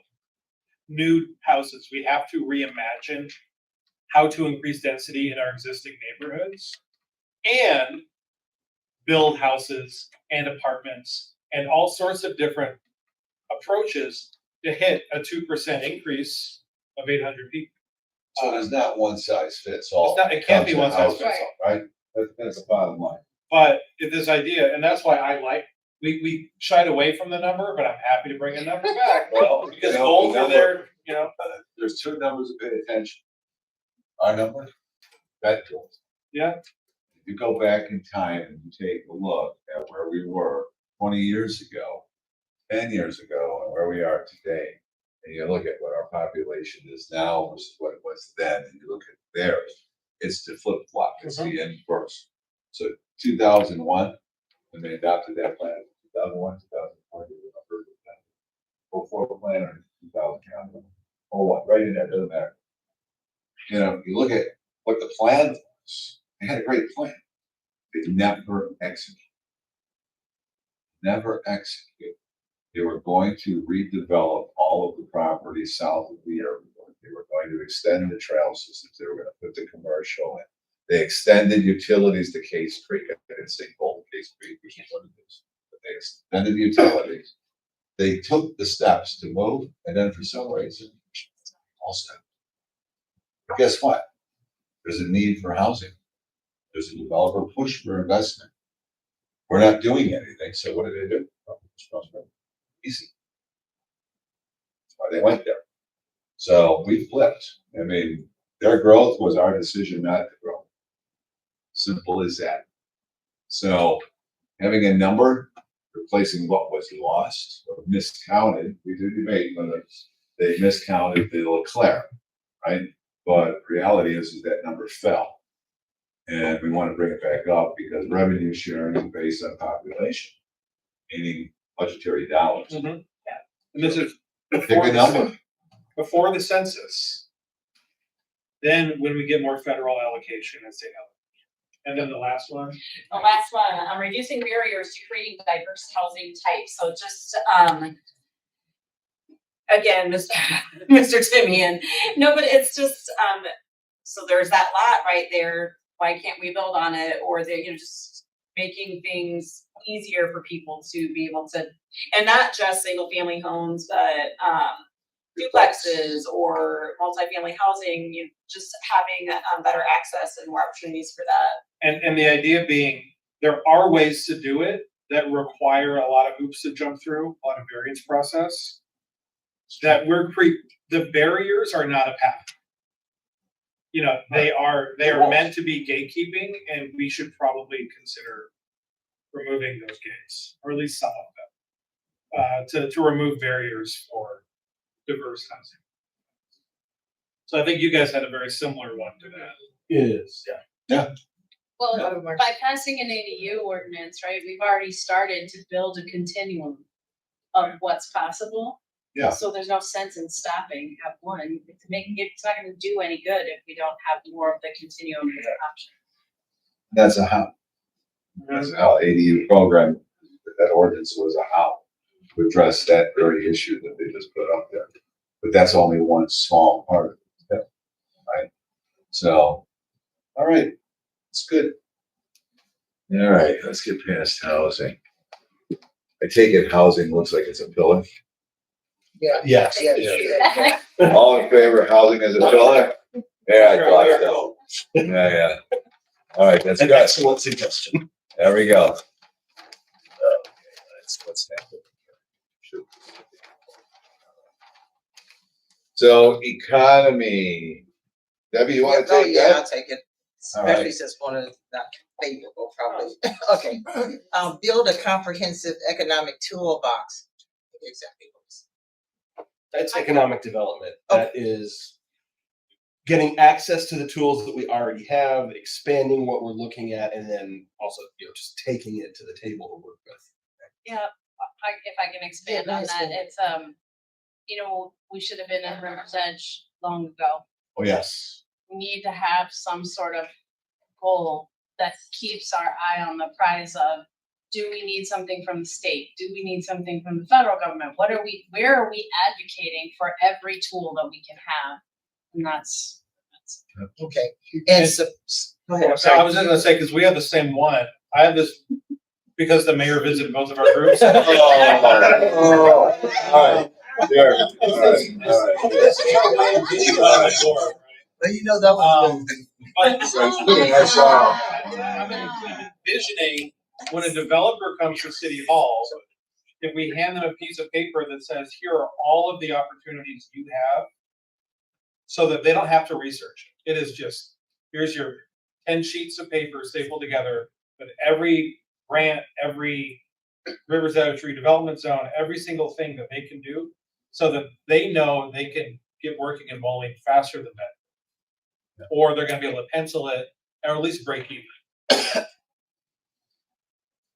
new houses. We have to reimagine how to increase density in our existing neighborhoods and build houses and apartments and all sorts of different approaches to hit a 2% increase of 800 people. So there's not one size fits all. It can't be one size fits all. Right? That's the bottom line. But if this idea, and that's why we shied away from the number, but I'm happy to bring a number back. Well, because goals are there, There's two numbers to pay attention. Our number, that goal. Yeah. If you go back in time and you take a look at where we were 20 years ago, 10 years ago, and where we are today, and you look at what our population is now versus what it was then, and you look at theirs, it's the flip flop. It's the inverse. So 2001, when they adopted that plan, 2001, 2004, before plan or 2000, or what, right in there, doesn't matter. You look at what the plan was. They had a great plan. They never executed. Never executed. They were going to redevelop all of the property south of the airport. They were going to extend the trail systems. They were going to put the commercial in. They extended utilities to Case Creek. I didn't say Golden Case Creek, which is what it is. But they extended utilities. They took the steps to move, and then for some reason, all stopped. But guess what? There's a need for housing. There's a developer push for investment. We're not doing anything, so what did they do? Easy. That's why they went there. So we flipped. I mean, their growth was our decision not to grow. Simple as that. So having a number, replacing what was lost or miscounted, we did debate whether they miscounted the Leclerc, right? But reality is that number fell. And we want to bring it back up because revenue sharing is based on population, meaning budgetary dollars. Mm-hmm. Yeah. And this is Pick a number. Before the census. Then when we get more federal allocation and state allocation. And then the last one? The last one, reducing barriers to creating diverse housing types. So just, again, Mr. Timian. No, but it's just, so there's that lot right there. Why can't we build on it? Or just making things easier for people to be able to, and not just single family homes, but duplexes or multifamily housing, just having better access and more opportunities for that. And the idea being, there are ways to do it that require a lot of hoops to jump through, a lot of variance process. That the barriers are not a path. They are meant to be gatekeeping, and we should probably consider removing those gates, or at least some of them, to remove barriers for diverse housing. So I think you guys had a very similar one to that. It is. Yeah. Well, by passing an ADU ordinance, right, we've already started to build a continuum of what's possible. Yeah. So there's no sense in stopping at one. It's not going to do any good if we don't have more of the continuum as an option. That's how ADU program, that ordinance was a how to address that very issue that they just put up there. But that's only one small part of it, right? So, all right, it's good. All right, let's get past housing. I take it housing looks like it's a pillar. Yeah. Yes. Yes. All in favor of housing as a pillar? Yeah, I thought so. Yeah. All right, that's An good. excellent suggestion. There we go. Okay, that's what's happening. Shoot. So economy. Debbie, you want to take Yeah, that? I'll take it. All Especially right. since one of the not favorable, probably. Okay. Build a comprehensive economic toolbox. Exactly. That's economic development. That is getting access to the tools that we already have, expanding what we're looking at, and then also, just taking it to the table to work with. Yeah, if I can expand on that, it's we should have been in River's Edge long ago. Oh, yes. We need to have some sort of goal that keeps our eye on the prize of, do we need something from the state? Do we need something from the federal government? Where are we advocating for every tool that we can have? And that's okay. And so, go ahead. I'm So I sorry. was just gonna say, because we have the same one. I have this because the mayor visited both of our groups. All right. Sure. All right. Well, you know that was I'm envisioning when a developer comes to City Hall, if we hand them a piece of paper that says, here are all of the opportunities you have, so that they don't have to research. It is just, here's your 10 sheets of paper stapled together with every grant, every Rivers Edge redevelopment zone, every single thing that they can do, so that they know they can get working in Moline faster than that. Or they're gonna be able to pencil it, or at least break even.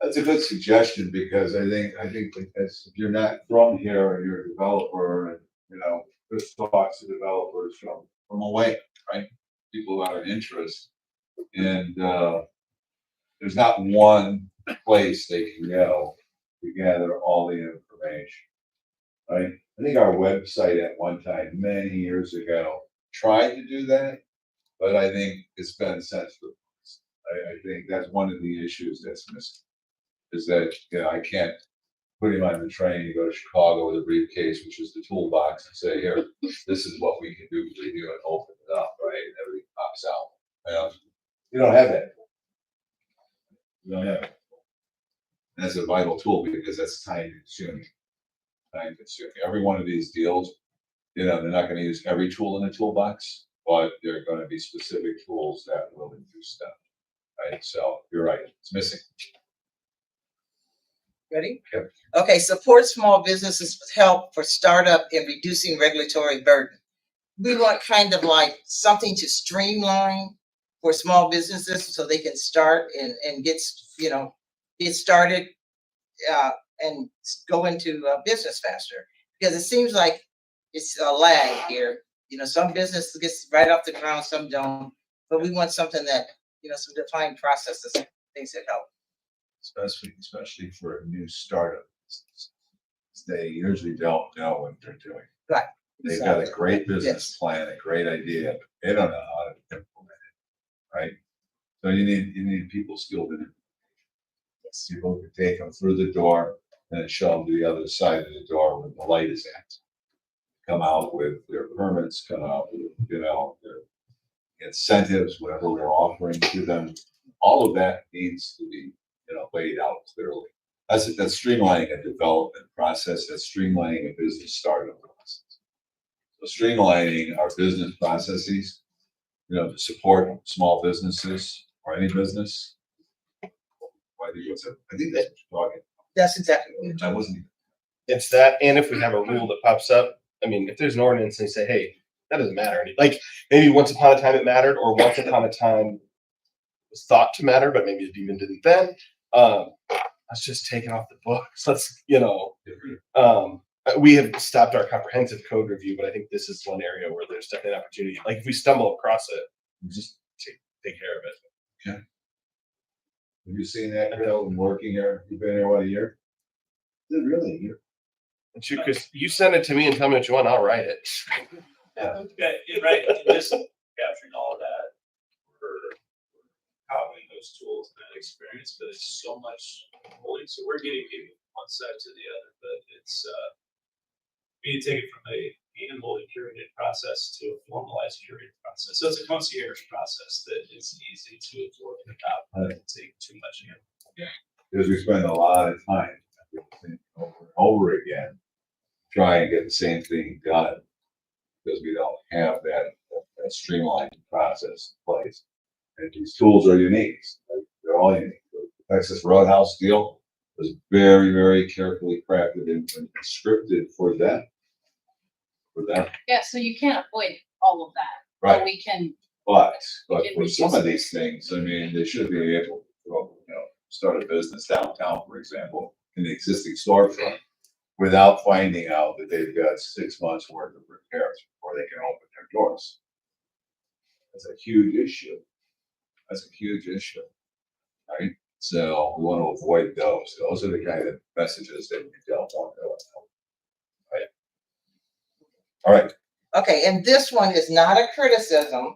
That's a good suggestion, because I think if you're not from here or you're a developer, and this talks to developers from away, right? People who have an interest, and there's not one place they can go to gather all the information, right? I think our website at one time, many years ago, tried to do that, but I think it's been sensitive. I think that's one of the issues that's missing, is that, I can't put him on the train to go to Chicago with a briefcase, which is the toolbox, and say, here, this is what we can do for you, and open it up, right? And everything pops out. You don't have that. You don't have it. And that's a vital tool, because that's time consuming. Every one of these deals, they're not going to use every tool in the toolbox, but there are going to be specific tools that will do stuff, right? So you're right, it's missing. Ready? Yep. Okay, support small businesses with help for startup and reducing regulatory burden. We want kind of like something to streamline for small businesses so they can start and get started and go into business faster. Because it seems like it's a lag here. Some businesses get right off the ground, some don't. But we want something that, some defined processes, things that help. Especially for a new startup. They usually don't know what they're doing. Right. They've got a great business plan, a great idea, but they don't know how to implement it, right? So you need people skilled in it. Yes. People who can take them through the door and then show them to the other side of the door where the light is at. come out with their permits, come out with, you know, their incentives, whatever we're offering to them. All of that needs to be, you know, laid out clearly. That's streamlining a development process, that's streamlining a business startup process. So streamlining our business processes, you know, to support small businesses or any business. I think that's what you're talking. That's exactly what I wasn't. It's that, and if we have a rule that pops up, I mean, if there's an ordinance and they say, hey, that doesn't matter. Like maybe once upon a time it mattered, or once upon a time was thought to matter, but maybe it even didn't then. Let's just take it off the books. Let's, you know, we have stopped our comprehensive code review, but I think this is one area where there's definitely an opportunity. Like if we stumble across it, just take care of it. Okay. Have you seen that, Bill, working here? You've been here, what, a year? Is it really a year? And shoot, Chris, you send it to me and tell me what you want, I'll write it. Yeah, right, and just capturing all of that for having those tools and that experience, but it's so much holding, so we're getting maybe one side to the other, but it's, we need to take it from a hand-holding curated process to a formalized curated process. So it's a concierge process that is easy to absorb without taking too much in. Yeah. Because we spend a lot of time over and over again trying to get the same thing done because we don't have that streamlined process in place. And these tools are unique. They're all unique. The Texas Roadhouse deal was very, very carefully crafted and scripted for them. Yeah, so you can't avoid all of that. Right. But we can. But we can for some reduce of these things, I mean, they should be able to, you know, start a business downtown, for example, in the existing storefront, without finding out that they've got 6 months worth of repairs before they can open their doors. That's a huge issue. Right? So we want to avoid those. Those are the kind of messages that we don't want to. Right. All right. Okay, and this one is not a criticism,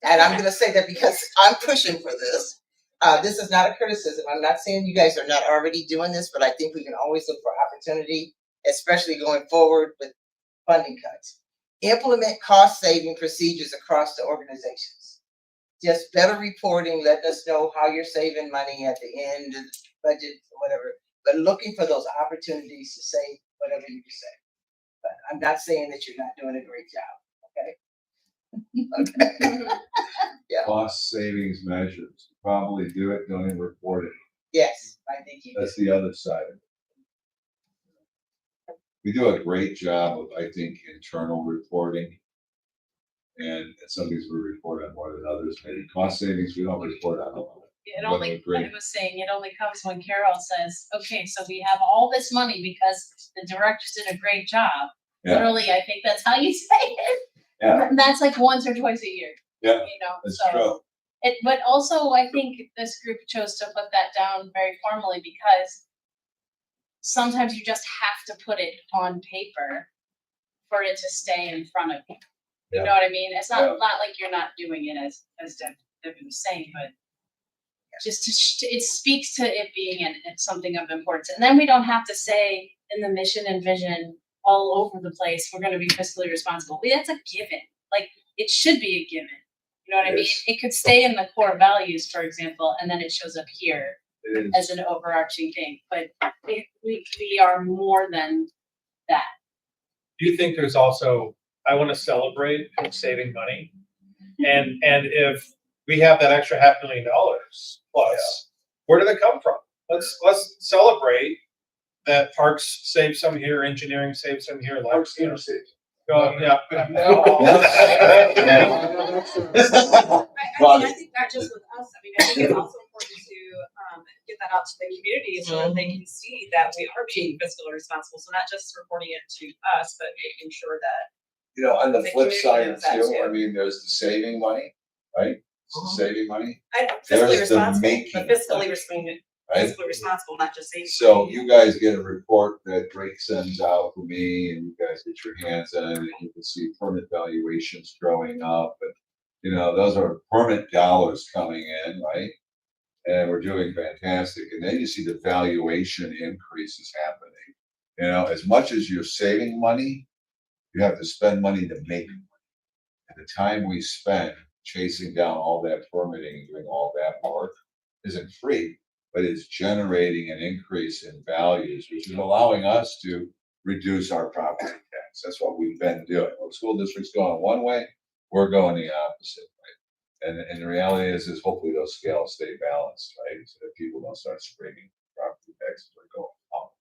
and I'm gonna say that because I'm pushing for this. This is not a criticism. I'm not saying you guys are not already doing this, but I think we can always look for opportunity, especially going forward with funding cuts. Implement cost-saving procedures across the organizations. Just better reporting, letting us know how you're saving money at the end of the budget or whatever, but looking for those opportunities to save whatever you can save. But I'm not saying that you're not doing a great job, okay? Okay. Yeah. Cost savings measures. Probably do it, don't even report it. Yes, I think you That's the other side of it. We do a great job of, I think, internal reporting. And some things we report on more than others. Maybe cost savings, we don't report on a lot. It only, I was saying, it only comes when Carol says, okay, so we have all this money because the directors did a great job. Yeah. Literally, I think that's how you say it. Yeah. And that's like once or twice a year. Yeah, you know, that's so true. but also I think this group chose to put that down very formally because sometimes you just have to put it on paper for it to stay in front of you. You know what I mean? It's not like you're not doing it as Debbie was saying, but just it speaks to it being something of importance. And then we don't have to say in the mission and vision all over the place, we're going to be fiscally responsible. That's a given. Like it should be a given. You know what I mean? It could stay in the core values, for example, and then it shows up here as an overarching thing. But we are more than that. Do you think there's also, I want to celebrate saving money? And if we have that extra $500,000 plus, where did it come from? Let's celebrate that parks save some here, engineering saves some here, parks saves. Yeah. I think not just with us, I mean, I think it's also important to get that out to the community so that they can see that we are being fiscally responsible. So not just reporting it to us, but making sure that. You know, on the flip side knows that too, too. I mean, there's the saving money, right? It's the saving money. Fiscally There's the responsible, making but fiscally responsible, right? fiscally responsible, not just saving. So you guys get a report that Drake sends out for me, and you guys get your hands on it, and you can see permit valuations growing up, and you know those are permit dollars coming in, right? And we're doing fantastic, and then you see the valuation increases happening. You know, as much as you're saving money, You have to spend money to make money. And the time we spend chasing down all that permitting and doing all that work isn't free, but it's generating an increase in values, which is allowing us to reduce our property tax. That's what we've been doing. Well, school district's going one way, we're going the opposite way. And the reality is hopefully those scales stay balanced, right? So that people don't start screaming property taxes are going up.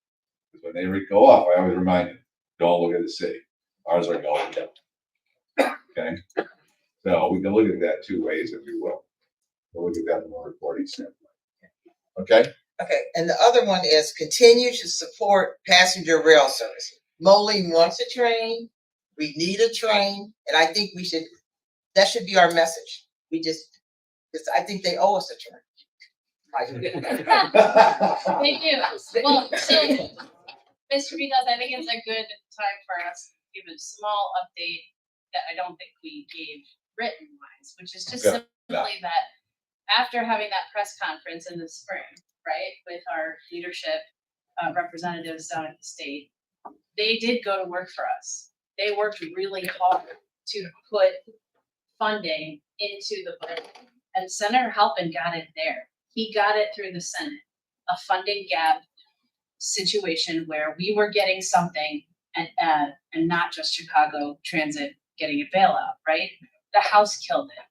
Because when they go up, I always remind them, don't look at the city. Ours are going down. Okay? So we can look at that two ways if we will. We'll look at that from a reporting standpoint. Okay? Okay, and the other one is continue to support passenger rail service. Moline wants a train, we need a train, and I think that should be our message. Because I think they owe us a train. They do. Well, so, Mr. Beatles, I think it's a good time for us to give a small update that I don't think we gave written wise, which is just simply that after having that press conference in the spring, right, with our leadership representatives down at the state, they did go to work for us. They worked really hard to put funding into the budget, and Senator Halpin got it there. He got it through the Senate, a funding gap situation where we were getting something and not just Chicago Transit getting a bailout, right? The House killed it.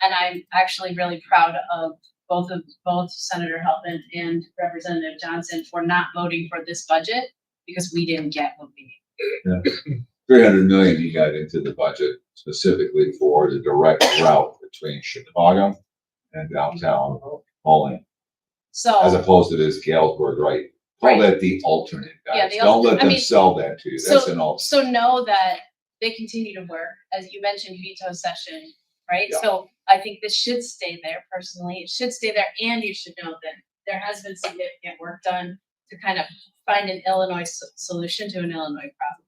And I'm actually really proud of both Senator Halpin and Representative Johnson for not voting for this budget because we didn't get what we needed. Yeah. 300 million he got into the budget specifically for the direct route between Chicago and downtown Moline. So as opposed to this Galesburg, right? Call that the alternate, guys. Yeah, Don't let them sell that to you. That's an alternate. So know that they continue to work, as you mentioned, veto session, right? Yeah. So I think this should stay there personally. It should stay there, and you should know that there has been significant work done to kind of find an Illinois solution to an Illinois problem.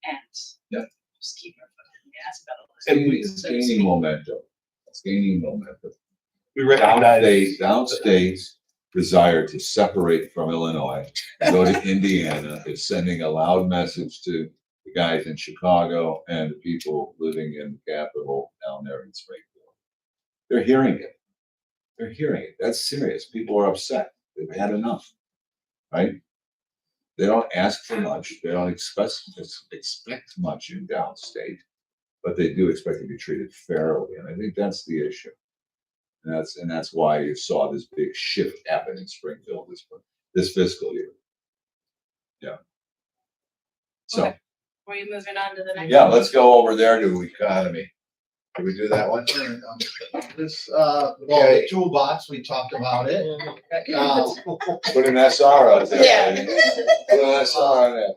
And just keep our foot in the gas pedal. It's gaining momentum. It's gaining momentum. We recognize Downstate's desire to separate from Illinois, go to Indiana, is sending a loud message to the guys in Chicago and the people living in the capital down there in Springfield. They're hearing it. They're hearing it. That's serious. People are upset. They've had enough, right? They don't ask for much. They don't expect much in downstate, but they do expect to be treated fairly. And I think that's the issue. And that's why you saw this big shift happen in Springfield this fiscal year. Yeah. So. Okay. Were you moving on to the next? Yeah, one? let's go over there to economy. Can we do that one? Well, the toolbox, we talked about it. Put an SR out there. Yeah. Put an SR on there.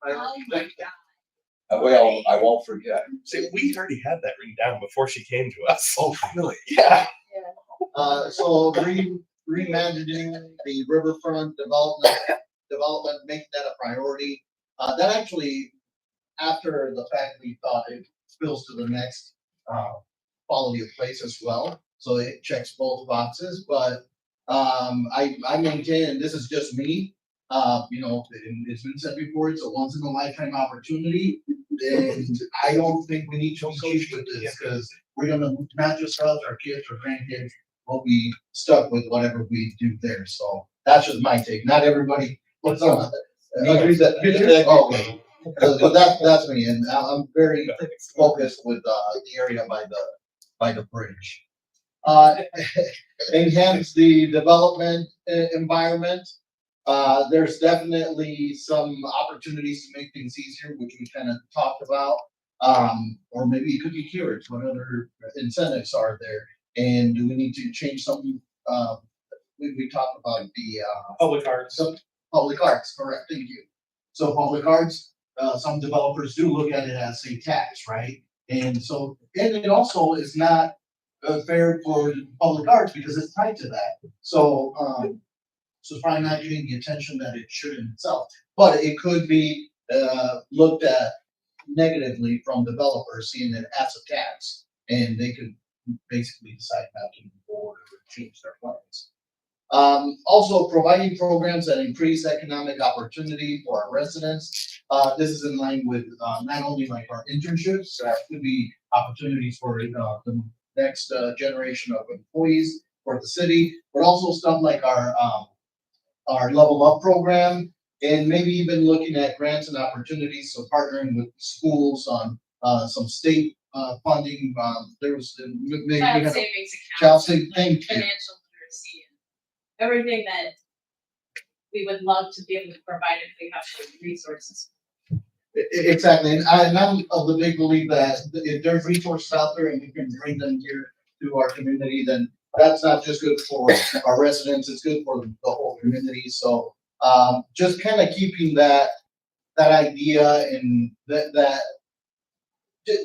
Oh my God. Well, I won't forget. See, we already had that written down before she came to us. Oh, really? Yeah. So reimagining the riverfront development, making that a priority. That actually, after the fact, we thought it spills to the next quality of place as well. So it checks both boxes, but I maintain, and this is just me, it's been said before, it's a once in a lifetime opportunity. And I don't think we need to engage with this because we're gonna, not just us, our kids or grandkids, will be stuck with whatever we do there. So that's just my take. Not everybody agrees that. Okay. But that's me, and I'm very focused with the area by the bridge. Enhance the development environment. There's definitely some opportunities to make things easier, which we kind of talked about. Or maybe it could be cured. What other incentives are there? And do we need to change something? We talked about the Public arts. Public arts, correct? Thank you. So public arts, some developers do look at it as a tax, right? And so, and it also is not fair for public arts because it's tied to that. So, so probably not getting the attention that it should in itself, but it could be looked at negatively from developers seeing it as a tax, and they could basically decide not to move forward or change their plans. Also providing programs that increase economic opportunity for our residents. This is in line with, not only like our internships, that could be opportunities for, the next, generation of employees for the city, but also stuff like our Level Up program, and maybe even looking at grants and opportunities, so partnering with schools on, some state, funding, there was, maybe we Child had a- savings Child accounts, saving, thank you. financial literacy, and everything that we would love to be able to provide if we have the resources. Exactly, and I'm of the big belief that if there's resources out there and we can bring them here to our community, then that's not just good for our residents, it's good for the whole community. So, just kind of keeping that idea and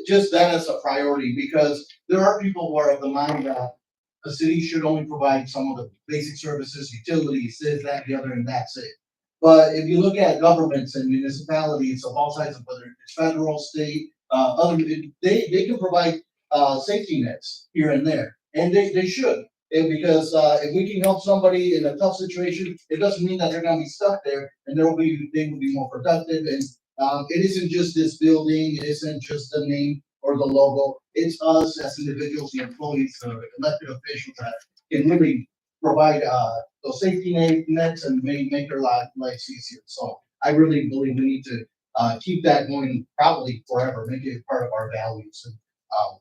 just that as a priority, because there are people who are of the mind that the city should only provide some of the basic services, utilities, this, that, the other, and that's it. But if you look at governments and municipalities of all sizes, whether it's federal, state, they can provide safety nets here and there, and they should. And because if we can help somebody in a tough situation, it doesn't mean that they're going to be stuck there, and they will be more productive. And it isn't just this building, it isn't just the name or the logo. It's us as individuals, the employees, the elected officials that can really provide those safety nets and make their lives easier. So I really believe we need to keep that going probably forever, make it part of our values, and,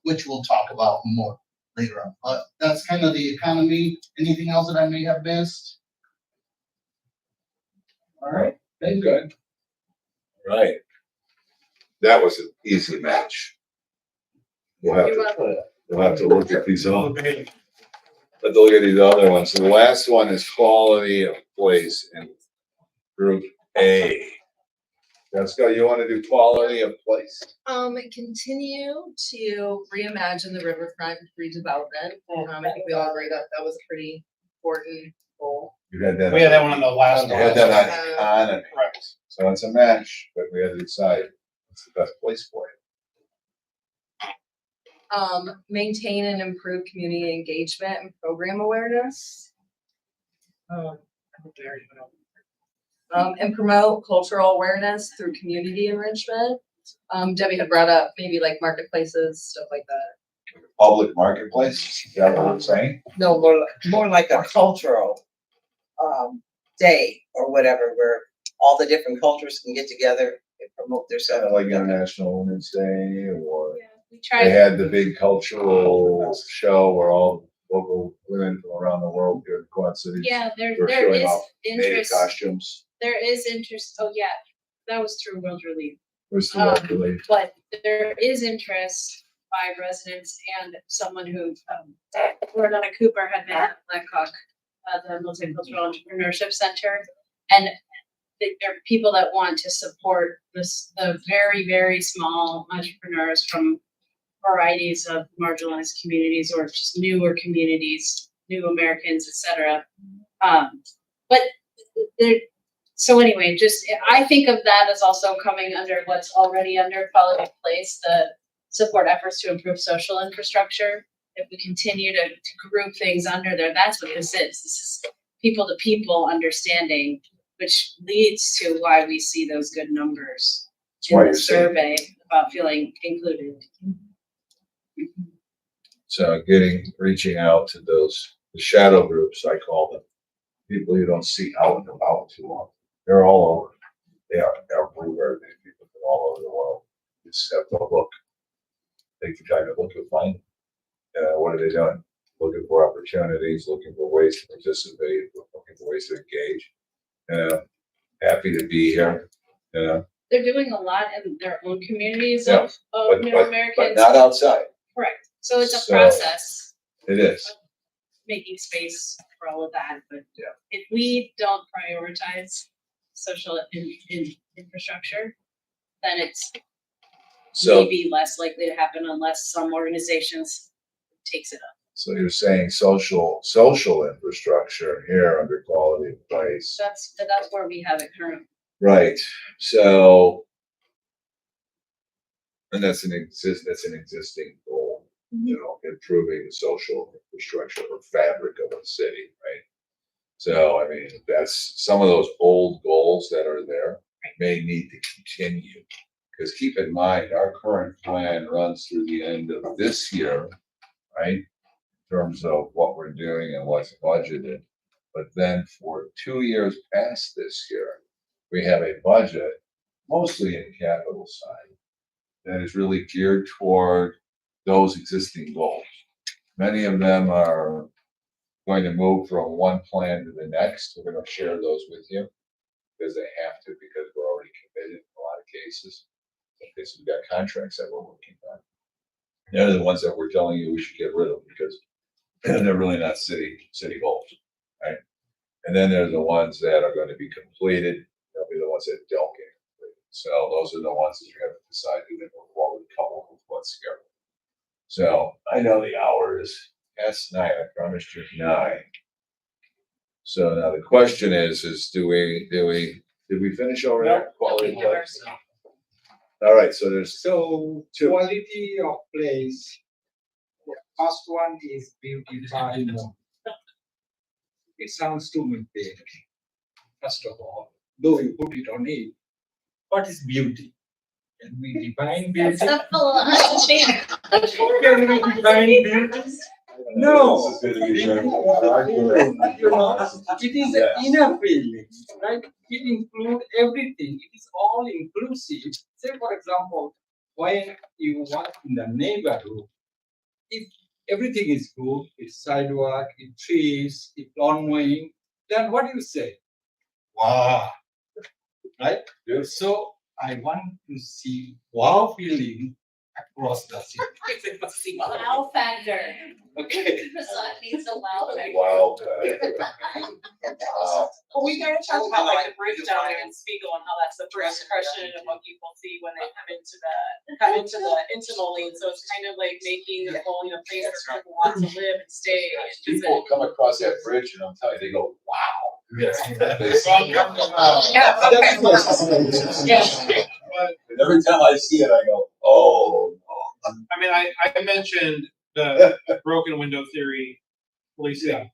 which we'll talk about more later on. But that's kind of the economy. Anything else that I may have missed? All right, thank you. Right. That was an easy match. We'll have to look at these all. Let's look at these other ones. So the last one is quality of place in group A. Jessica, you want to do quality of place? Continue to reimagine the riverfront redevelopment. I think we all agree that that was a pretty important goal. You had that. We had that one on the last You one. had that on economy. Correct. So it's a match, but we had to decide what's the best place for it. Maintain and improve community engagement and program awareness. And promote cultural awareness through community enrichment. Debbie had brought up maybe like marketplaces, stuff like that. Public marketplace, is that what I'm saying? No, more like a cultural day or whatever, where all the different cultures can get together and promote their Kind self. of like International Women's Day, or We they tried, had the big cultural show where all local women from around the world could go out cities. yeah, there Were there showing is off native interest, costumes. there is interest, oh yeah, that was through World Relief. It was still really, But there is interest by residents and someone who, Lorna Cooper had been at Blackhawk, the Multicultural Entrepreneurship Center. And there are people that want to support the very, very small entrepreneurs from varieties of marginalized communities or just newer communities, new Americans, et cetera. But there, so anyway, just, I think of that as also coming under what's already under quality of place, the support efforts to improve social infrastructure. If we continue to group things under there, that's what this is. This is people to people understanding, which leads to why we see those good numbers That's why in the you're saying- survey about feeling included. so reaching out to those, the shadow groups, I call them, people you don't see out and about too often. They're all over. They are everywhere. These people from all over the world. You just have to look. Take the time to look and find. What are they doing? Looking for opportunities, looking for ways to participate, looking for ways to engage. Happy to be here. They're doing a lot in their own communities Yeah, of but, New but Americans. not outside. Correct. So it's a So- process, It is. making space for all of that, but Yeah. if we don't prioritize social infrastructure, then it's So, maybe less likely to happen unless some organizations takes it up. so you're saying social infrastructure here under quality of place. That's where we have it currently. Right. So, and that's an existing goal, you know, improving the social infrastructure or fabric of a city, right? So, I mean, that's some of those old goals that are there may need to continue. Because keep in mind, our current plan runs through the end of this year, right? In terms of what we're doing and what's budgeted. But then for 2 years past this year, we have a budget, mostly in capital side, that is really geared toward those existing goals. Many of them are going to move from one plan to the next. We're going to share those with you because they have to, because we're already committed in a lot of cases. In cases we've got contracts that we're working on. They're the ones that we're telling you we should get rid of because they're really not city goals, right? And then there's the ones that are going to be completed. They'll be the ones that don't get completed. So those are the ones that you have to decide who to move forward, couple with what's here. So I know the hour is past 9. I promised you 9. So now the question is did we finish over there? Quality of life? All right, so there's two. Quality of place. First one is beautify more. It sounds too big. First of all, though you put it on it, what is beauty? Can we define beauty? Can we define beauty? No. It is an inner feeling, right? It includes everything. It is all inclusive. Say, for example, when you walk in the neighborhood, if everything is good, it's sidewalk, it's trees, it's lawn mowing, then what do you say? Wow, right? So I want to see wow feeling across the city. Wow factor. Okay. Facade needs a wow factor. Wow. Well, we kind of talked about like the bridge down there in Spiegel and how that's the first impression of what people see when they come into Moline. So it's kind of like making the Moline a place where people want to live and stay and visit. People come across that bridge and I'm telling you, they go, wow. Yeah. And every time I see it, I go, oh. I mean, I mentioned the broken window theory policing.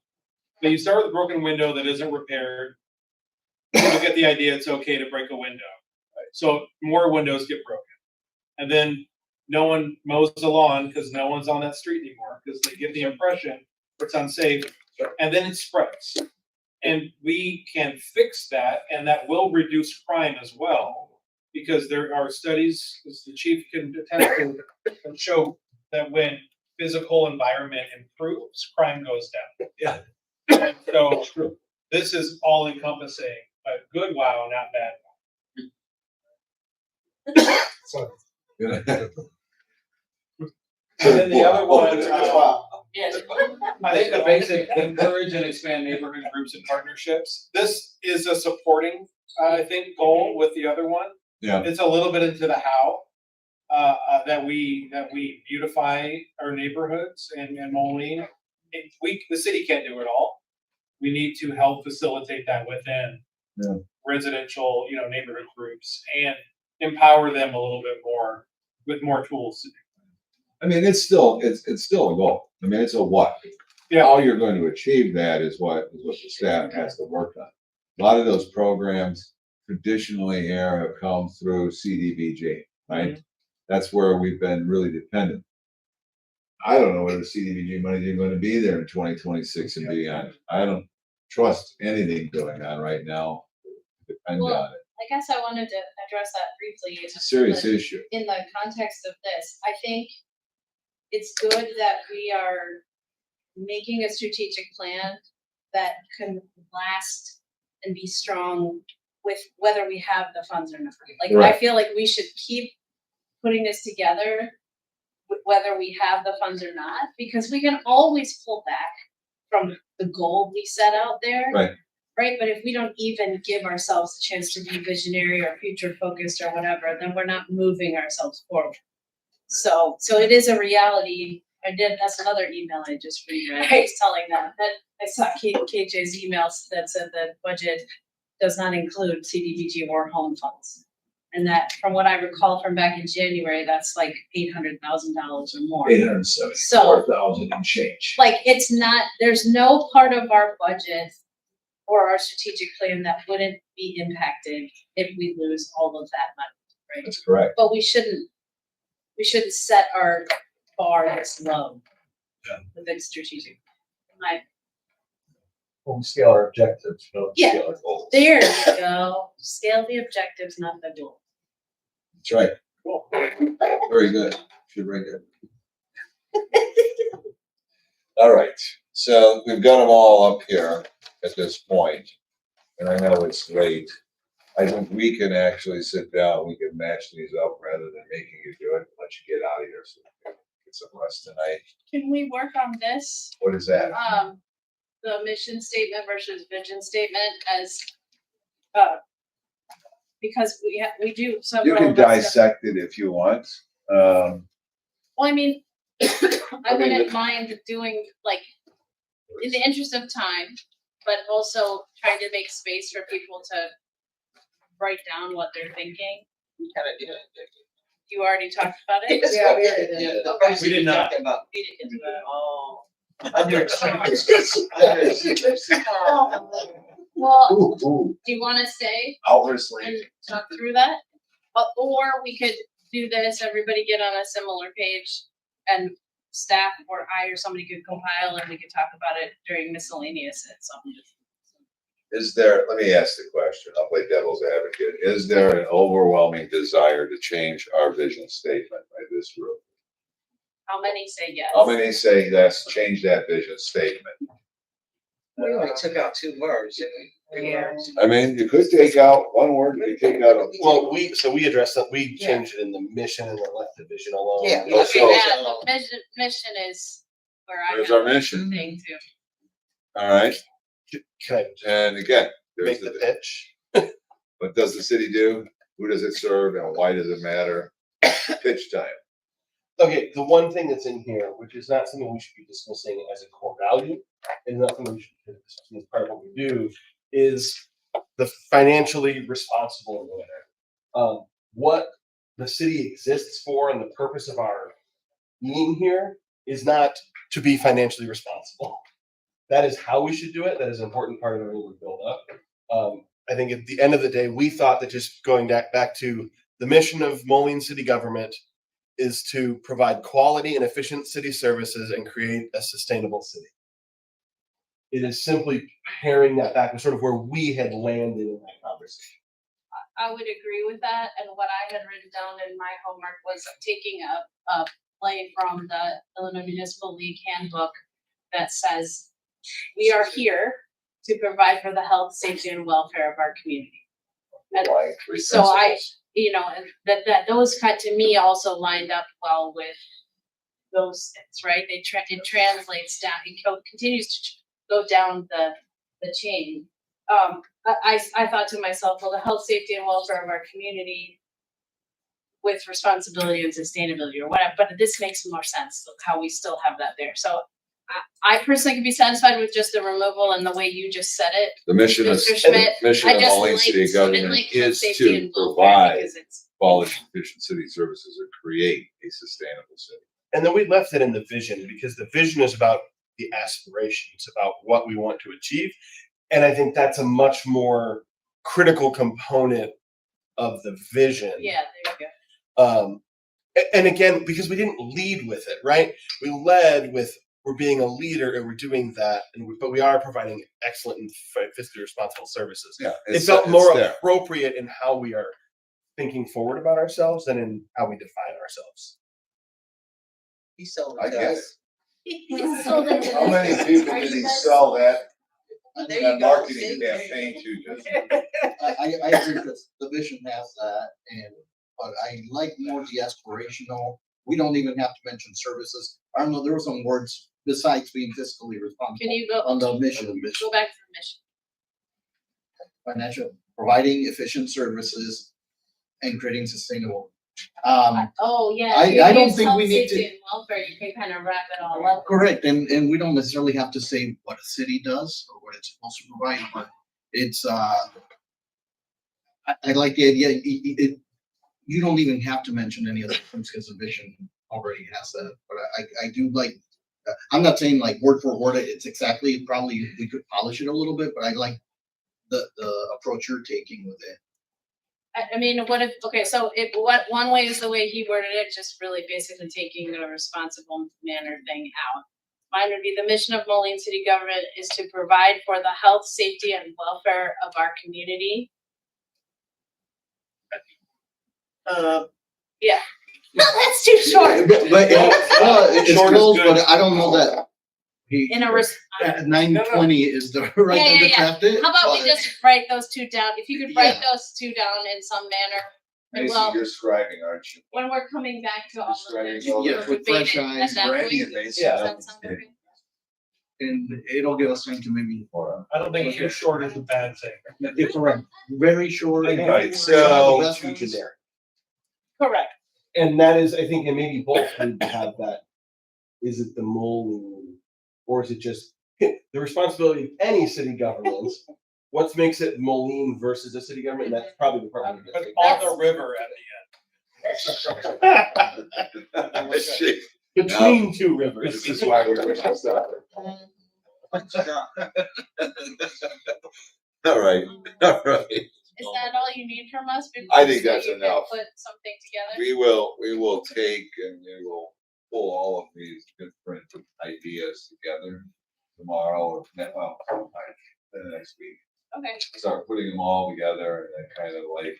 But you start with a broken window that isn't repaired. You get the idea it's okay to break a window. So more windows get broken. And then no one mows the lawn because no one's on that street anymore because they get the impression it's unsafe. And then it spreads. And we can fix that, and that will reduce crime as well. Because there are studies, as the chief can attest to, that show that when physical environment improves, crime goes down. Yeah. And so this is all encompassing, but good wow, not bad wow. Sorry. And then the other one, Yes. I think the basic encourage and expand neighborhood groups and partnerships. This is a supporting, I think, goal with the other one. Yeah. It's a little bit into the how that we beautify our neighborhoods and Moline. The city can't do it all. We need to help facilitate that within residential, neighborhood groups and empower them a little bit more with more tools to do. I mean, it's still a goal. I mean, it's a what. Yeah. How you're going to achieve that is what the staff has to work on. A lot of those programs traditionally have come through CDBG, right? Mm-hmm. That's where we've been really dependent. I don't know whether CDBG money is going to be there in 2026 and beyond. I don't trust anything going on right now. Depend on it. I guess I wanted to address that briefly. It's a serious issue. In the context of this, I think it's good that we are making a strategic plan that can last and be strong with whether we have the funds or not. Like, right. I feel like we should keep putting this together whether we have the funds or not, because we can always pull back from the goal we set out there. Right. Right. But if we don't even give ourselves a chance to be visionary or future focused or whatever, then we're not moving ourselves forward. So it is a reality. That's another email I just reread. I was telling them that I saw KJ's emails that said that budget does not include CDBG or home funds. And that, from what I recall from back in January, that's like $800,000 or more. $874,000 and change. Like, it's not, there's no part of our budget or our strategic plan that wouldn't be impacted if we lose all of that money, right? That's correct. But we shouldn't set our bar this low within strategic. When we scale our objectives, you know, Yeah. scale our goals. There you go. Scale the objectives, not the goal. That's right. Cool. Very good. Should write that. All right. So we've got them all up here at this point, and I know it's late. I think we can actually sit down. We can match these up rather than making you do it. Let you get out of here so we can get some rest tonight. Can we work on this? What is that? The mission statement versus vision statement as, because we do some. You can dissect it if you want. Well, I mean, I wouldn't mind doing like, in the interest of time, but also trying to make space for people to write down what they're thinking. We kind of did it. You already talked about it? Yeah, we already did. Yeah. Okay. We did not. We didn't get to that. Oh. Well, do you want to stay Hours and late. talk through that? Or we could do this, everybody get on a similar page and staff or I or somebody could compile and we could talk about it during miscellaneous at some. Is there, let me ask the question, I'll play devil's advocate. Is there an overwhelming desire to change our vision statement by this group? How many say yes? How many say let's change that vision statement? We only took out 2 words, didn't we? 3 words. I mean, you could take out one word, you could take out a. Well, we addressed that, we changed it in the mission and left the vision alone. Yeah. Okay, yeah, the mission is where I. There's have our mission. Thing too. All right, Can I and again, there's make the pitch? what does the city do? Who does it serve and why does it matter? Pitch time. Okay, the one thing that's in here, which is not something we should be dismissing as a core value, and not something we should be dismissing as part of what we do, is the financially responsible manner. What the city exists for and the purpose of our being here is not to be financially responsible. That is how we should do it. That is an important part of everything we build up. I think at the end of the day, we thought that just going back to the mission of Moline city government is to provide quality and efficient city services and create a sustainable city. It is simply paring that back to sort of where we had landed in that conversation. I would agree with that, and what I had written down in my homework was taking a play from the Illinois Municipal League handbook that says, we are here to provide for the health, safety, and welfare of our community. And so and that those kind to me also lined up well with those things, right? It translates down, it continues to go down the chain. I thought to myself, well, the health, safety, and welfare of our community with responsibility and sustainability or whatever, but this makes more sense, how we still have that there. So I personally could be satisfied with just the removal and the way you just said it. The mission of Mr. Schmidt. mission I of just Moline liked- City I government like is safety to and welfare provide because it's- quality efficient city services and create a sustainable city. And then we left it in the vision because the vision is about the aspirations, about what we want to achieve. And I think that's a much more critical component of the vision. Yeah, there you go. And again, because we didn't lead with it, right? We led with we're being a leader and we're doing that, but we are providing excellent and fiscally responsible services. Yeah, it felt more there. appropriate in how we are thinking forward about ourselves than in how we define ourselves. He sold I it to get us. He sold it to How us. many people Are did you he guys- sell that There you go. marketing campaign to just? I agree that the vision has that, but I like more the aspirational. We don't even have to mention services. I don't know, there were some words besides being fiscally responsible. Can you go on the mission? Go back to the mission. Financial, providing efficient services and creating sustainable. Oh, yeah. I don't think we need Safety to. and welfare, you can kind of wrap it all up. Correct, and we don't necessarily have to say what a city does or what it's supposed to provide, but it's, I like the idea, you don't even have to mention any of the things because the vision already has that, but I do like, I'm not saying like word for word, it's exactly, probably we could polish it a little bit, but I like the approach you're taking with it. I mean, what if, okay, so one way is the way he worded it, just really basically taking the responsible manner thing out. Mine would be the mission of Moline City Government is to provide for the health, safety, and welfare of our community. Yeah. No, that's too short. But it's close, but I don't know that. In a At 9:20 is the right time to craft it. How about we just write those two down? If you could write those two down in some manner. And Macy, well, you're scribing, aren't you? when we're coming back to all of this, Scribing all Yeah, that. with fresh eyes. at that Randy point, and Macy. does that sound good? And it'll give us time to maybe. I don't think too short is a bad thing. It's correct. Very short. Right, so- Too generic. Correct. And that is, I think, and maybe both need to have that. Is it the Moline, or is it just the responsibility of any city government? What makes it Moline versus a city government? That's probably the problem. But on the river at the end. Between two rivers. This is why we're doing this. All right, all right. Is that all you need from us? I think before that's you can enough. Put something together? We will take and we will pull all of these different ideas together tomorrow or sometime the next week. Okay. Start putting them all together and then kind of like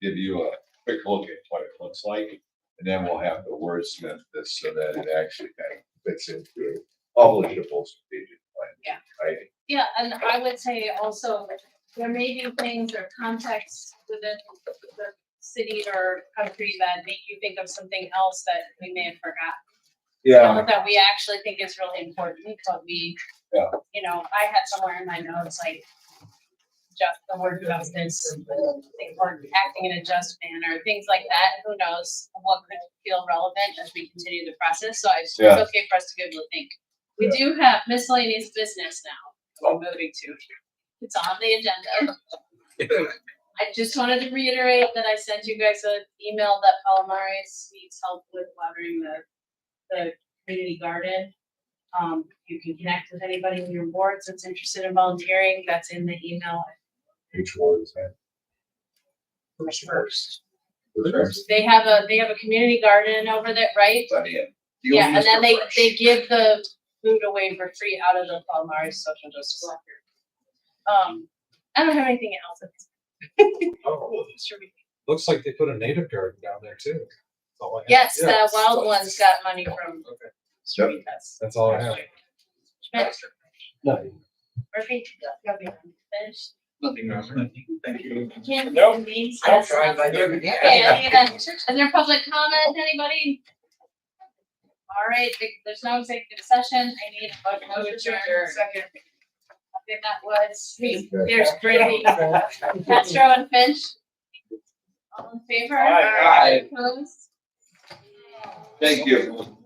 give you a quick look at what it looks like. And then we'll have to wordsmith this so that it actually kind of fits into a publishable strategic plan. Yeah. Right? Yeah, and I would say also, there may be things or contexts within the city or country that make you think of something else that we may have forgotten. Yeah. That we actually think is really important, but we, you know, I had somewhere in my notes, like, just the word justice, or acting in a just manner, things like that. Who knows what could feel relevant as we continue the process. So it's okay for us to be able to think. We do have miscellaneous business now. We're moving to. It's on the agenda. I just wanted to reiterate that I sent you guys an email that Palomares needs help with watering the community garden. You can connect with anybody in your boards that's interested in volunteering. That's in the email. Which one is that? First. They have a community garden over there, right? Yeah, and then they give the food away for free out of the Palomares social justice center. I don't have anything else. Oh, looks like they put a native garden down there too. That's all I have. Yes, Yeah. the wild ones got money from Cerritas. That's all I have. Murphy, finished. Nothing else. Thank you. Can't Nope. names. I'll try if I do. Okay, any of that, is there public comment, anybody? All right, there's no executive session, I need a motion to adjourn. Second. Okay, that was, there's Brittany, Castro and Finch. All in favor? Aye. Opposed? Thank you.